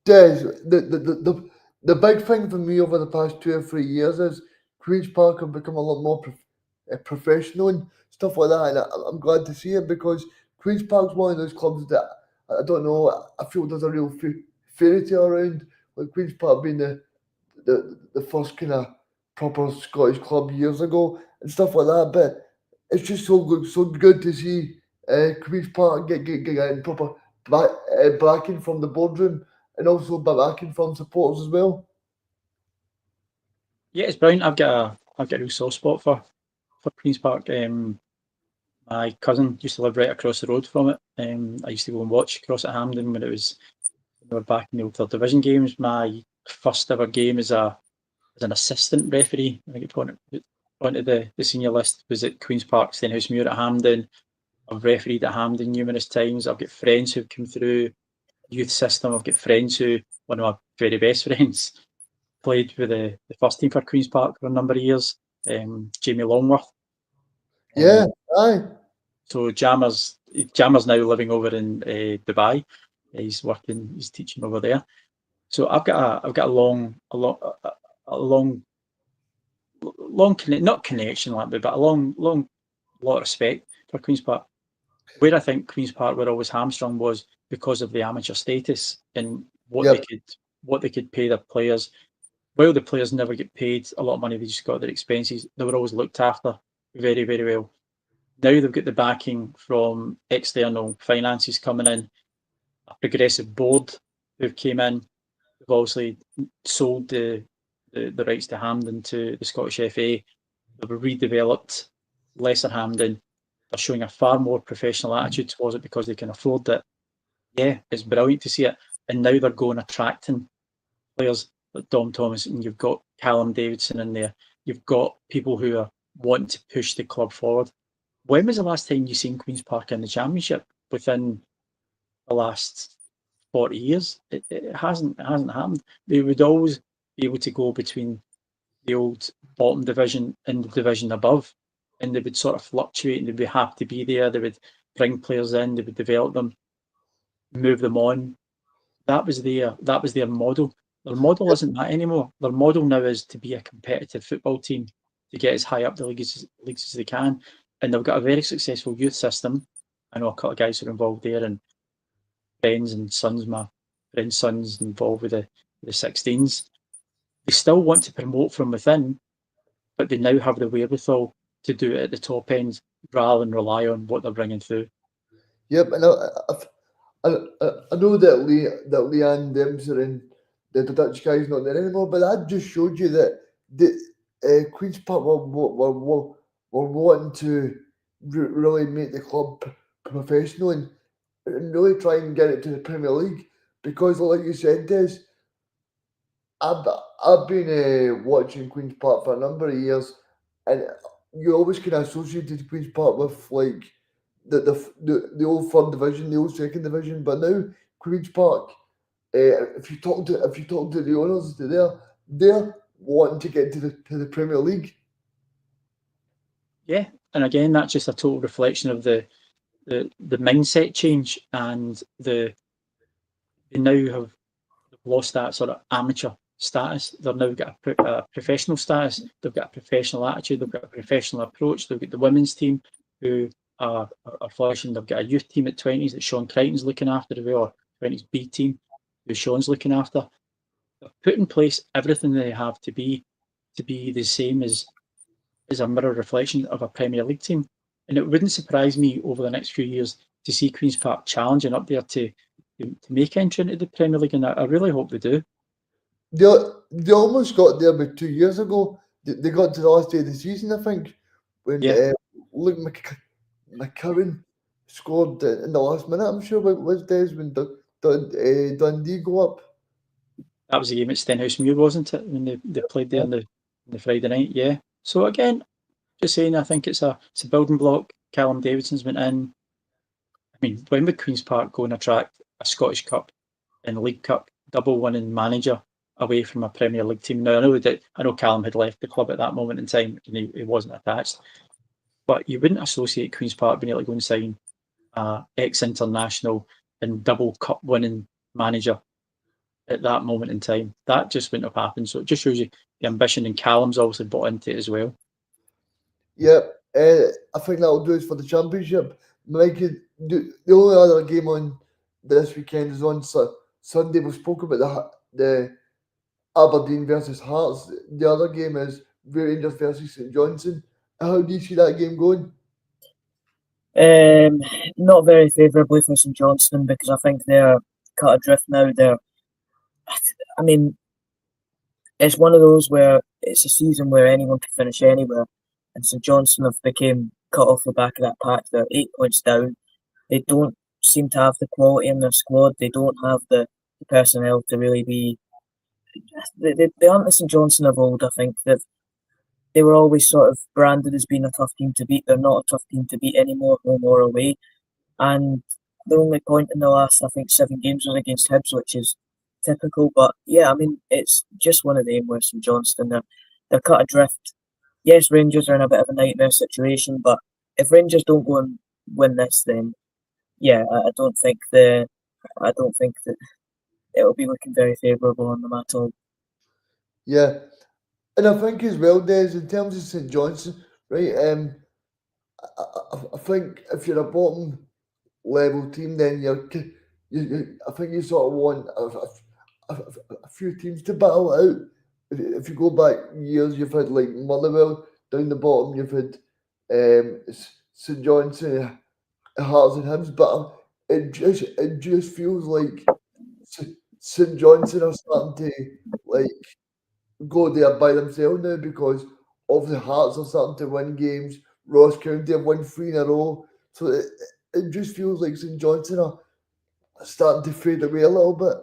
Des, the big thing for me over the past 2 or 3 years is Queen's Park have become a lot more professional and stuff like that, and I'm glad to see it, because Queen's Park's one of those clubs that I don't know, I feel there's a real fairy tale around, like Queen's Park being the first kind of proper Scottish club years ago and stuff like that. But it's just so good to see Queen's Park get proper backing from the boardroom and also backing from supporters as well. Yeah, it's brilliant. I've got a real soft spot for Queen's Park. My cousin used to live right across the road from it. I used to go and watch across at Hampden when we were back in the old third division games. My first ever game as an assistant referee, I think it put onto the senior list, was at Queen's Park, Stenhousemuir at Hampden. I've refereed at Hampden numerous times. I've got friends who've come through youth system. I've got friends who, one of my very best friends, played with the first team for Queen's Park for a number of years. Jamie Longworth. Yeah, aye. So Jammer's now living over in Dubai. He's teaching over there. So I've got a long not connection like that, but a long lot of respect for Queen's Park. Where I think Queen's Park were always hamstrung was because of the amateur status and what they could pay their players. While the players never get paid a lot of money, they just got their expenses. They were always looked after very, very well. Now they've got the backing from external finances coming in, a progressive board who've came in. They've obviously sold the rights to Hampden to the Scottish FA. They've redeveloped Lesser Hampden. They're showing a far more professional attitude towards it because they can afford it. Yeah, it's brilliant to see it. And now they're going attracting players like Dom Thomas, and you've got Callum Davidson in there. You've got people who are wanting to push the club forward. When was the last time you seen Queen's Park in the Championship? Within the last 40 years, it hasn't happened. They would always be able to go between the old bottom division and the division above, and they would sort of fluctuate, and they'd be happy to be there. They would bring players in, they would develop them, move them on. that was their model. Their model isn't that anymore. Their model now is to be a competitive football team, to get as high up the leagues as they can. And they've got a very successful youth system. I know a couple of guys who are involved there, and friends and sons, my friend's sons involved with the 16s. They still want to promote from within, but they now have the wherewithal to do it at the top end rather than rely on what they're bringing through. Yep, and I know that Leanne Dempsey and the Dutch guy's not there anymore, but that just showed you that the Queen's Park were wanting to really make the club professional and really try and get it to the Premier League, because, like you said, Des, I've been watching Queen's Park for a number of years, and you always kind of associated Queen's Park with like the old third division, the old second division. But now Queen's Park, if you talk to the owners, they're wanting to get to the Premier League. Yeah, and again, that's just a total reflection of the mindset change, and they now have lost that sort of amateur status. They've now got a professional status. They've got a professional attitude. They've got a professional approach. They've got the women's team who are flourishing. They've got a youth team at 20s that Sean Crichton's looking after, or 20s B team who Sean's looking after. They've put in place everything they have to be the same as a mirror reflection of a Premier League team. And it wouldn't surprise me over the next few years to see Queen's Park challenging up there to make entry into the Premier League, and I really hope they do. They almost got there about 2 years ago. They got to the last day of the season, I think, when Luke McCurran scored in the last minute. I'm sure it was Desmond Dundee go up. That was the game at Stenhousemuir, wasn't it? When they played there on the Friday night. Yeah. So again, just saying, I think it's a building block. Callum Davidson's went in. I mean, when would Queen's Park go and attract a Scottish Cup and League Cup double winning manager away from a Premier League team? Now, I know Callum had left the club at that moment in time and he wasn't attached, but you wouldn't associate Queen's Park being able to go and sign ex-international and double cup winning manager at that moment in time. That just wouldn't have happened. So it just shows you the ambition, and Callum's obviously bought into it as well. Yeah, I think that'll do it for the Championship. Mikey, the only other game on this weekend is on Sunday. We spoke about the Aberdeen versus Hearts. The other game is Rangers versus St Johnstone. How do you see that game going? Not very favourably for St Johnstone, because I think they're cut adrift now. I mean, it's one of those where it's a season where anyone can finish anywhere, and St Johnstone have become cut off the back of that pack. They're 8 points down. They don't seem to have the quality in their squad. They don't have the personnel to really be. They aren't the St Johnstone of old. I think that they were always sort of branded as being a tough team to beat. They're not a tough team to beat anymore, home or away. And the only point in the last, I think, 7 games was against Hibs, which is typical. But yeah, I mean, it's just one of them where St Johnstone, they're cut adrift. Yes, Rangers are in a bit of a nightmare situation, but if Rangers don't go and win this, then yeah, I don't think that it'll be looking very favourable on them at all. Yeah, and I think as well, Des, in terms of St Johnstone, right? I think if you're a bottom level team, then I think you sort of want a few teams to battle out. If you go back years, you've had like Motherwell down the bottom. You've had St Johnstone, Hearts and Hibs, but it just feels like St Johnstone are starting to like go there by themselves now, because of the Hearts are starting to win games. Ross County have won 3 in a row, so it just feels like St Johnstone are starting to fade away a little bit.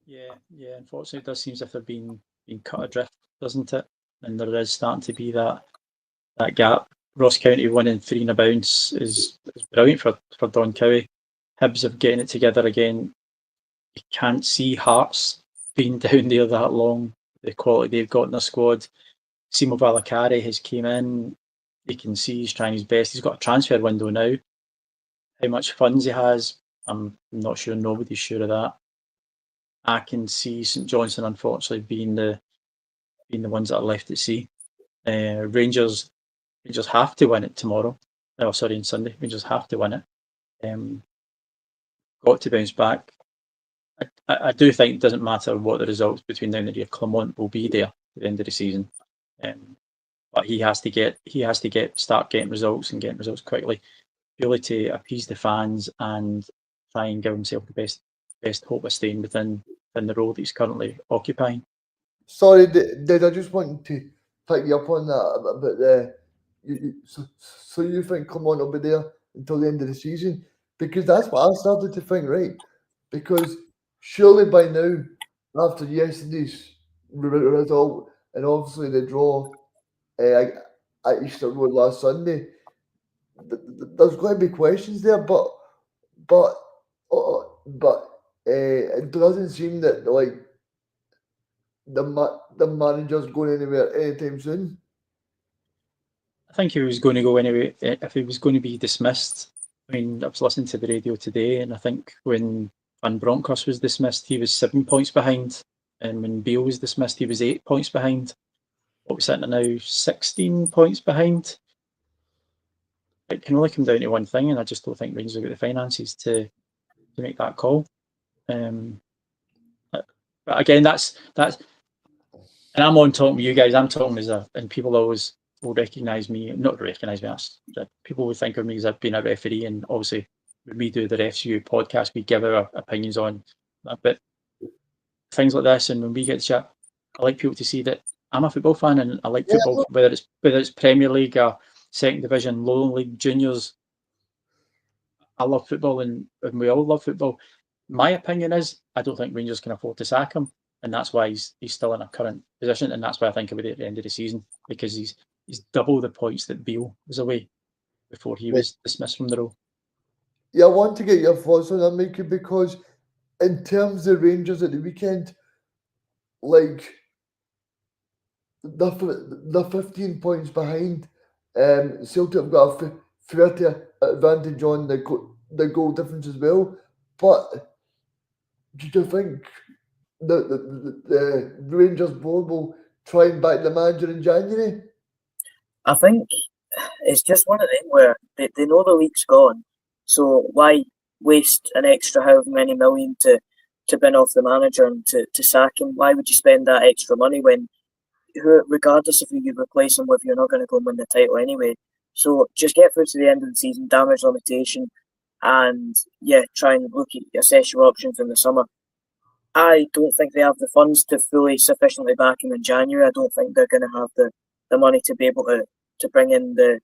Yeah. Unfortunately, it does seem as if they're being cut adrift, doesn't it? And there is starting to be that gap. Ross County winning 3 in a bounce is brilliant for Don Cowie. Hibs are getting it together again. You can't see Hearts being down there that long. The quality they've got in their squad. Simo Valakari has came in. You can see he's trying his best. He's got a transfer window now. How much funds he has, I'm not sure. Nobody's sure of that. I can see St Johnstone unfortunately being the ones that are left at sea. Rangers have to win it tomorrow. Oh, sorry, on Sunday. Rangers have to win it. Got to bounce back. I do think it doesn't matter what the results between now and the year. Clermont will be there at the end of the season, but he has to start getting results and getting results quickly, purely to appease the fans and try and give himself the best hope of staying within the role that he's currently occupying. Sorry, did I just want to pick you up on that about the. So you think Clermont will be there until the end of the season? Because that's what I started to think, right? Because surely by now, after yesterday's result and obviously the draw at Easter Road last Sunday, there's going to be questions there. But it doesn't seem that like the manager's going anywhere anytime soon. I think he was going to go anyway if he was going to be dismissed. I mean, I was listening to the radio today, and I think when Van Bronckhorst was dismissed, he was 7 points behind, and when Beale was dismissed, he was 8 points behind. What we're sitting at now, 16 points behind. It can only come down to one thing, and I just don't think Rangers have got the finances to make that call. But again, that's, and I'm on talking with you guys. I'm talking and people always will recognise me, not recognise me. People would think of me as I've been a referee, and obviously when we do the Refs U podcast, we give our opinions on a bit things like this, and when we get to chat, I like people to see that I'm a football fan, and I like football, whether it's Premier League or Second Division, Lowland League, Juniors. I love football, and we all love football. My opinion is I don't think Rangers can afford to sack him, and that's why he's still in a current position, and that's why I think he'll be at the end of the season, because he's double the points that Beale was away before he was dismissed from the role. Yeah, I want to get your thoughts on that, Mickey, because in terms of Rangers at the weekend, like they're 15 points behind. Celtic have got a 30 advantage on the goal difference as well. But do you think the Rangers board will try and back the manager in January? I think it's just one of them where they know the league's gone, so why waste an extra however many million to bin off the manager and to sack him? Why would you spend that extra money when, regardless of who you replace him with, you're not going to go and win the title anyway? So just get through to the end of the season, damage limitation, and try and assess your options in the summer. I don't think they have the funds to fully sufficiently back him in January. I don't think they're going to have the money to be able to bring in the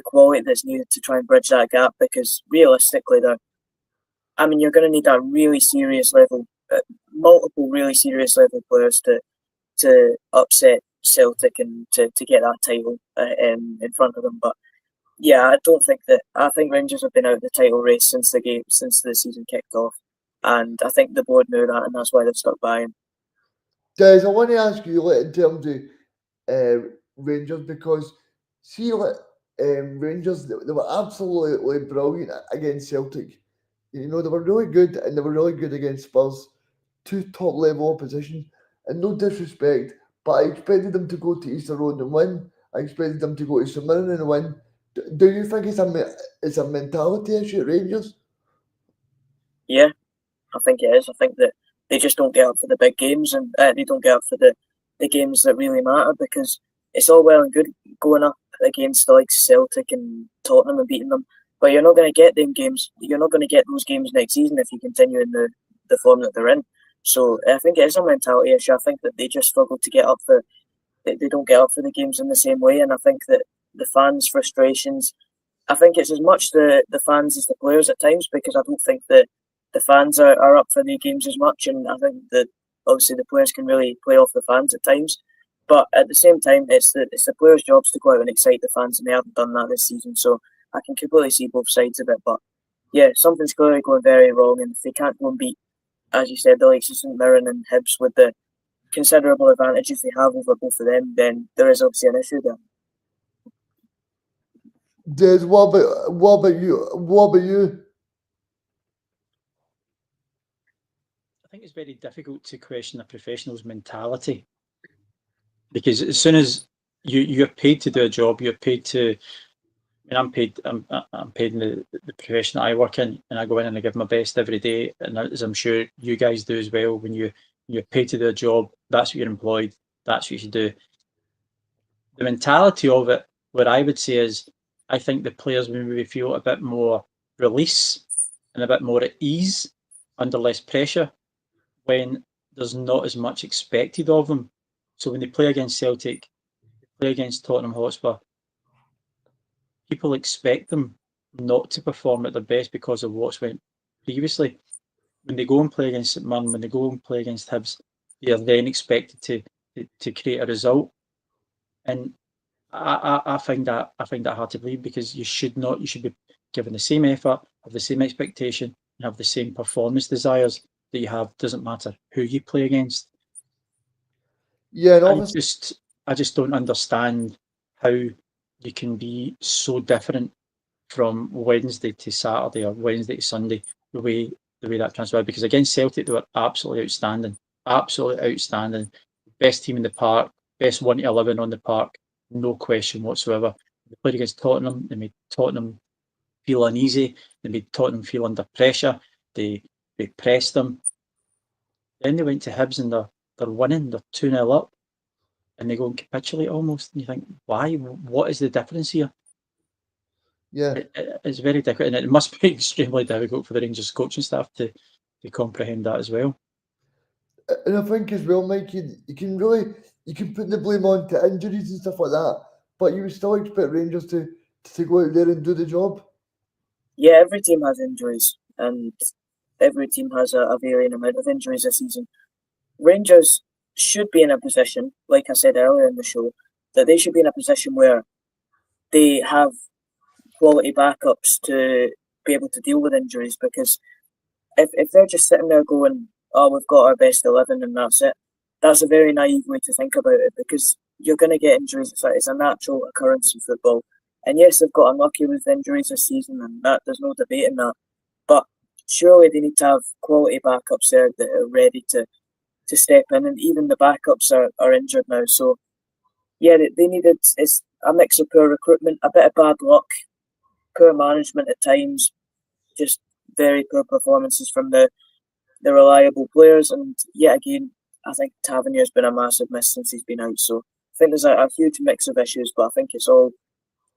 quality that's needed to try and bridge that gap, because realistically, you're going to need a really serious level, multiple really serious level players to upset Celtic and to get that title in front of them. But I don't think that. I think Rangers have been out of the title race since the season kicked off, and I think the board knew that, and that's why they've stuck by him. Des, I want to ask you in terms of Rangers, because see, Rangers, they were absolutely brilliant against Celtic. You know, they were really good, and they were really good against Spurs, two top level opposition. And no disrespect, but I expected them to go to Easter Road and win. I expected them to go to St Mirren and win. Do you think it's a mentality issue at Rangers? Yeah, I think it is. I think that they just don't get up for the big games, and they don't get up for the games that really matter, because it's all well and good going up against the likes of Celtic and Tottenham and beating them, but you're not going to get them games. You're not going to get those games next season if you continue in the form that they're in. So I think it is a mentality issue. I think that they just struggle to get up for. They don't get up for the games in the same way, and I think that the fans' frustrations. I think it's as much the fans as the players at times, because I don't think that the fans are up for the games as much, and I think that obviously the players can really play off the fans at times. But at the same time, it's the players' jobs to go out and excite the fans, and they haven't done that this season. So I can completely see both sides of it. But something's clearly going very wrong, and if they can't go and beat, as you said, the likes of St Mirren and Hibs with the considerable advantages they have over both of them, then there is obviously an issue there. Des, what about you? very difficult to question a professional's mentality, because as soon as you're paid to do a job, you're paid to. I mean, I'm paid in the profession that I work in, and I go in and I give my best every day. And as I'm sure you guys do as well, when you're paid to do a job, that's what you're employed. That's what you should do. The mentality of it, what I would say is, I think the players will maybe feel a bit more release and a bit more at ease under less pressure when there's not as much expected of them. So when they play against Celtic, they play against Tottenham Hotspur, people expect them not to perform at their best because of what's went previously. When they go and play against St Mirren, when they go and play against Hibs, they are then expected to create a result. And I find that hard to believe, because you should be given the same effort, have the same expectation, and have the same performance desires that you have. Doesn't matter who you play against. Yeah, and obviously, I just don't understand how you can be so different from Wednesday to Saturday or Wednesday to Sunday, the way that transpired. Because against Celtic, they were absolutely outstanding. Best team in the park, best 1-11 on the park, no question whatsoever. They played against Tottenham, they made Tottenham feel uneasy, they made Tottenham feel under pressure, they pressed them. Then they went to Hibs and they're winning, they're 2-0 up, and they go and capitulate almost. And you think, why? What is the difference here? yeah. It's very difficult, and it must be extremely difficult for the Rangers coaching staff to comprehend that as well. And I think as well, Mike, you can put the blame on to injuries and stuff like that, but you would still expect Rangers to go out there and do the job. Yeah, every team has injuries, and every team has a varying amount of injuries this season. Rangers should be in a position, like I said earlier in the show, that they should be in a position where they have quality backups to be able to deal with injuries, because if they're just sitting there going, oh, we've got our best 11 and that's it, that's a very naive way to think about it, because you're going to get injuries. It's a natural occurrence in football. And yes, they've got unlucky with injuries this season, and that there's no debate in that. But surely they need to have quality backups there that are ready to step in, and even the backups are injured now. So yeah, they needed, it's a mix of poor recruitment, a bit of bad luck, poor management at times, just very poor performances from the reliable players. And yet again, I think Tavernier's been a massive miss since he's been out. So I think there's a huge mix of issues, but I think it's all,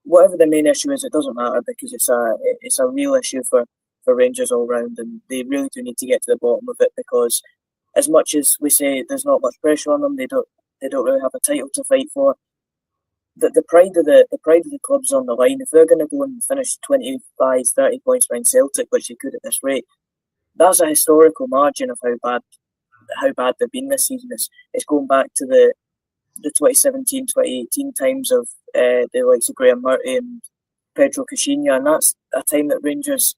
whatever the main issue is, it doesn't matter, because it's a real issue for Rangers all round, and they really do need to get to the bottom of it, because as much as we say there's not much pressure on them, they don't really have a title to fight for. The pride of the club's on the line. If they're going to go and finish 25, 30 points behind Celtic, which they could at this rate, that's a historical margin of how bad they've been this season. It's going back to the 2017, 2018 times of the likes of Graham Murray and Pedro Caixinha, and that's a time that Rangers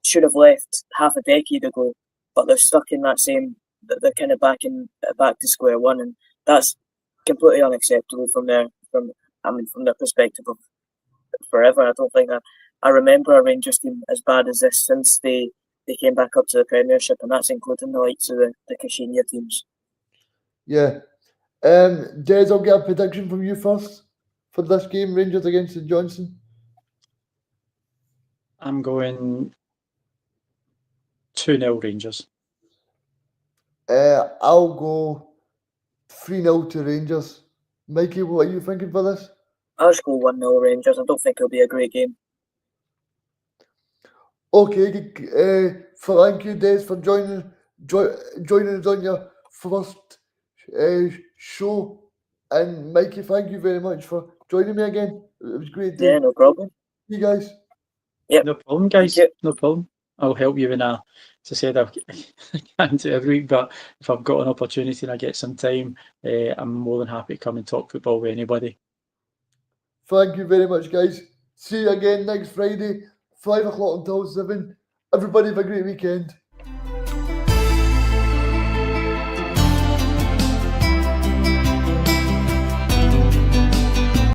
should have left half a decade ago, but they're stuck in that same. They're kind of back to square one, and that's completely unacceptable from their perspective of forever. I don't think that I remember a Rangers team as bad as this since they came back up to the Premiership, and that's including the likes of the Caixinha teams. Yeah. Des, I'll get a prediction from you first for this game, Rangers against St Johnstone. I'm going 2-0 Rangers. I'll go 3-0 to Rangers. Mikey, what are you thinking for this? I'll just go 1-0 Rangers. I don't think it'll be a great game. Okay, thank you, Des, for joining us on your first show. And Mikey, thank you very much for joining me again. It was great to Yeah, no problem. see you guys. Yep. No problem, guys. Thank you. No problem. I'll help you when as I said, I can't do it every week, but if I've got an opportunity and I get some time, I'm more than happy to come and talk football with anybody. Thank you very much, guys. See you again next Friday, 5 o'clock until 7. Everybody have a great weekend.